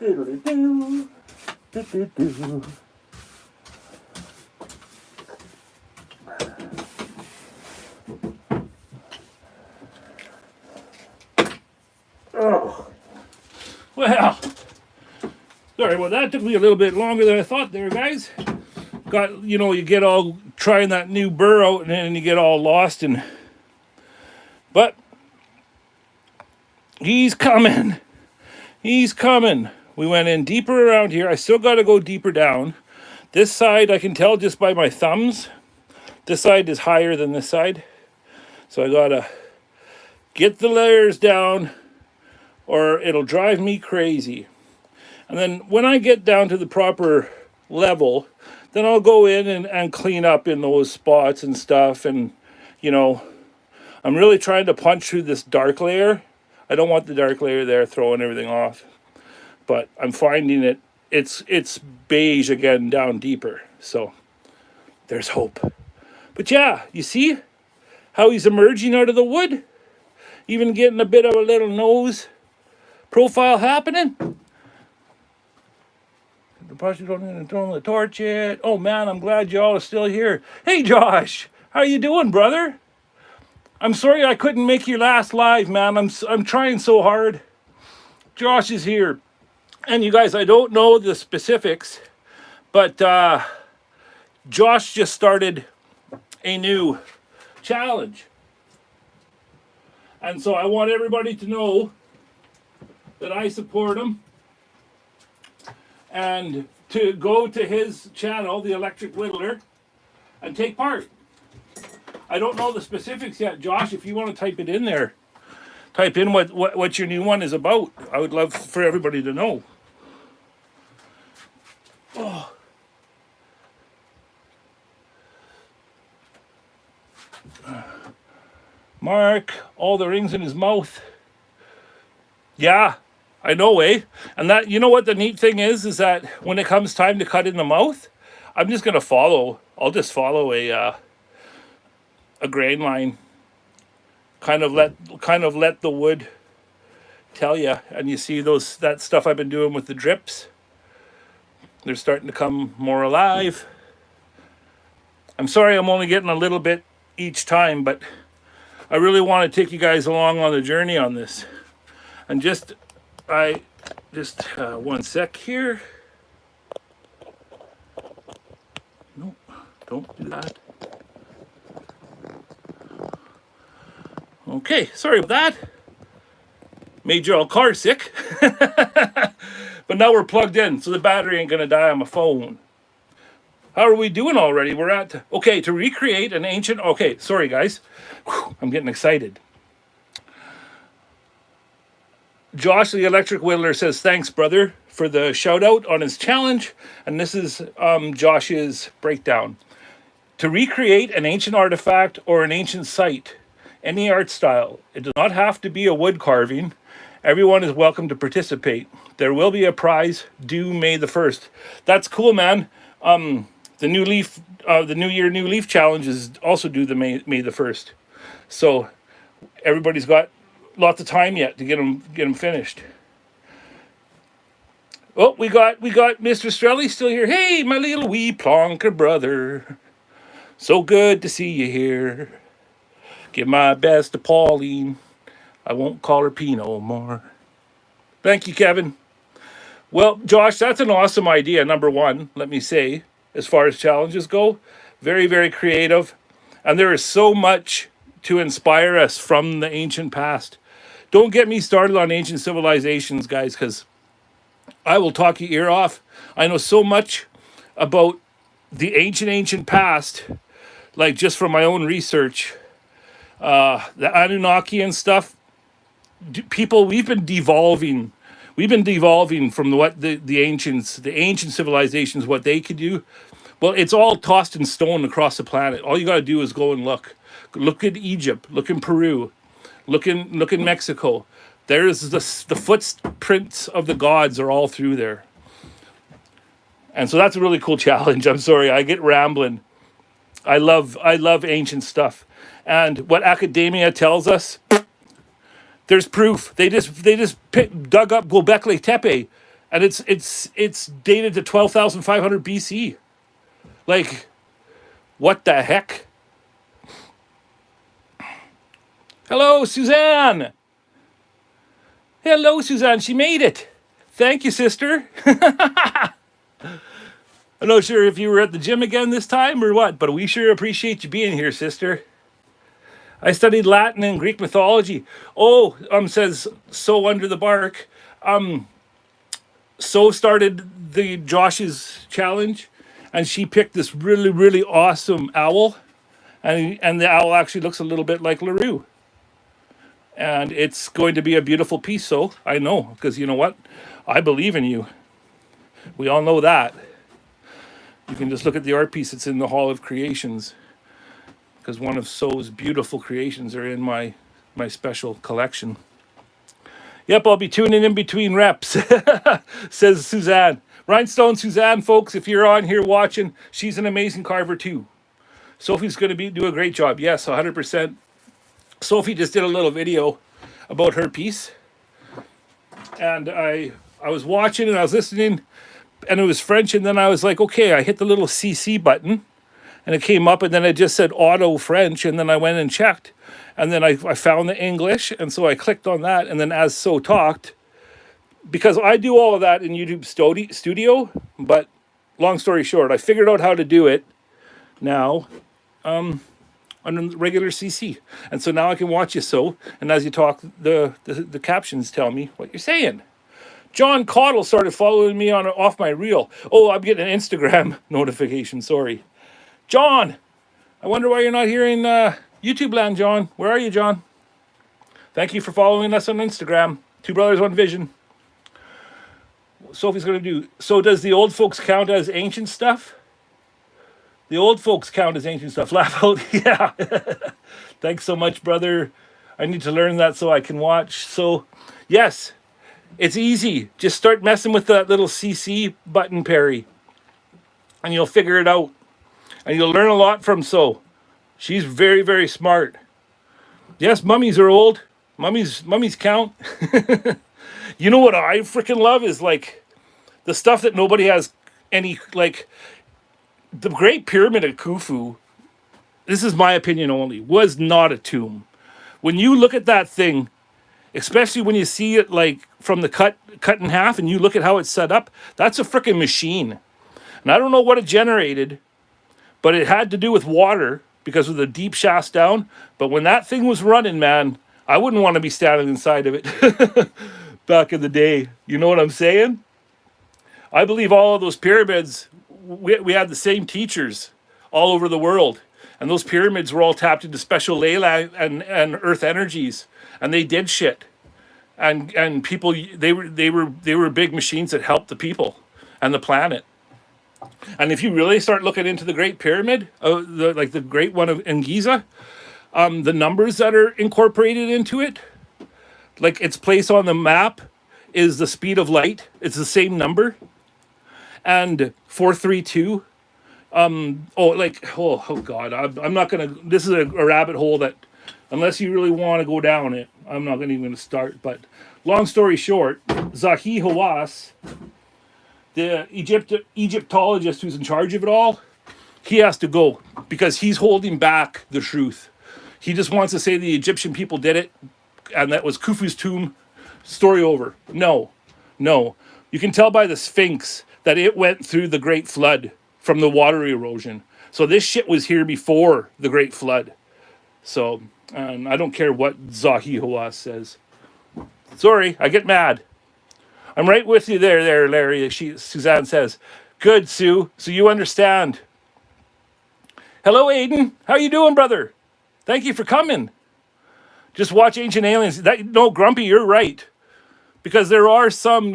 Doodle-doo. Do-do-do. Oh. Well, sorry, well, that took me a little bit longer than I thought there, guys. Got, you know, you get all trying that new burr out and then you get all lost. But he's coming. He's coming. We went in deeper around here. I still got to go deeper down. This side, I can tell just by my thumbs. This side is higher than this side. So I got to get the layers down or it'll drive me crazy. And then when I get down to the proper level, then I'll go in and clean up in those spots and stuff. And, you know, I'm really trying to punch through this dark layer. I don't want the dark layer there throwing everything off. But I'm finding it's beige again down deeper. So there's hope. But yeah, you see how he's emerging out of the wood? Even getting a bit of a little nose profile happening. The brush don't even throw the torch yet. Oh man, I'm glad y'all are still here. Hey Josh, how you doing, brother? I'm sorry I couldn't make your last live, man. I'm trying so hard. Josh is here. And you guys, I don't know the specifics, but Josh just started a new challenge. And so I want everybody to know that I support him. And to go to his channel, The Electric Whittler, and take part. I don't know the specifics yet. Josh, if you want to type it in there, type in what your new one is about. I would love for everybody to know. Oh. Mark, all the rings in his mouth. Yeah, I know, eh? And that, you know what the neat thing is that when it comes time to cut in the mouth, I'm just gonna follow. I'll just follow a grain line. Kind of let the wood tell you. And you see that stuff I've been doing with the drips. They're starting to come more alive. I'm sorry I'm only getting a little bit each time, but I really want to take you guys along on the journey on this. And just one sec here. No, don't do that. Okay, sorry about that. Made you all car sick. But now we're plugged in, so the battery ain't gonna die on my phone. How are we doing already? We're at, okay, to recreate an ancient, okay, sorry guys. Whew, I'm getting excited. Josh, the Electric Whittler, says, thanks, brother, for the shout out on his challenge. And this is Josh's breakdown. To recreate an ancient artifact or an ancient site, any art style, it does not have to be a wood carving. Everyone is welcome to participate. There will be a prize due May the 1st. That's cool, man. The New Year New Leaf challenge is also due the May the 1st. So everybody's got lots of time yet to get them finished. Oh, we got Mr. Strelly still here. Hey, my little wee plonker brother. So good to see you here. Give my best to Pauline. I won't call her P no more. Thank you, Kevin. Well, Josh, that's an awesome idea, number one, let me say, as far as challenges go. Very, very creative. And there is so much to inspire us from the ancient past. Don't get me started on ancient civilizations, guys, because I will talk your ear off. I know so much about the ancient past, like just from my own research. The Anunnaki and stuff. People, we've been devolving. We've been devolving from what the ancient civilizations, what they could do. Well, it's all tossed in stone across the planet. All you got to do is go and look. Look at Egypt. Look in Peru. Look in Mexico. There's the footprints of the gods are all through there. And so that's a really cool challenge. I'm sorry, I get rambling. I love ancient stuff. And what academia tells us, there's proof. They just dug up Göbekli Tepe and it's dated to 12,500 BC. Like, what the heck? Hello, Suzanne. Hello, Suzanne. She made it. Thank you, sister. I'm not sure if you were at the gym again this time or what, but we sure appreciate you being here, sister. I studied Latin and Greek mythology. Oh, says So Under the Bark. So started the Josh's challenge, and she picked this really, really awesome owl, and the owl actually looks a little bit like LaRue. And it's going to be a beautiful piece, so I know, because you know what? I believe in you. We all know that. You can just look at the art piece. It's in the Hall of Creations, because one of So's beautiful creations are in my special collection. Yep, I'll be tuning in between reps, says Suzanne. Rhinestone Suzanne, folks, if you're on here watching, she's an amazing carver too. Sophie's going to do a great job. Yes, 100%. Sophie just did a little video about her piece, and I was watching and I was listening, and it was French, and then I was like, okay, I hit the little CC button, and it came up, and then it just said auto French, and then I went and checked, and then I found the English, and so I clicked on that, and then as So talked, because I do all of that in YouTube Studio, but long story short, I figured out how to do it now on regular CC, and so now I can watch you, So, and as you talk, the captions tell me what you're saying. John Caudle started following me off my reel. Oh, I'm getting an Instagram notification, sorry. John, I wonder why you're not here in YouTube land, John. Where are you, John? Thank you for following us on Instagram. Two Brothers, One Vision. Sophie's going to do, so does the old folks count as ancient stuff? The old folks count as ancient stuff. Laugh out. Yeah. Thanks so much, brother. I need to learn that so I can watch. So, yes, it's easy. Just start messing with that little CC button, Perry, and you'll figure it out. And you'll learn a lot from So. She's very, very smart. Yes, mummies are old. Mummies count. You know what I freaking love is like the stuff that nobody has any, like the Great Pyramid of Khufu. This is my opinion only, was not a tomb. When you look at that thing, especially when you see it like from the cut in half and you look at how it's set up, that's a freaking machine. And I don't know what it generated, but it had to do with water because of the deep shafts down. But when that thing was running, man, I wouldn't want to be standing inside of it back in the day. You know what I'm saying? I believe all of those pyramids, we had the same teachers all over the world. And those pyramids were all tapped into special ley and earth energies. And they did shit. And people, they were big machines that helped the people and the planet. And if you really start looking into the Great Pyramid, the Great One in Giza, the numbers that are incorporated into it, like its place on the map is the speed of light. It's the same number. And 432. Oh God, I'm not going to, this is a rabbit hole that, unless you really want to go down it, I'm not even going to start. But long story short, Zahi Hawass, the Egyptologist who's in charge of it all, he has to go because he's holding back the truth. He just wants to say the Egyptian people did it and that was Khufu's tomb, story over. No. You can tell by the Sphinx that it went through the Great Flood from the water erosion. So this shit was here before the Great Flood. So, and I don't care what Zahi Hawass says. Sorry, I get mad. I'm right with you there, Larry, Suzanne says. Good, Sue. So you understand. Hello, Aiden. How you doing, brother? Thank you for coming. Just watch Ancient Aliens. No, Grumpy, you're right. Because there are some,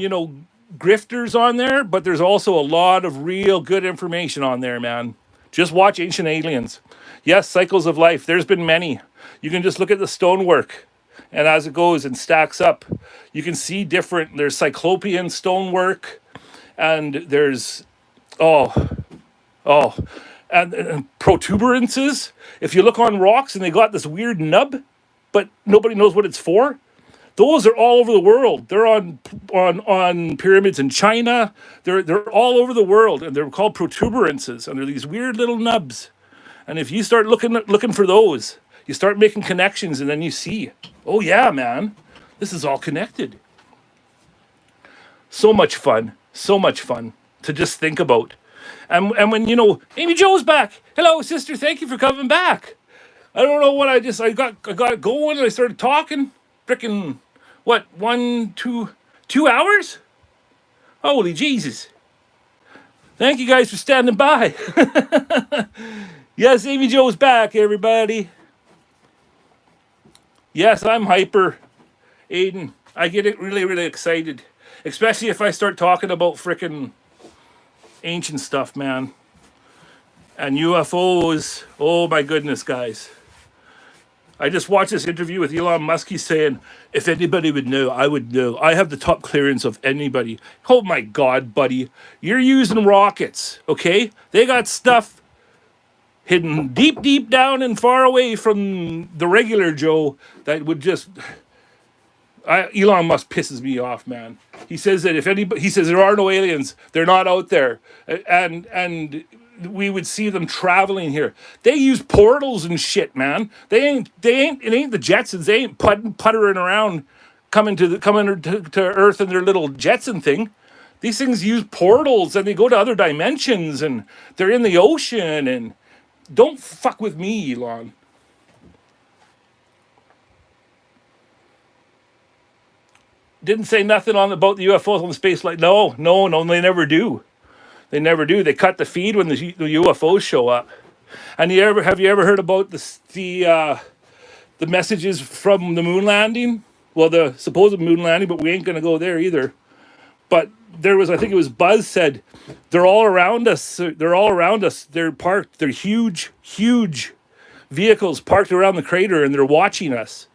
grifters on there, but there's also a lot of real good information on there, man. Just watch Ancient Aliens. Yes, Cycles of Life. There's been many. You can just look at the stonework. And as it goes and stacks up, you can see different. There's Cyclopean stonework. And there's, and protuberances. If you look on rocks and they got this weird nub, but nobody knows what it's for, Those are all over the world. They're on pyramids in China. They're all over the world, and they're called protuberances, and they're these weird little nubs. And if you start looking for those, you start making connections, and then you see, oh yeah, man, this is all connected. So much fun. So much fun to just think about. And when, you know, Amy Jo's back. Hello, sister. Thank you for coming back. I don't know what I got it going and I started talking. Frickin' what, 2 hours? Holy Jesus. Thank you guys for standing by. Yes, Amy Jo's back, everybody. Yes, I'm hyper, Aiden. I get it really, really excited. Especially if I start talking about frickin' ancient stuff, man. And UFOs. Oh my goodness, guys. I just watched this interview with Elon Musk. He's saying, if anybody would know, I would know. I have the top clearance of anybody. Oh my God, buddy. You're using rockets, okay? They got stuff hidden deep, deep down and far away from the regular Joe that would just... Elon Musk pisses me off, man. He says that if anybody... He says there are no aliens. They're not out there. And we would see them traveling here. They use portals and shit, man. It ain't the Jetsons. They ain't puttering around coming to Earth in their little Jetson thing. These things use portals and they go to other dimensions and they're in the ocean and don't fuck with me, Elon. Didn't say nothing about the UFOs on the space light. No, they never do. They never do. They cut the feed when the UFOs show up. And have you ever heard about the messages from the moon landing? Well, the supposed moon landing, but we ain't gonna go there either. But there was, I think it was Buzz said, they're all around us. They're all around us. They're parked. They're huge, huge vehicles parked around the crater, and they're watching us.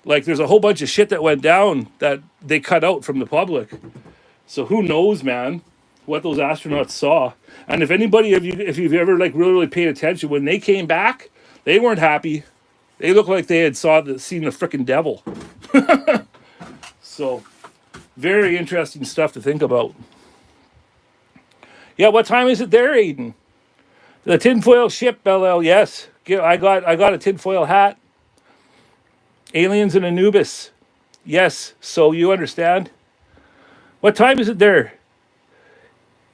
Like there's a whole bunch of shit that went down that they cut out from the public. So who knows, man, what those astronauts saw. And if anybody of you, if you've ever like really paid attention, when they came back, they weren't happy. They looked like they had seen the frickin' devil. So very interesting stuff to think about. Yeah, what time is it there, Aiden? The tinfoil ship, LL. Yes, I got a tinfoil hat. Aliens in Anubis. Yes, so you understand. What time is it there?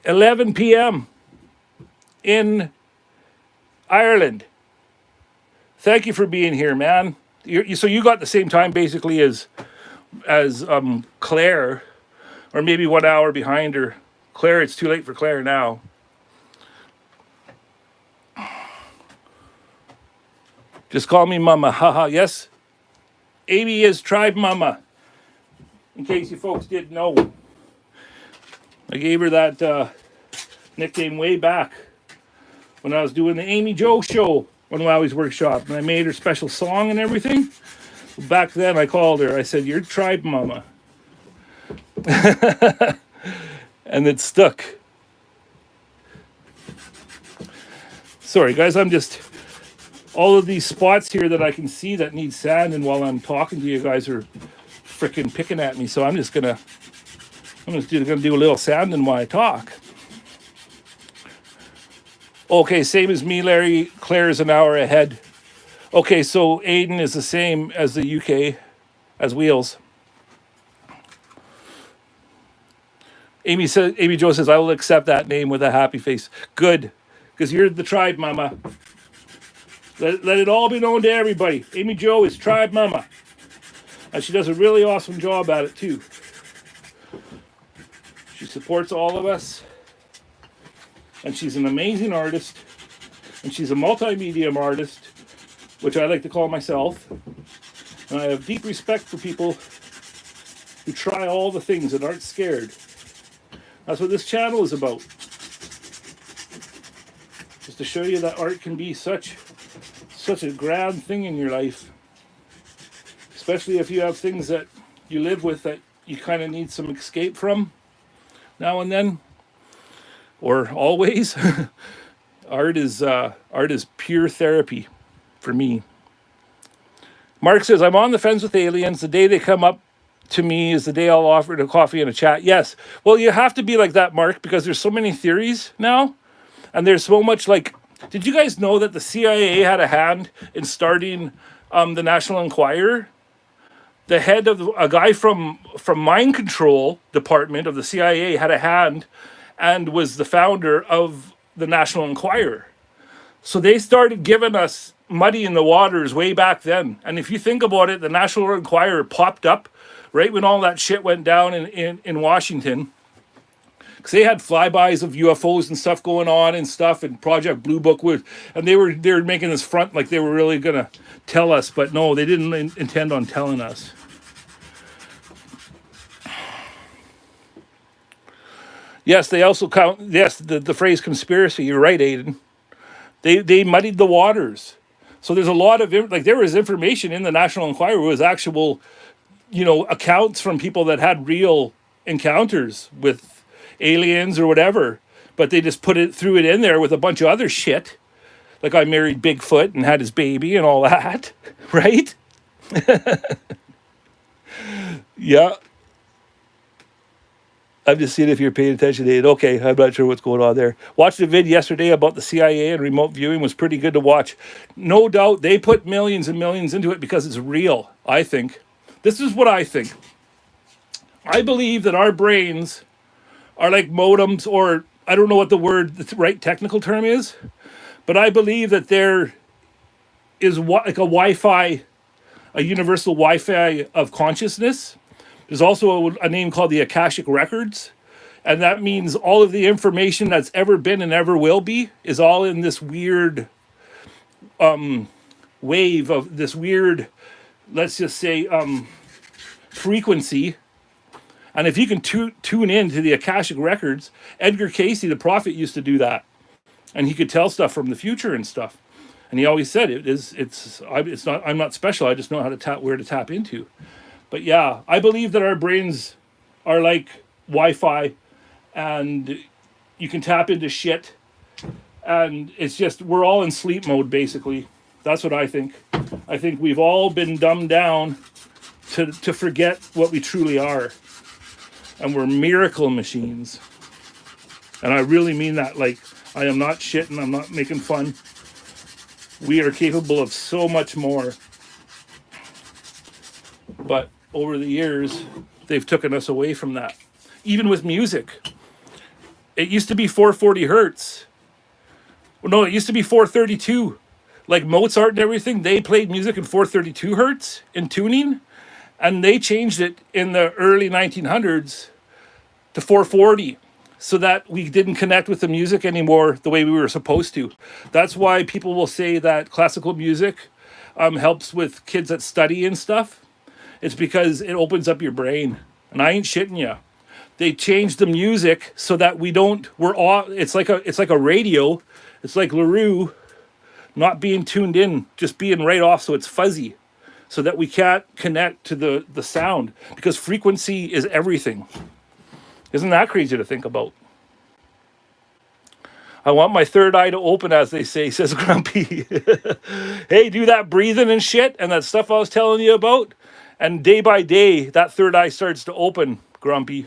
11 p.m. in Ireland. Thank you for being here, man. So you got the same time basically as Claire, or maybe 1 hour behind her. Claire, it's too late for Claire now. Just call me Mama. Haha, yes. Amy is Tribe Mama. In case you folks didn't know. I gave her that nickname way back when I was doing the Amy Jo show on Wowwy'z Workshop. And I made her special song and everything. Back then I called her. I said, you're Tribe Mama. And it stuck. Sorry guys, I'm just... all of these spots here that I can see that need sand, and while I'm talking to you guys are freaking picking at me, so I'm just gonna do a little sanding while I talk. Okay, same as me, Larry. Claire's an hour ahead. Okay, so Aiden is the same as the UK, as Wheels. Amy Jo says, I will accept that name with a happy face. Good, because you're the Tribe Mama. Let it all be known to everybody. Amy Jo is Tribe Mama. And she does a really awesome job at it, too. She supports all of us. And she's an amazing artist. And she's a multimedia artist, which I like to call myself. And I have deep respect for people who try all the things and aren't scared. That's what this channel is about. Just to show you that art can be such a grand thing in your life, especially if you have things that you live with that you kind of need some escape from now and then, or always. Art is pure therapy for me. Mark says, I'm on the fence with aliens. The day they come up to me is the day I'll offer a coffee and a chat. Yes. Well, you have to be like that, Mark, because there's so many theories now. And there's so much like, did you guys know that the CIA had a hand in starting the National Enquirer? The head of a guy from mind control department of the CIA had a hand and was the founder of the National Enquirer. So they started giving us muddy in the waters way back then. And if you think about it, the National Enquirer popped up right when all that shit went down in Washington. Because they had flybys of UFOs and stuff going on and stuff, and Project Blue Book was, and they were making this front like they were really gonna tell us, but no, they didn't intend on telling us. Yes, they also count. Yes, the phrase conspiracy. You're right, Aiden. They muddied the waters. So there's a lot of like there was information in the National Enquirer was actual, accounts from people that had real encounters with aliens or whatever, but they just threw it in there with a bunch of other shit. Like I married Bigfoot and had his baby and all that, right? Yeah. I'm just seeing if you're paying attention to it. Okay, I'm not sure what's going on there. Watched the vid yesterday about the CIA and remote viewing. Was pretty good to watch. No doubt they put millions and millions into it because it's real, I think. This is what I think. I believe that our brains are like modems, or I don't know what the right technical term is, but I believe that there is like a Wi-Fi, a universal Wi-Fi of consciousness. There's also a name called the Akashic Records, and that means all of the information that's ever been and ever will be is all in this weird wave of this weird, let's just say, frequency. And if you can tune in to the Akashic Records, Edgar Casey, the prophet, used to do that, and he could tell stuff from the future and stuff. And he always said I'm not special. I just know how to where to tap into. But yeah, I believe that our brains are like Wi-Fi, and you can tap into shit, and it's just we're all in sleep mode basically. That's what I think. I think we've all been dumbed down to forget what we truly are. And we're miracle machines. And I really mean that. Like, I am not shitting. I'm not making fun. We are capable of so much more. But over the years, they've taken us away from that. Even with music. It used to be 440 hertz. Well, no, it used to be 432. Like Mozart and everything, they played music in 432 hertz in tuning. And they changed it in the early 1900s to 440 so that we didn't connect with the music anymore the way we were supposed to. That's why people will say that classical music helps with kids that study and stuff. It's because it opens up your brain. And I ain't shitting you. They changed the music so that it's like a radio. It's like LaRue not being tuned in, just being right off so it's fuzzy. So that we can't connect to the sound, because frequency is everything. Isn't that crazy to think about? I want my third eye to open, as they say, says Grumpy. Hey, do that breathing and shit and that stuff I was telling you about. And day by day, that third eye starts to open, Grumpy.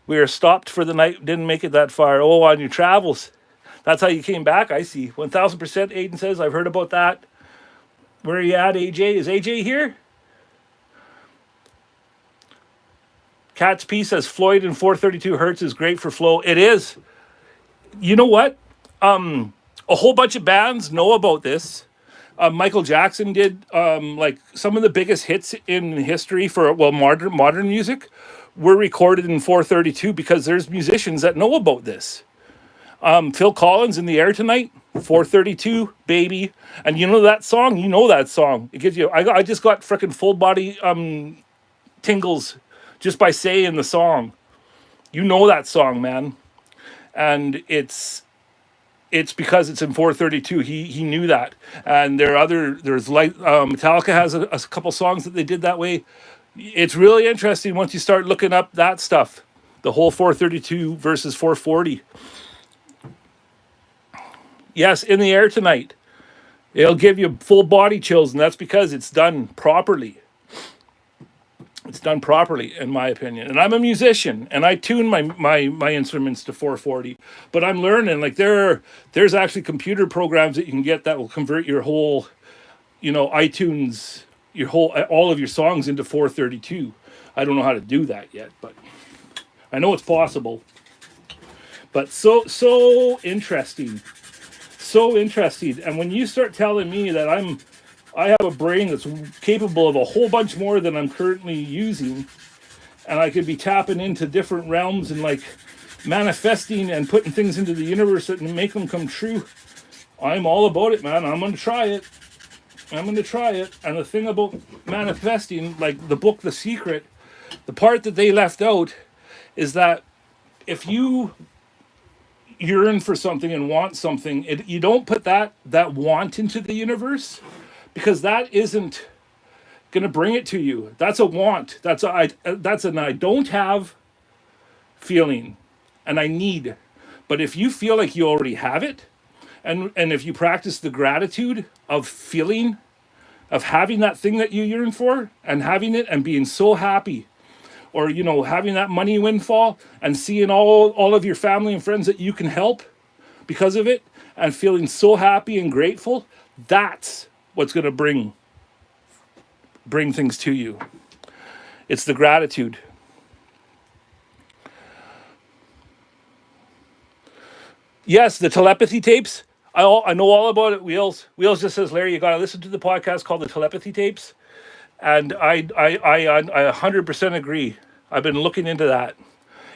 We are stopped for the night, didn't make it that far. Oh, on your travels. That's how you came back, I see. 1,000%, Aiden says. I've heard about that. Where are you at, AJ? Is AJ here? Cat's P says Floyd in 432 hertz is great for flow. It is. You know what? A whole bunch of bands know about this. Michael Jackson did. Like some of the biggest hits in history for modern music were recorded in 432 because there's musicians that know about this. Phil Collins, In the Air Tonight, 432, baby. And you know that song? You know that song. It gives you... I just got freaking full body tingles just by saying the song. You know that song, man. And it's because it's in 432. He knew that. And there's like... Metallica has a couple songs that they did that way. It's really interesting once you start looking up that stuff. The whole 432 versus 440. Yes, In the Air Tonight. It'll give you full body chills, and that's because it's done properly. It's done properly, in my opinion. And I'm a musician, and I tune my instruments to 440. But I'm learning. Like there's actually computer programs that you can get that will convert your whole, iTunes, your whole all of your songs into 432. I don't know how to do that yet, but I know it's possible. But so interesting, so interesting. And when you start telling me that I have a brain that's capable of a whole bunch more than I'm currently using, and I could be tapping into different realms and like manifesting and putting things into the universe that make them come true, I'm all about it, man. I'm going to try it. I'm going to try it. And the thing about manifesting, like the book The Secret, the part that they left out is that if you yearn for something and want something, you don't put that want into the universe, because that isn't going to bring it to you. That's a want. That's an I don't have feeling, and I need. But if you feel like you already have it, and if you practice the gratitude of feeling, of having that thing that you yearn for and having it and being so happy, or having that money windfall and seeing all of your family and friends that you can help because of it, and feeling so happy and grateful, that's what's going to bring things to you. It's the gratitude. Yes, the telepathy tapes. I know all about it. Wheels just says, Larry, you got to listen to the podcast called the Telepathy Tapes. And I 100% agree. I've been looking into that.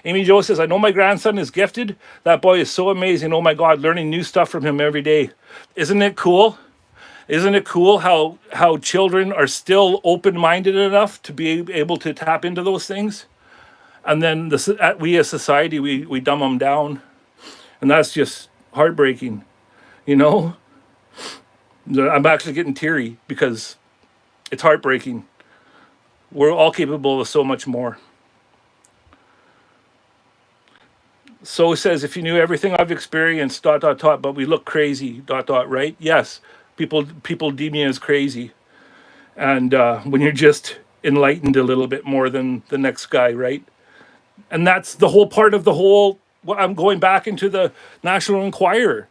Amy Jo says, I know my grandson is gifted. That boy is so amazing. Oh my God, learning new stuff from him every day. Isn't it cool? Isn't it cool how children are still open-minded enough to be able to tap into those things? And then we as society, we dumb them down. And that's just heartbreaking, I'm actually getting teary because it's heartbreaking. We're all capable of so much more. So says, if you knew everything I've experienced, ... but we look crazy, ... right? Yes, people deem me as crazy. And when you're just enlightened a little bit more than the next guy, right? And that's the whole part of the whole, I'm going back into the National Enquirer.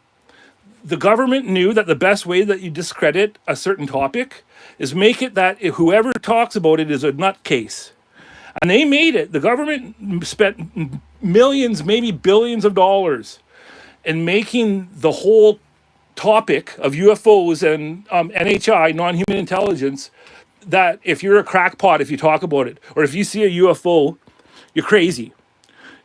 The government knew that the best way that you discredit a certain topic is make it that whoever talks about it is a nutcase. And they made it. The government spent millions, maybe billions of dollars in making the whole topic of UFOs and NHI, non-human intelligence, that if you're a crackpot, if you talk about it, or if you see a UFO, you're crazy.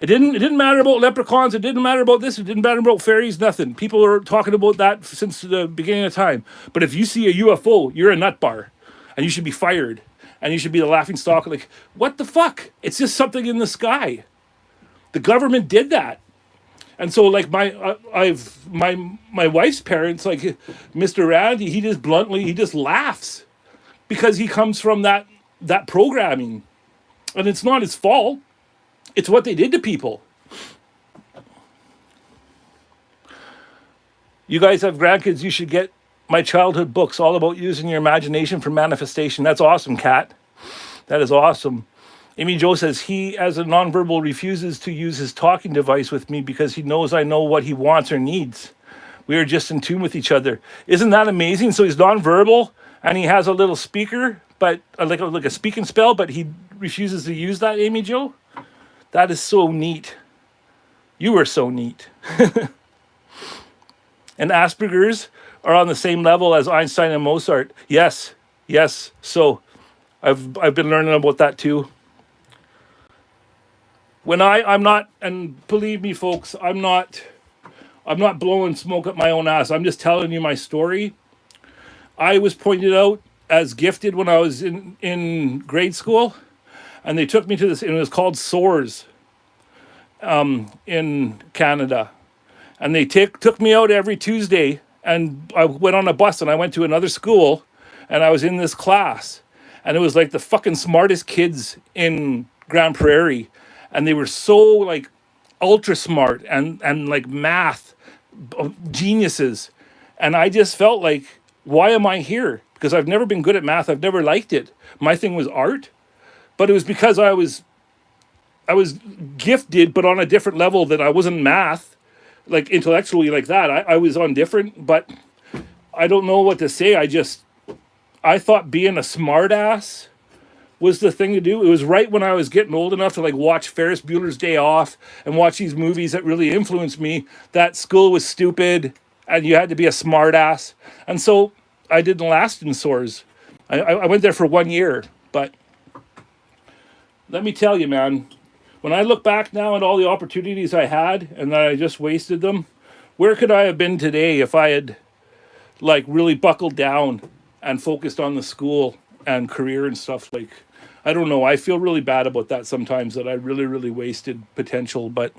It didn't matter about leprechauns. It didn't matter about this. It didn't matter about fairies. Nothing. People are talking about that since the beginning of time. But if you see a UFO, you're a nut bar, and you should be fired, and you should be the laughing stock. Like, what the fuck? It's just something in the sky. The government did that, and so like my wife's parents, like Mr. Randy, he just laughs because he comes from that programming, and it's not his fault. It's what they did to people. You guys have grandkids, you should get my childhood books all about using your imagination for manifestation. That's awesome, Kat. That is awesome. Amy Jo says, he, as a nonverbal, refuses to use his talking device with me because he knows I know what he wants or needs. We are just in tune with each other. Isn't that amazing? So he's nonverbal, and he has a little speaker, but like a speaking spell, but he refuses to use that, Amy Jo? That is so neat. You are so neat. And Asperger's are on the same level as Einstein and Mozart. Yes. So I've been learning about that too. When I'm not, and believe me, folks, I'm not blowing smoke up my own ass. I'm just telling you my story. I was pointed out as gifted when I was in grade school. And they took me to this, and it was called SOARS in Canada. And they took me out every Tuesday, and I went on a bus, and I went to another school, and I was in this class. And it was like the fucking smartest kids in Grand Prairie. And they were so like ultra smart and like math geniuses. And I just felt like why am I here? Because I've never been good at math. I've never liked it. My thing was art, but it was because I was gifted, but on a different level that I wasn't math, like intellectually like that. I was on different, but I don't know what to say. I thought being a smart ass was the thing to do. It was right when I was getting old enough to like watch Ferris Bueller's Day Off and watch these movies that really influenced me, that school was stupid and you had to be a smart ass. And so I didn't last in SOARS. I went there for 1 year, but let me tell you, man, when I look back now at all the opportunities I had and that I just wasted them, where could I have been today if I had like really buckled down and focused on the school and career and stuff? Like, I don't know. I feel really bad about that sometimes, that I really, really wasted potential, but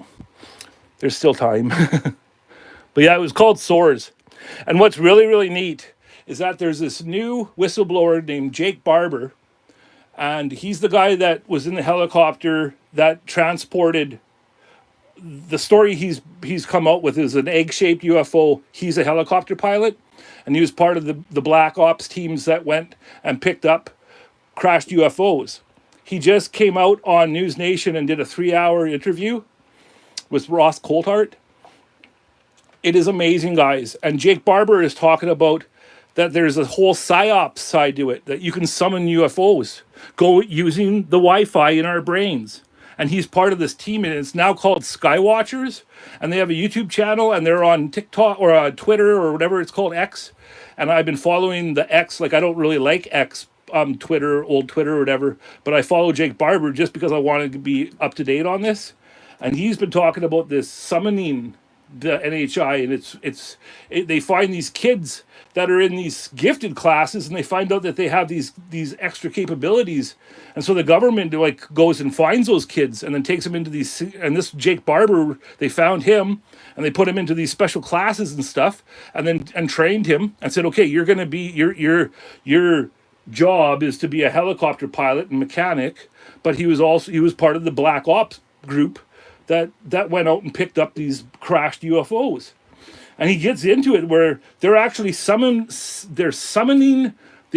there's still time. But yeah, it was called SOARS. And what's really, really neat is that there's this new whistleblower named Jake Barber, and he's the guy that was in the helicopter that transported. The story he's come out with is an egg-shaped UFO. He's a helicopter pilot, and he was part of the Black Ops teams that went and picked up crashed UFOs. He just came out on News Nation and did a 3-hour interview with Ross Coulthart. It is amazing, guys. And Jake Barber is talking about that there's a whole psyops side to it, that you can summon UFOs, go using the Wi-Fi in our brains. And he's part of this team, and it's now called Skywatchers. And they have a YouTube channel, and they're on TikTok or Twitter or whatever it's called, X. And I've been following the X. Like, I don't really like X, Twitter, old Twitter or whatever, but I follow Jake Barber just because I wanted to be up to date on this. And he's been talking about this summoning the NHI, and they find these kids that are in these gifted classes, and they find out that they have these extra capabilities, and so the government like goes and finds those kids and then takes them into these. And this Jake Barber, they found him and they put him into these special classes and stuff, and trained him and said, okay, you're going to be your job is to be a helicopter pilot and mechanic. But he was part of the Black Ops group that went out and picked up these crashed UFOs. And he gets into it where they're actually summoning the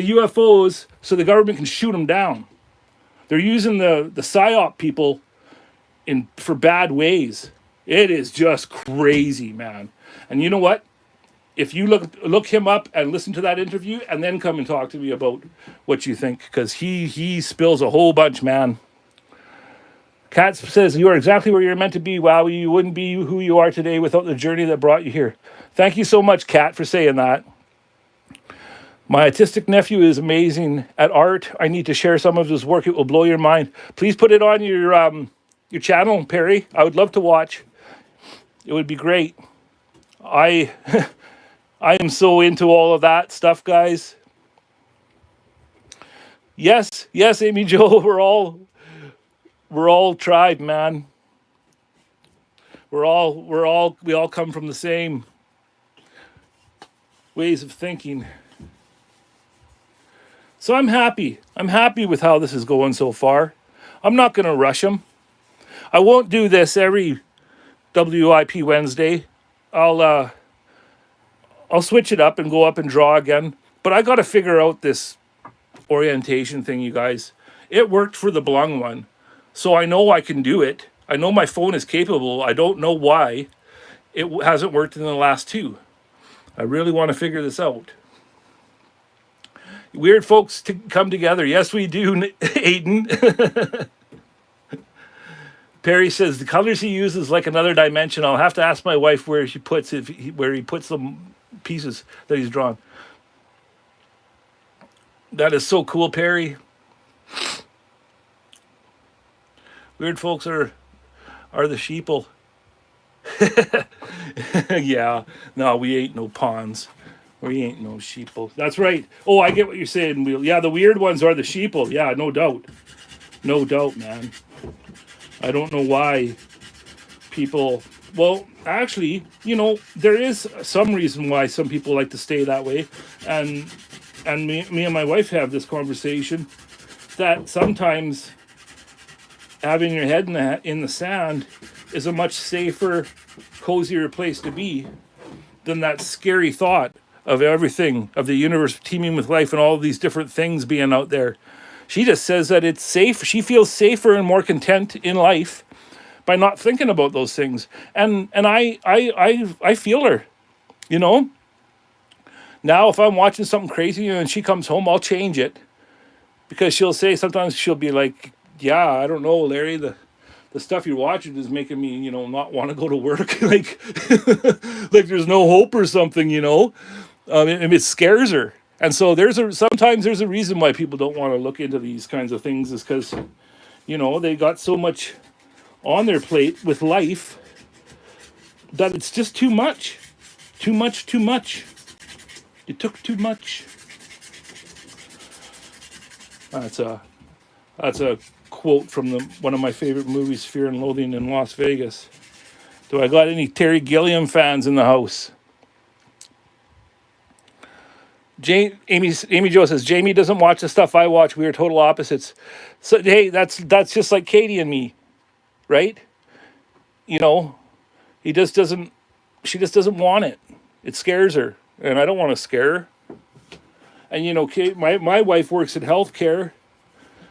UFOs so the government can shoot them down. They're using the PSYOP people for bad ways. It is just crazy, man. And you know what? If you look him up and listen to that interview and then come and talk to me about what you think, because he spills a whole bunch, man. Kat says, you are exactly where you're meant to be, Wowie. You wouldn't be who you are today without the journey that brought you here. Thank you so much, Kat, for saying that. My autistic nephew is amazing at art. I need to share some of his work. It will blow your mind. Please put it on your channel, Perry. I would love to watch. It would be great. I am so into all of that stuff, guys. Yes, Amy Jo, we're all tribe, man. We all come from the same ways of thinking. So I'm happy. I'm happy with how this is going so far. I'm not going to rush them. I won't do this every WIP Wednesday. I'll switch it up and go up and draw again. But I got to figure out this orientation thing, you guys. It worked for the Blung one. So I know I can do it. I know my phone is capable. I don't know why it hasn't worked in the last two. I really want to figure this out. Weird folks to come together. Yes, we do, Aiden. Perry says the colors he uses like another dimension. I'll have to ask my wife where he puts the pieces that he's drawn. That is so cool, Perry. Weird folks are the sheeple. Yeah, no, we ain't no pawns. We ain't no sheeple. That's right. Oh, I get what you're saying, Will. Yeah, the weird ones are the sheeple. Yeah, no doubt. No doubt, man. I don't know why people... Well, actually, there is some reason why some people like to stay that way. And me and my wife have this conversation that sometimes having your head in the sand is a much safer, cozier place to be than that scary thought of everything, of the universe teeming with life and all these different things being out there. She just says that it's safe. She feels safer and more content in life by not thinking about those things. And I feel her, you know. Now if I'm watching something crazy and she comes home, I'll change it. Because she'll say, sometimes she'll be like, yeah, I don't know, Larry, the stuff you're watching is making me, you know, not want to go to work. like like there's no hope or something, you know. It scares her. And so sometimes there's a reason why people don't want to look into these kinds of things, is because, you know, they got so much on their plate with life that it's just too much. Too much, too much. It took too much. That's a quote from one of my favorite movies, Fear and Loathing in Las Vegas. Do I got any Terry Gilliam fans in the house? Amy Jo says, Jamie doesn't watch the stuff I watch. We are total opposites. So hey, that's just like Katie and me, right? You know, she just doesn't want it. It scares her, and I don't want to scare her. And you know, Kate, my wife works in healthcare.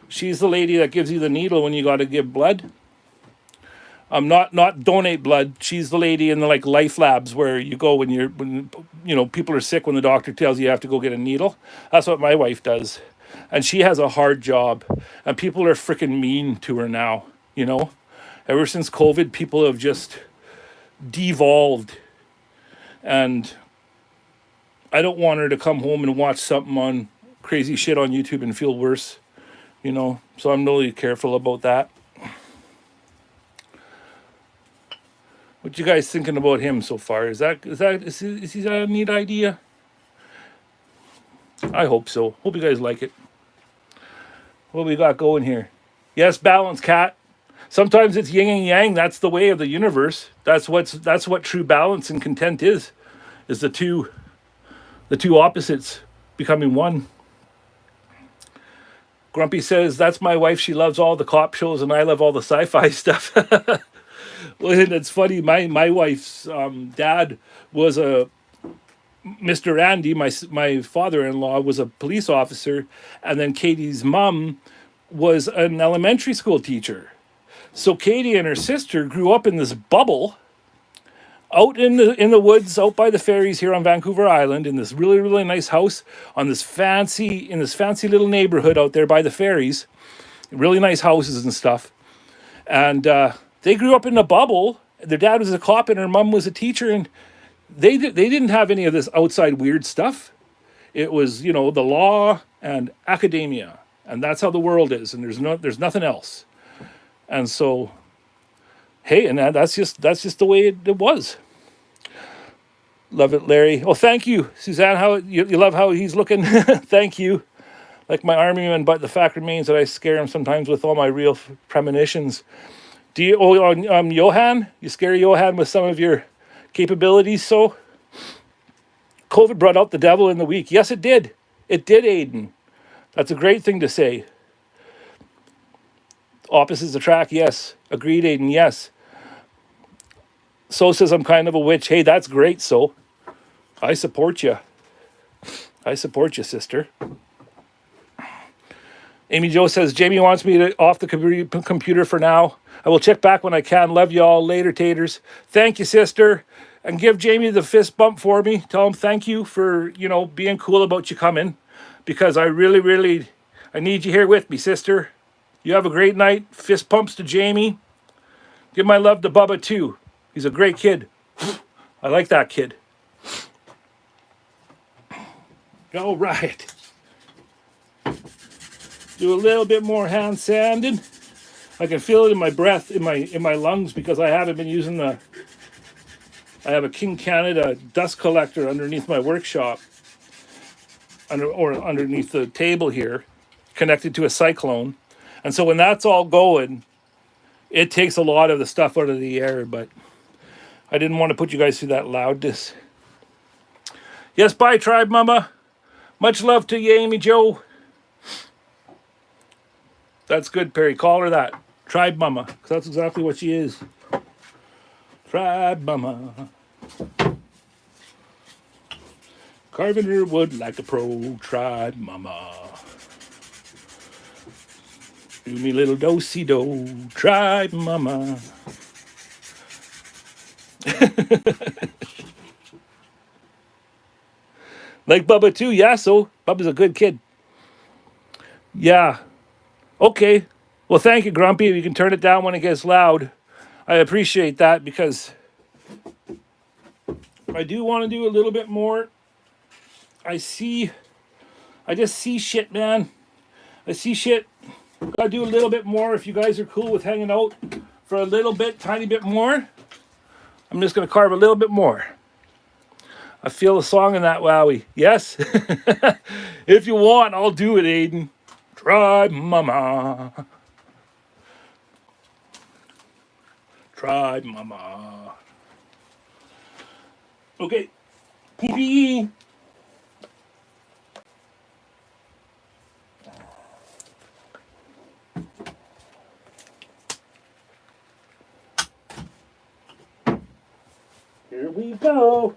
She's the lady that gives you the needle when you got to give blood. Not donate blood. She's the lady in the like life labs where you go when you know people are sick, when the doctor tells you have to go get a needle. That's what my wife does, and she has a hard job. And people are freaking mean to her now. You know, ever since COVID, people have just devolved, and I don't want her to come home and watch something on crazy shit on YouTube and feel worse. You know, so I'm really careful about that. What you guys thinking about him so far? Is he a neat idea? I hope so. Hope you guys like it. What we got going here? Yes, balance, cat. Sometimes it's yin and yang. That's the way of the universe. That's what true balance and content is the two opposites becoming one. Grumpy says, that's my wife. She loves all the cop shows and I love all the sci-fi stuff. Well, it's funny. My wife's dad was Mr. Andy, my father-in-law, was a police officer, and then Katie's mom was an elementary school teacher. So Katie and her sister grew up in this bubble out in the woods, out by the ferries here on Vancouver Island, in this really, really nice house in this fancy little neighborhood out there by the ferries. Really nice houses and stuff. And they grew up in a bubble. Their dad was a cop and her mom was a teacher, and they didn't have any of this outside weird stuff. It was, you know, the law and academia, and that's how the world is, and there's nothing else. And so, hey, and that's just the way it was. Love it, Larry. Oh, thank you, Suzanne. How you love how he's looking? Thank you. Like my army man, but the fact remains that I scare him sometimes with all my real premonitions. Do you, Johan? You scare Johan with some of your capabilities, so? COVID brought out the devil in the week. Yes, it did. It did, Aiden. That's a great thing to say. Opposites attract, yes. Agreed, Aiden, yes. So says I'm kind of a witch. Hey, that's great, so. I support you. I support you, sister. Amy Jo says, Jamie wants me to off the computer for now. I will check back when I can. Love you all later, taters. Thank you, sister. And give Jamie the fist bump for me. Tell him thank you for, you know, being cool about you coming. Because I really, really, I need you here with me, sister. You have a great night. Fist pumps to Jamie. Give my love to Bubba, too. He's a great kid. I like that kid. All right. Do a little bit more hand sanding. I can feel it in my breath, in my lungs, because I haven't been using I have a King Canada dust collector underneath my workshop, underneath the table here, connected to a cyclone. And so when that's all going, it takes a lot of the stuff out of the air, but I didn't want to put you guys through that loudness. Yes, bye, Tribe Mama. Much love to you, Amy Jo. That's good, Perry. Call her that. Tribe Mama, because that's exactly what she is. Tribe Mama. Carving her wood like a pro. Tribe mama. Do me little do-si-do. Tribe mama. Like Bubba too, yeah, so Bubba's a good kid. Yeah. Okay. Well, thank you, Grumpy. You can turn it down when it gets loud. I appreciate that because I do want to do a little bit more. I just see shit, man. I see shit. Gotta do a little bit more. If you guys are cool with hanging out for a little bit, tiny bit more, I'm just gonna carve a little bit more. I feel a song in that Wowie. Yes? If you want, I'll do it, Aiden. Tribe mama. Tribe mama. Okay. PPE. Here we go.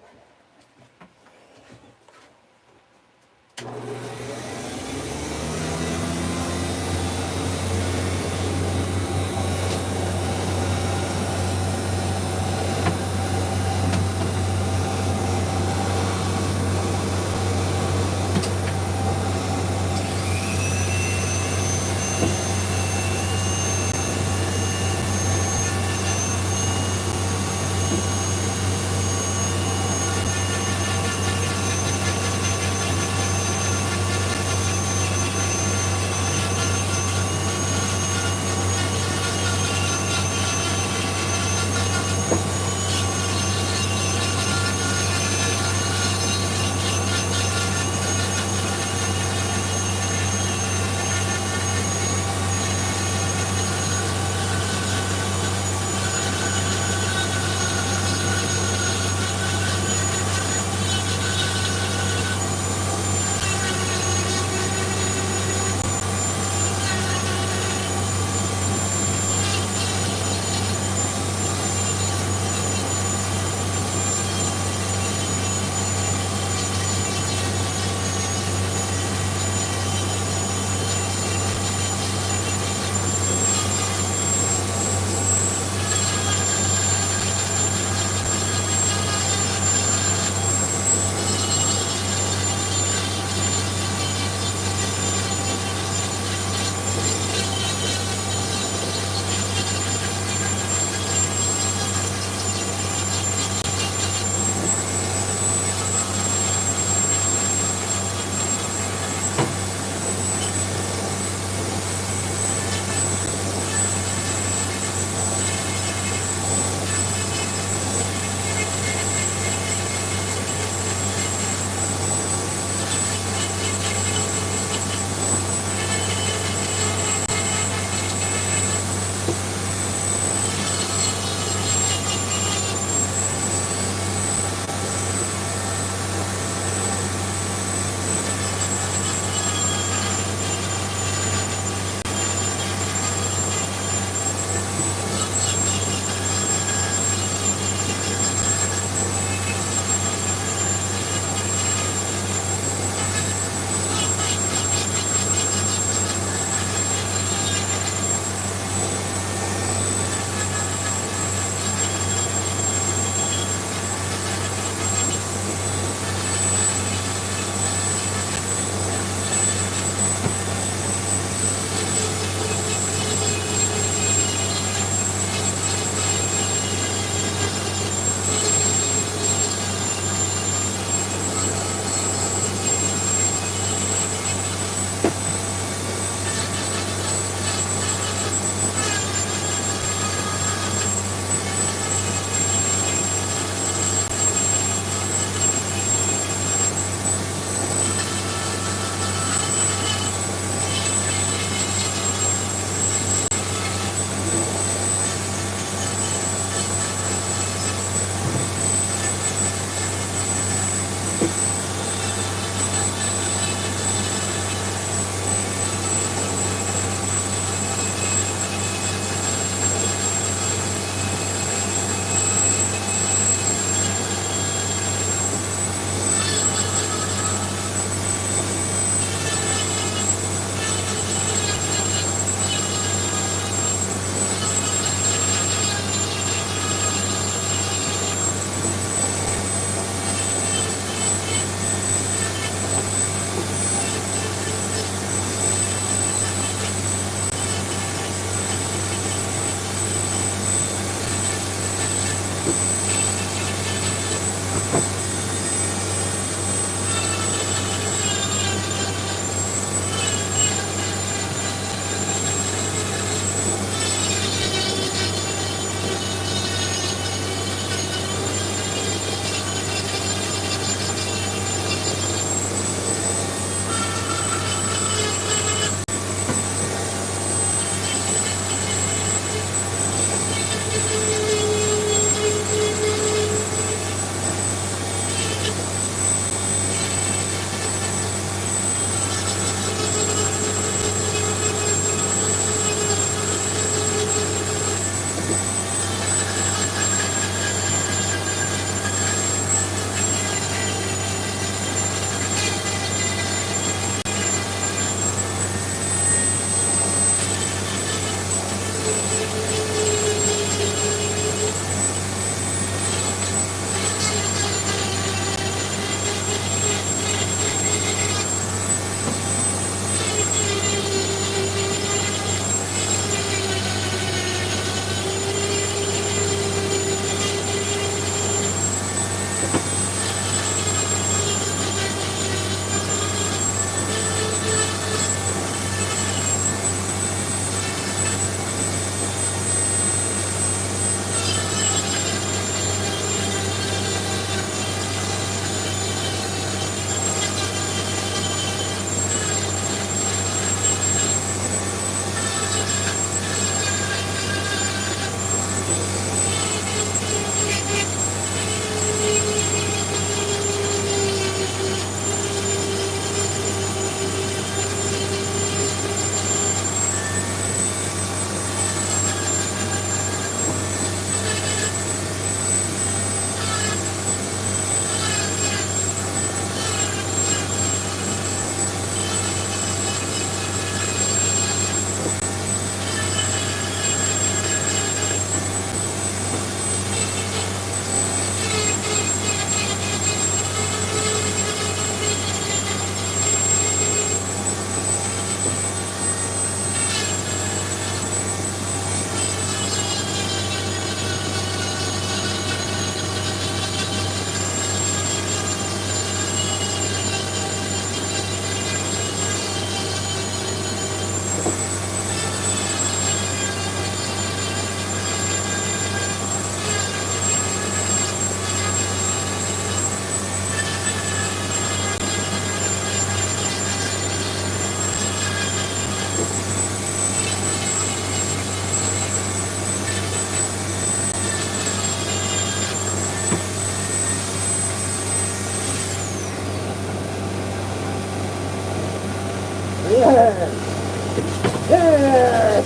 Yes! Yes!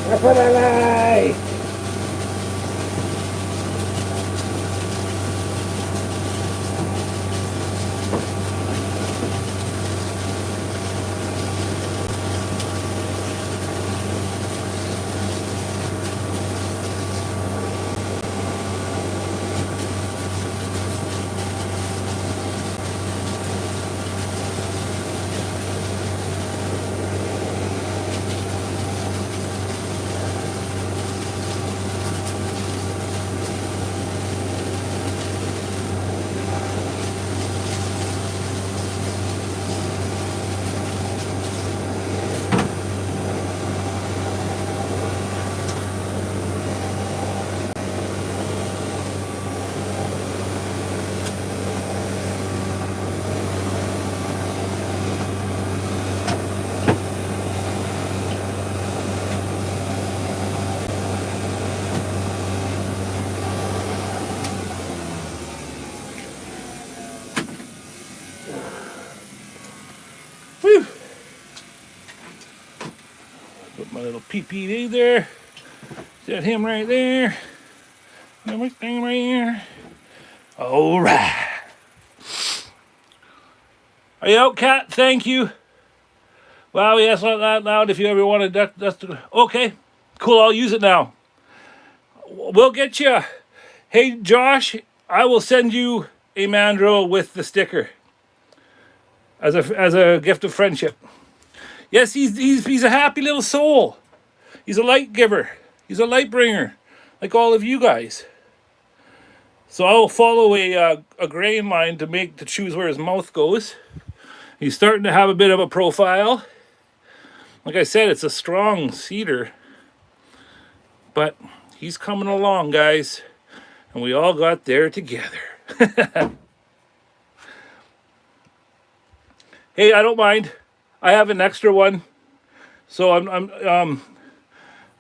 That's what I like! Whew. Put my little PPD there. Set him right there. Everything right here. All right. Are you out, Cat? Thank you. Wow, yes, not that loud. If you ever wanted that, that's okay. Cool, I'll use it now. We'll get you. Hey, Josh, I will send you a mandrel with the sticker as a gift of friendship. Yes, he's a happy little soul. He's a light giver. He's a light bringer, like all of you guys. So I will follow a grain line to choose where his mouth goes. He's starting to have a bit of a profile. Like I said, it's a strong cedar, but he's coming along, guys, and we all got there together. Hey, I don't mind. I have an extra one, so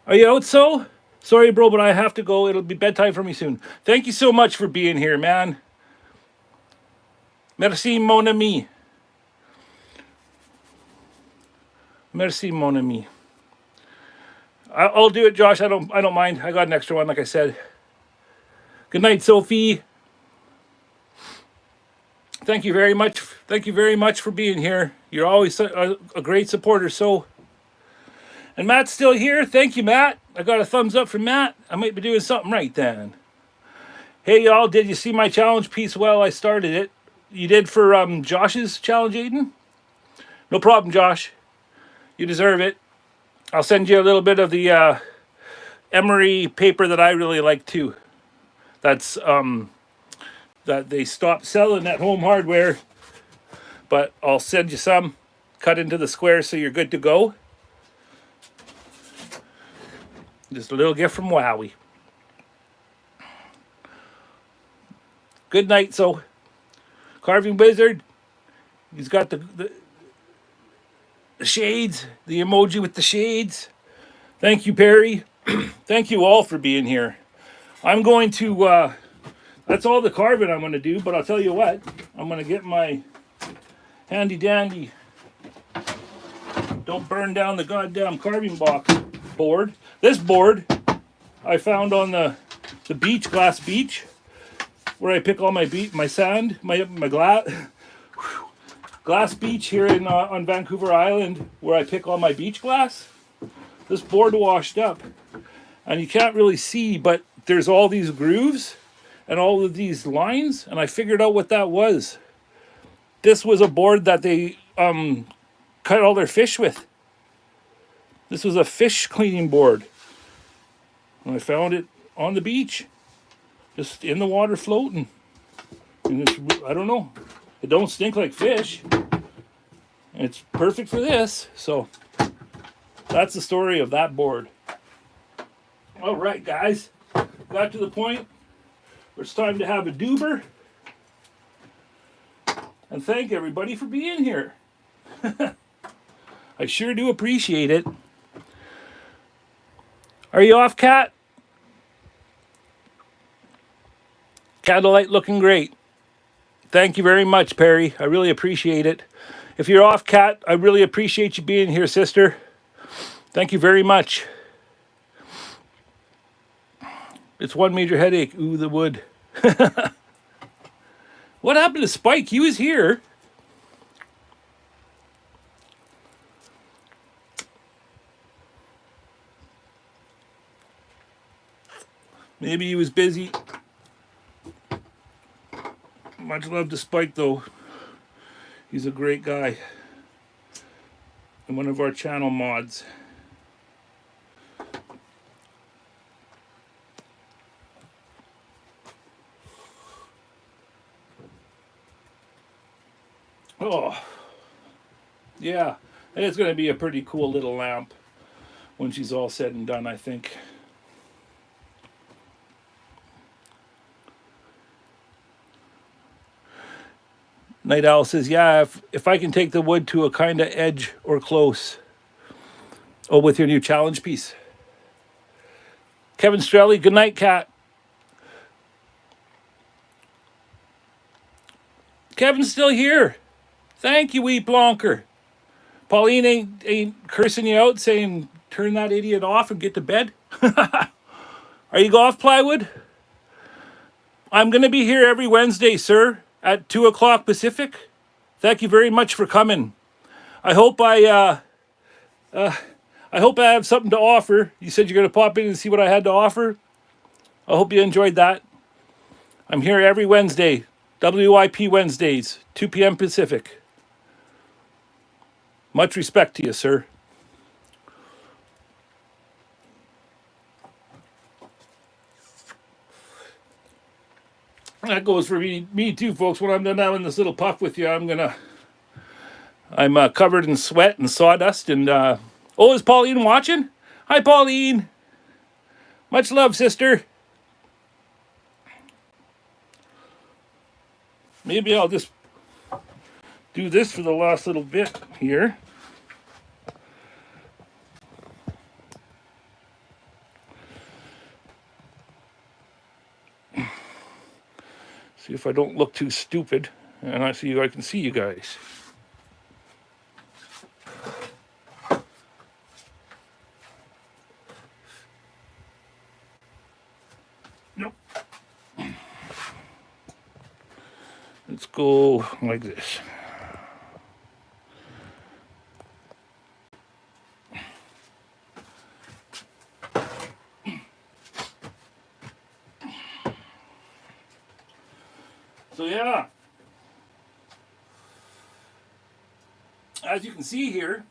Are you out, so? Sorry, bro, but I have to go. It'll be bedtime for me soon. Thank you so much for being here, man. Merci, mon ami. Merci, mon ami. I'll do it, Josh. I don't mind. I got an extra one, like I said. Good night, Sophie. Thank you very much. Thank you very much for being here. You're always a great supporter, so. And Matt's still here. Thank you, Matt. I got a thumbs up from Matt. I might be doing something right then. Hey, y'all, did you see my challenge piece? Well, I started it. You did for Josh's challenge, Aiden? No problem, Josh. You deserve it. I'll send you a little bit of the emery paper that I really like, too. That's that they stopped selling at Home Hardware. But I'll send you some. Cut into the square so you're good to go. Just a little gift from Wowwy. Good night, so. Carving Wizard. He's got the shades. The emoji with the shades. Thank you, Perry. Thank you all for being here. I'm going to... that's all the carving I'm going to do, but I'll tell you what. I'm going to get my handy-dandy... Don't burn down the goddamn carving box board. This board I found on the beach, Glass Beach, where I pick all my sand, my glass beach here on Vancouver Island, where I pick all my beach glass. This board washed up, and you can't really see, but there's all these grooves and all of these lines, and I figured out what that was. This was a board that they cut all their fish with. This was a fish cleaning board. And I found it on the beach, just in the water floating. And it's, I don't know, it don't stink like fish. And it's perfect for this. So that's the story of that board. All right, guys, got to the point where it's time to have a doober. And thank everybody for being here. I sure do appreciate it. Are you off, Cat? Candlelight looking great. Thank you very much, Perry. I really appreciate it. If you're off, Kat, I really appreciate you being here, sister. Thank you very much. It's one major headache. Ooh, the wood. What happened to Spike? He was here. Maybe he was busy. Much love to Spike, though. He's a great guy. And one of our channel mods. Oh, yeah. And it's going to be a pretty cool little lamp when she's all said and done, I think. Night Owl says, yeah, if I can take the wood to a kind of edge or close. Oh, with your new challenge piece. Kevin Strelly, good night, Cat. Kevin's still here. Thank you, wee blonker. Pauline ain't cursing you out, saying turn that idiot off and get to bed. Are you off, Plywood? I'm going to be here every Wednesday, sir, at 2 o'clock Pacific. Thank you very much for coming. I hope I have something to offer. You said you're going to pop in and see what I had to offer. I hope you enjoyed that. I'm here every Wednesday, WIP Wednesdayz, 2 p.m. Pacific. Much respect to you, sir. That goes for me too, folks. When I'm done having this little puff with you, I'm covered in sweat and sawdust. And oh, is Pauline watching? Hi, Pauline. Much love, sister. Maybe I'll just do this for the last little bit here. See if I don't look too stupid, and I can see you guys. Nope. Let's go like this. So yeah, as you can see here,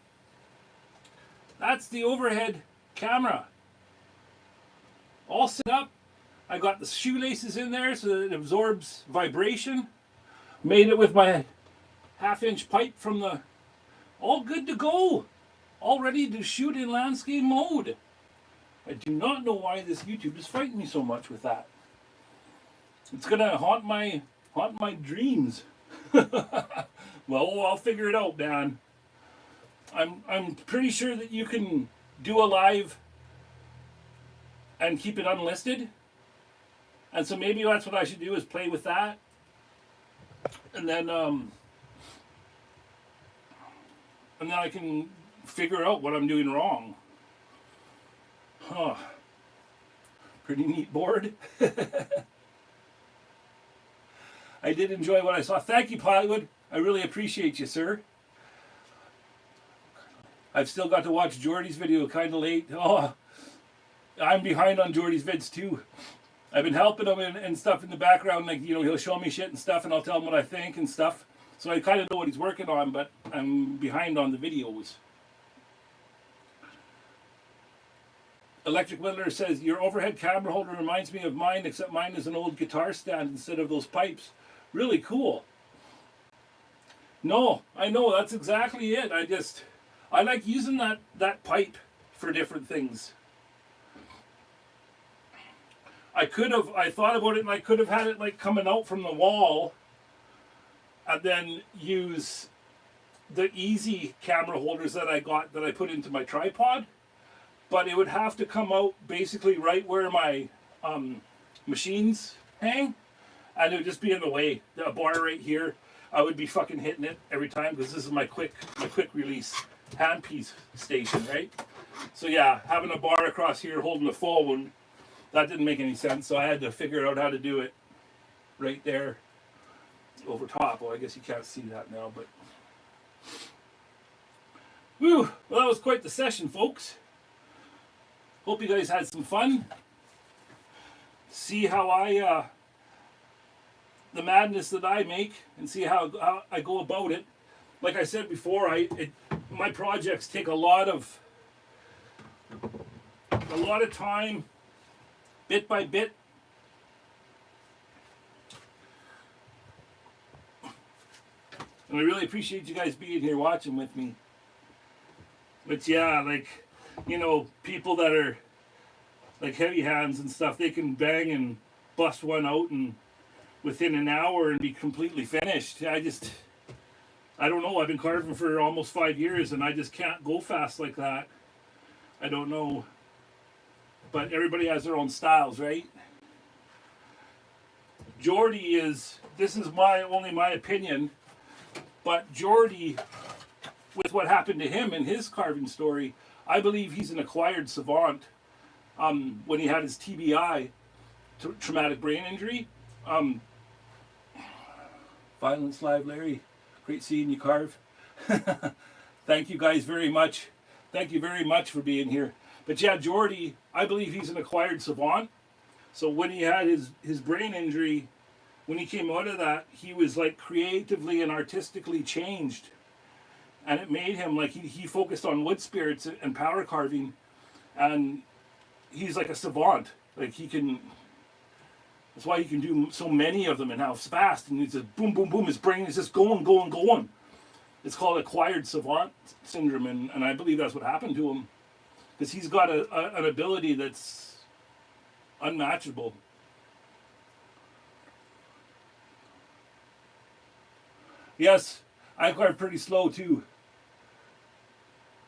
that's the overhead camera. All set up. I got the shoelaces in there so that it absorbs vibration. Made it with my 1/2-inch pipe from the... All good to go. All ready to shoot in landscape mode. I do not know why this YouTube is fighting me so much with that. It's gonna haunt my dreams. Well, I'll figure it out, Dan. I'm pretty sure that you can do a live and keep it unlisted. And so maybe that's what I should do, is play with that. And then I can figure out what I'm doing wrong. Huh. Pretty neat board. I did enjoy what I saw. Thank you, Plywood. I really appreciate you, sir. I've still got to watch Jordy's video kind of late. Oh, I'm behind on Jordy's vids too. I've been helping him and stuff in the background. Like, you know, he'll show me shit and stuff, and I'll tell him what I think and stuff. So I kind of know what he's working on, but I'm behind on the videos. Electric Whittler says, your overhead camera holder reminds me of mine, except mine is an old guitar stand instead of those pipes. Really cool. No, I know, that's exactly it. I like using that pipe for different things. I thought about it, and I could have had it like coming out from the wall and then use the easy camera holders that I put into my tripod. But it would have to come out basically right where my machines hang, and it would just be in the way. A bar right here. I would be fucking hitting it every time because this is my quick release handpiece station, right? So yeah, having a bar across here holding the phone, that didn't make any sense. So I had to figure out how to do it right there over top. Well, I guess you can't see that now, but whew, well, that was quite the session, folks. Hope you guys had some fun. See how the madness that I make, and see how I go about it. Like I said before, my projects take a lot of time, bit by bit. And I really appreciate you guys being here watching with me. But yeah, like, you know, people that are like heavy hands and stuff, they can bang and bust one out and within an hour and be completely finished. I don't know. I've been carving for almost 5 years and I just can't go fast like that. I don't know. But everybody has their own styles, right? Jordy this is only my opinion, but Jordy, with what happened to him in his carving story, I believe he's an acquired savant. When he had his TBI, traumatic brain injury. Violence Live, Larry. Great seeing you carve. Thank you guys very much. Thank you very much for being here. But yeah, Jordy, I believe he's an acquired savant. So when he had his brain injury, when he came out of that, he was like creatively and artistically changed. And it made him like he focused on wood spirits and powder carving. And he's like a savant. Like that's why he can do so many of them and how fast. And he's just boom, boom, boom. His brain is just going, going, going. It's called acquired savant syndrome. And I believe that's what happened to him. Because he's got an ability that's unmatchable. Yes, I carve pretty slow too.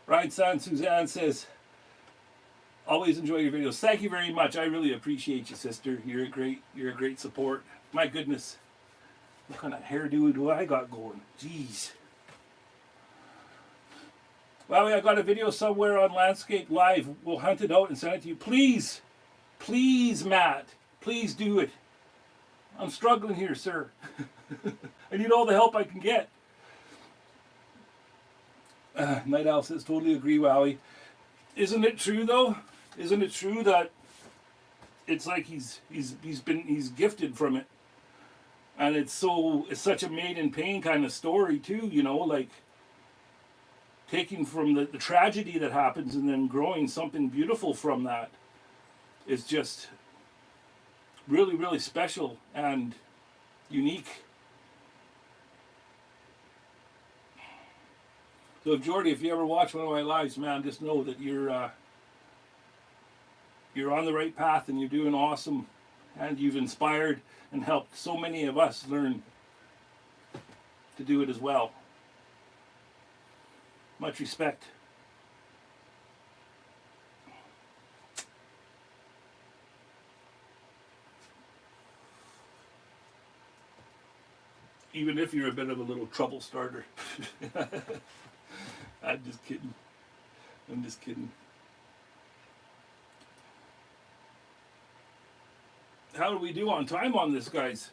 Ryan San Suzanne says, always enjoy your videos. Thank you very much. I really appreciate you, sister. You're a great support. My goodness. What kind of hairdo do I got going? Jeez. Well, I got a video somewhere on Landscape Live. We'll hunt it out and send it to you. Please, please, Matt. Please do it. I'm struggling here, sir. I need all the help I can get. Night Owl says, totally agree, Wowie. Isn't it true though? Isn't it true that it's like he's gifted from it, and it's such a made in pain kind of story too, you know, like taking from the tragedy that happens and then growing something beautiful from that is just really, really special and unique. So Jordy, if you ever watch one of my lives, man, just know that you're on the right path and you're doing awesome, and you've inspired and helped so many of us learn to do it as well. Much respect. Even if you're a bit of a little trouble starter. I'm just kidding. I'm just kidding. How do we do on time on this, guys?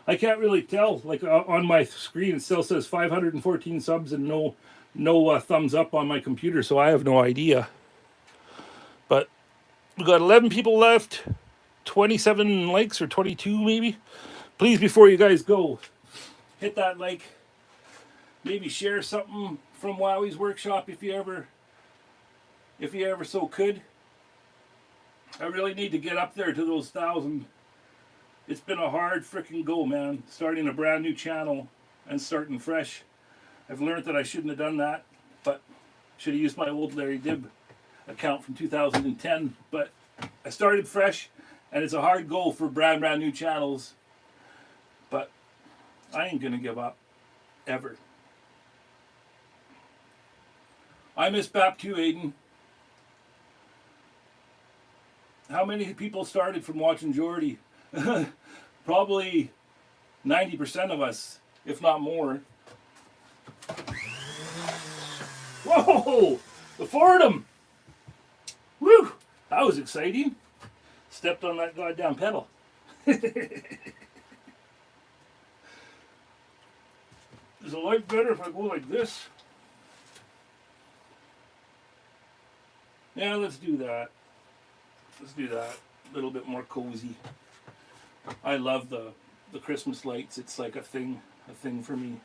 I can't really tell. Like on my screen, it still says 514 subs and no thumbs up on my computer, so I have no idea. But we've got 11 people left, 27 likes or 22 maybe. Please, before you guys go, hit that like. Maybe share something from Wowwy'z Workshop if you ever so could. I really need to get up there to those 1,000. It's been a hard freaking go, man. Starting a brand new channel and starting fresh. I've learned that I shouldn't have done that, but should have used my old Larry Dibb account from 2010. But I started fresh, and it's a hard go for brand new channels. But I ain't gonna give up, ever. I miss BAP too, Aiden. How many people started from watching Jordy? Probably 90% of us if not more. Whoa! The Fordham! Woo! That was exciting. Stepped on that goddamn pedal. Is the light better if I go like this? Yeah, let's do that. Let's do that. A little bit more cozy. I love the Christmas lights. It's like a thing for me.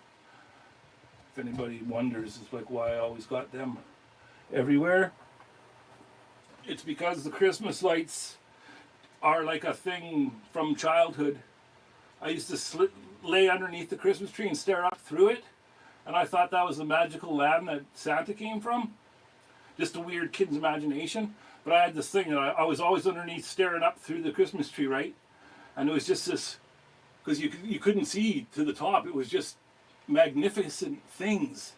If anybody wonders, it's like why I always got them everywhere. It's because the Christmas lights are like a thing from childhood. I used to lay underneath the Christmas tree and stare up through it, and I thought that was the magical land that Santa came from. Just a weird kid's imagination. But I had this thing that I was always underneath staring up through the Christmas tree, right? And it was just this, because you couldn't see to the top. It was just magnificent things.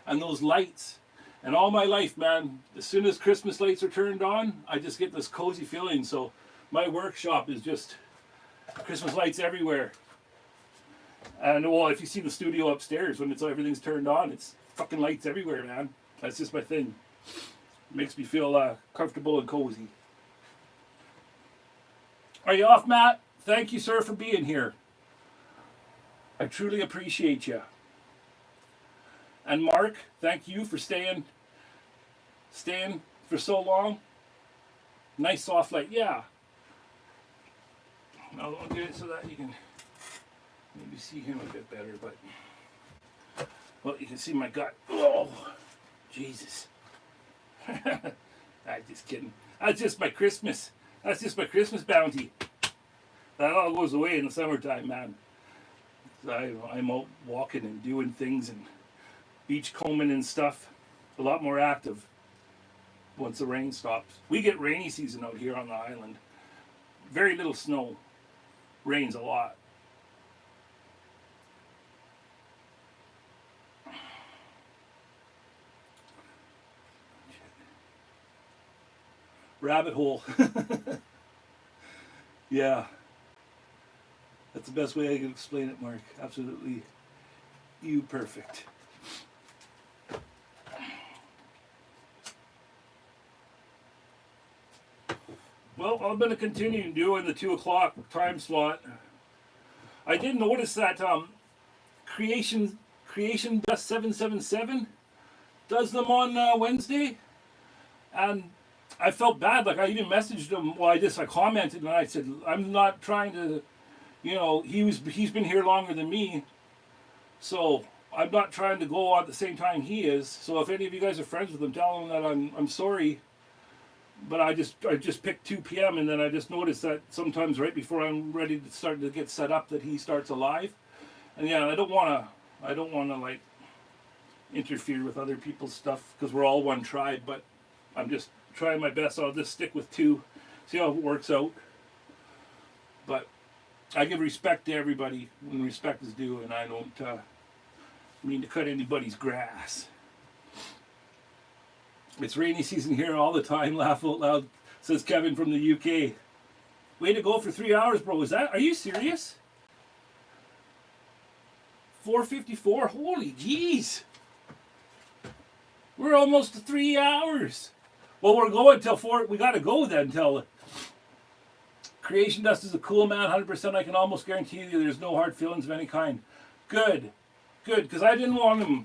And those lights. And all my life, man, as soon as Christmas lights are turned on, I just get this cozy feeling. So my workshop is just Christmas lights everywhere. And well, if you see the studio upstairs, when everything's turned on, it's fucking lights everywhere, man. That's just my thing. It makes me feel comfortable and cozy. Are you off, Matt? Thank you, sir, for being here. I truly appreciate you. And Mark, thank you for staying for so long. Nice soft light, yeah. I'll get it so that you can maybe see him a bit better, but well, you can see my gut. Oh, Jesus. I'm just kidding. That's just my Christmas. That's just my Christmas bounty. That all goes away in the summertime, man. I'm out walking and doing things and beach combing and stuff. A lot more active once the rain stops. We get rainy season out here on the island. Very little snow. Rains a lot. Rabbit hole. Yeah. That's the best way I can explain it, Mark. Absolutely. You perfect. Well, I'm going to continue doing the 2 o'clock time slot. I did notice that Creation Dust 777 does them on Wednesday. And I felt bad. Like I even messaged him. Well, I commented and I said, I'm not trying to, he's been here longer than me. So I'm not trying to go on at the same time he is. So if any of you guys are friends with him, tell him that I'm sorry. But I just picked 2 p.m. and then I just noticed that sometimes right before I'm ready to start to get set up that he starts alive. And yeah, I don't want to like interfere with other people's stuff because we're all one tribe, but I'm just trying my best. I'll just stick with 2, see how it works out. But I give respect to everybody when respect is due, and I don't mean to cut anybody's grass. It's rainy season here all the time. Laugh out loud, says Kevin from the UK. Way to go for 3 hours, bro. Are you serious? 4:54. Holy jeez. We're almost to 3 hours. Well, we're going till 4. We got to go then till. Creation Dust is a cool man, 100%. I can almost guarantee you there's no hard feelings of any kind. Good. Because I didn't want him,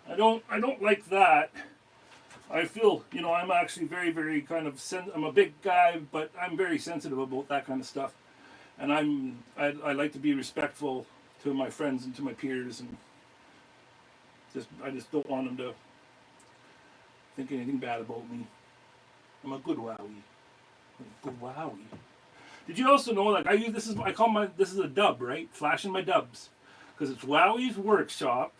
I don't like that. I feel, I'm actually very, very kind of, I'm a big guy, but I'm very sensitive about that kind of stuff. And I like to be respectful to my friends and to my peers, and I just don't want them to think anything bad about me. I'm a good wowie. Good wowie. Did you also know, like, this is a dub, right? Flashing my dubs. Because it's Wowwy'z Workshop,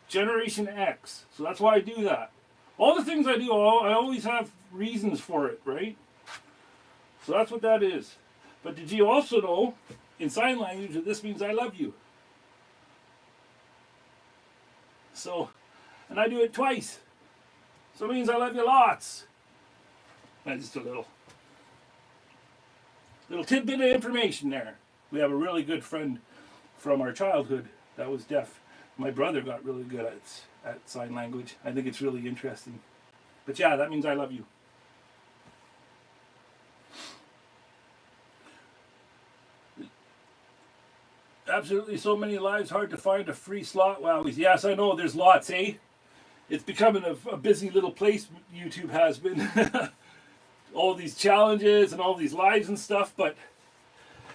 Generation X. So that's why I do that. All the things I do, I always have reasons for it, right? So that's what that is. But did you also know, in sign language, that this means I love you? So, and I do it twice. So it means I love you lots. That's just a little tidbit of information there. We have a really good friend from our childhood that was deaf. My brother got really good at sign language. I think it's really interesting. But yeah, that means I love you. Absolutely so many lives, hard to find a free slot. Wowwy'z. Yes, I know, there's lots, eh? It's becoming a busy little place, YouTube has been. All these challenges and all these lives and stuff, but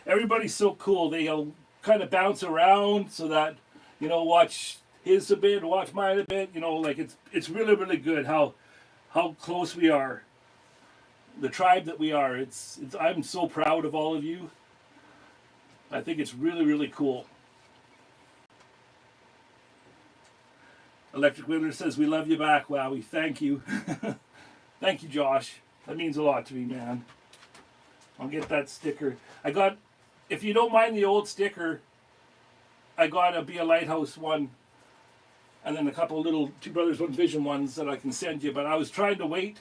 everybody's so cool. They'll kind of bounce around so that, you know, watch his a bit, watch mine a bit, you know, like it's really, really good how close we are. The tribe that we are. I'm so proud of all of you. I think it's really, really cool. Electric Wheeler says, we love you back, Wowie. Thank you. Thank you, Josh. That means a lot to me, man. I'll get that sticker. I got, if you don't mind the old sticker, I got a Be a Lighthouse one. And then a couple little Two Brothers One Vision ones that I can send you. But I was trying to wait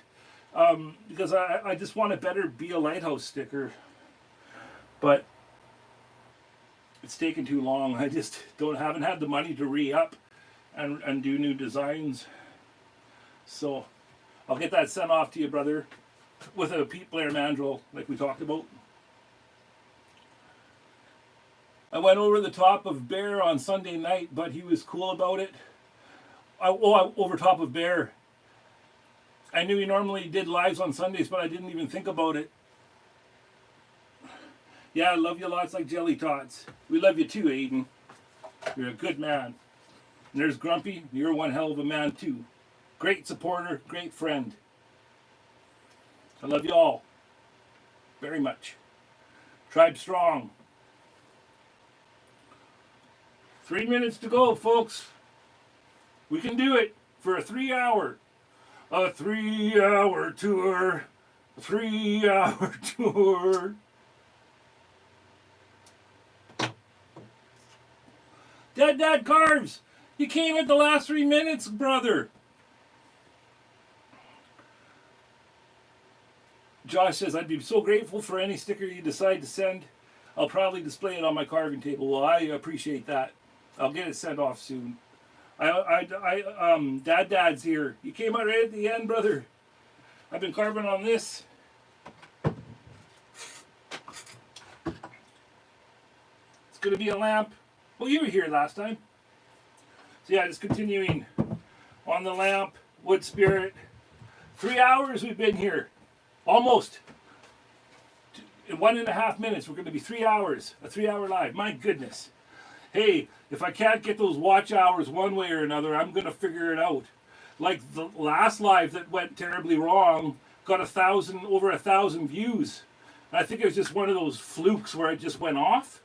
because I just want a better Be a Lighthouse sticker. But it's taken too long. I just haven't had the money to re-up and do new designs. So I'll get that sent off to you, brother, with a Pete Blair mandrel like we talked about. I went over the top of Bear on Sunday night, but he was cool about it. Over top of Bear. I knew he normally did lives on Sundays, but I didn't even think about it. Yeah, I love you lots like jelly tots. We love you too, Aiden. You're a good man. And there's Grumpy. You're one hell of a man too. Great supporter, great friend. I love you all very much. Tribe strong. 3 minutes to go, folks. We can do it for a 3-hour. A 3-hour tour. A 3-hour tour. Dad Carves, you came at the last 3 minutes, brother. Josh says, I'd be so grateful for any sticker you decide to send. I'll probably display it on my carving table. Well, I appreciate that. I'll get it sent off soon. Dad's here. You came out right at the end, brother. I've been carving on this. It's going to be a lamp. Well, you were here last time. So yeah, just continuing on the lamp, wood spirit. 3 hours we've been here. Almost. In 1.5 minutes, we're going to be 3 hours. A 3-hour live. My goodness. Hey, if I can't get those watch hours one way or another, I'm going to figure it out. Like the last live that went terribly wrong, got over 1,000 views. And I think it was just one of those flukes where it just went off.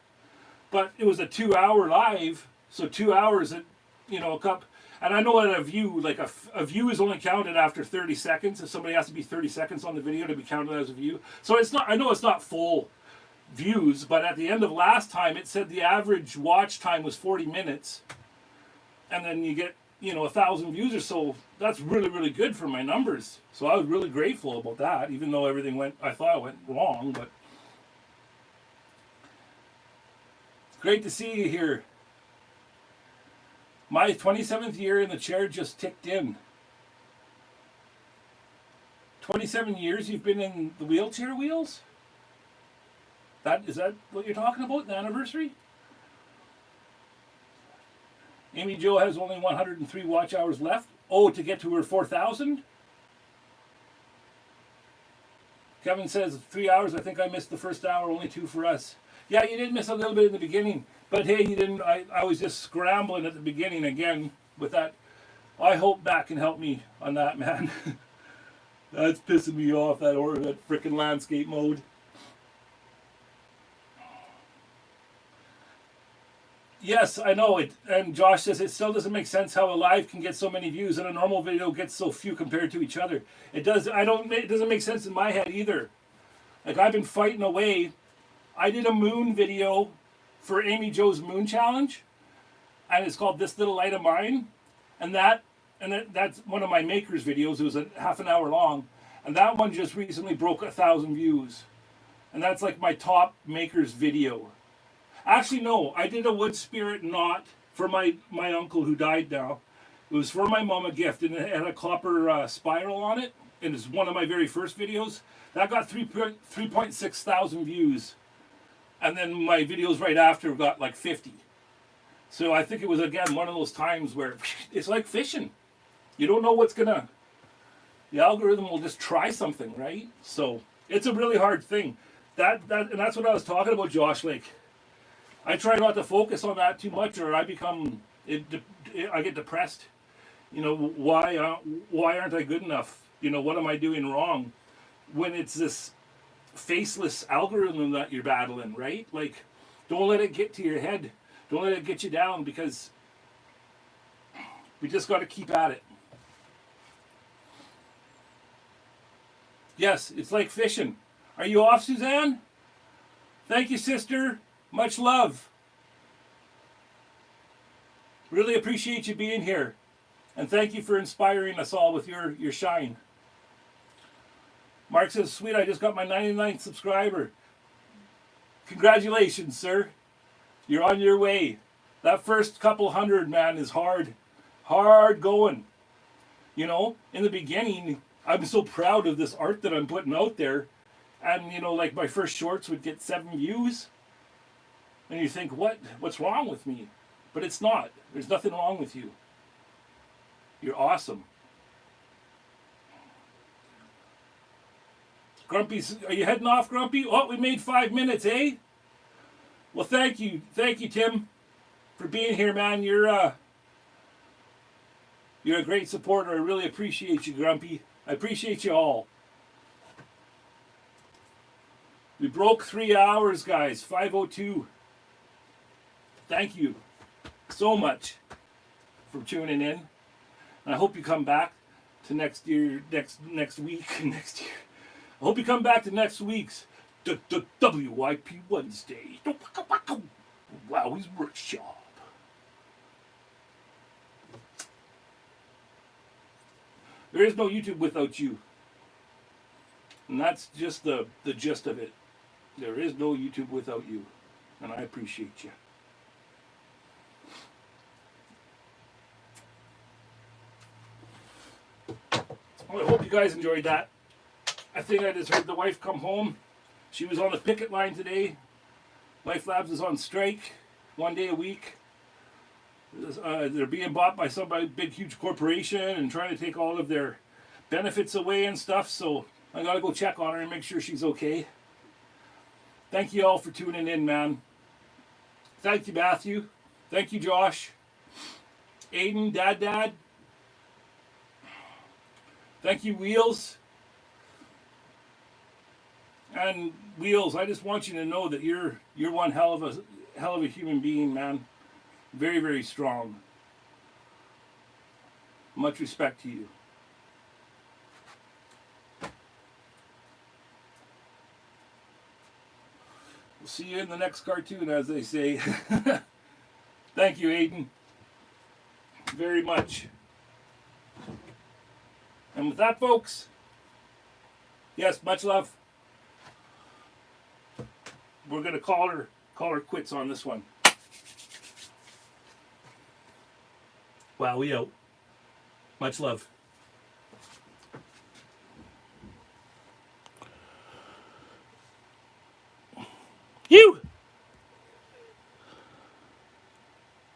But it was a 2-hour live, so 2 hours at, you know, a cup. And I know that a view, like a view is only counted after 30 seconds. If somebody has to be 30 seconds on the video to be counted as a view. So it's not, I know it's not full views, but at the end of last time, it said the average watch time was 40 minutes. And then you get, you know, 1,000 views or so. That's really, really good for my numbers. So I was really grateful about that, even though everything I thought it went wrong, but. Great to see you here. My 27th year in the chair just ticked in. 27 years you've been in the wheelchair wheels? Is that what you're talking about, the anniversary? Amy Jo has only 103 watch hours left. Oh, to get to her 4,000? Kevin says 3 hours. I think I missed the first hour, only 2 for us. Yeah, you did miss a little bit in the beginning, but hey, you didn't. I was just scrambling at the beginning again with that. I hope Matt can help me on that, man. That's pissing me off, that frickin' landscape mode. Yes, I know it. And Josh says it still doesn't make sense how a live can get so many views and a normal video gets so few compared to each other. It does. It doesn't make sense in my head either. Like I've been fighting away. I did a moon video for Amy Jo's moon challenge, and it's called This Little Light of Mine, and that's one of my makers videos. It was a half an hour long, and that one just recently broke 1,000 views, and that's like my top makers video. Actually, no. I did a wood spirit knot for my uncle who died now. It was for my mom, a gift, and it had a copper spiral on it. And it's one of my very first videos. That got 3.6 thousand views. And then my videos right after got like 50. So I think it was, again, one of those times where it's like fishing. You don't know what's gonna, the algorithm will just try something, right? So it's a really hard thing. And that's what I was talking about, Josh. Like, I try not to focus on that too much, or I become, I get depressed. You know, why aren't I good enough? You know, what am I doing wrong? When it's this faceless algorithm that you're battling, right? Like, don't let it get to your head. Don't let it get you down, because we just got to keep at it. Yes, it's like fishing. Are you off, Suzanne? Thank you, sister. Much love. Really appreciate you being here. And thank you for inspiring us all with your shine. Mark says, sweet, I just got my 99th subscriber. Congratulations, sir. You're on your way. That first couple hundred, man, is hard. Hard going. You know, in the beginning, I'm so proud of this art that I'm putting out there. And, you know, like my first shorts would get 7 views. And you think, what's wrong with me? But it's not. There's nothing wrong with you. You're awesome. Grumpy's, are you heading off, Grumpy? Oh, we made 5 minutes, eh? Well, thank you, Tim, for being here, man. You're a great supporter. I really appreciate you, Grumpy. I appreciate you all. We broke 3 hours, guys. 5:02. Thank you so much for tuning in. And I hope you come back to next week. Next year. I hope you come back to next week's WIP Wednesdayz. Wowwy'z Workshop. There is no YouTube without you. And that's just the gist of it. There is no YouTube without you. And I appreciate you. Well, I hope you guys enjoyed that. I think I just heard the wife come home. She was on the picket line today. Life Labs is on strike 1 day a week. They're being bought by some big, huge corporation and trying to take all of their benefits away and stuff. So I got to go check on her and make sure she's okay. Thank you all for tuning in, man. Thank you, Matthew. Thank you, Josh. Aiden, Dad. Thank you, Wheels. And Wheels, I just want you to know that you're one hell of a human being, man. Very, very strong. Much respect to you. We'll see you in the next cartoon, as they say. Thank you, Aiden. Very much. And with that, folks, yes, much love. We're going to call her quits on this one. Wow, we out. Much love.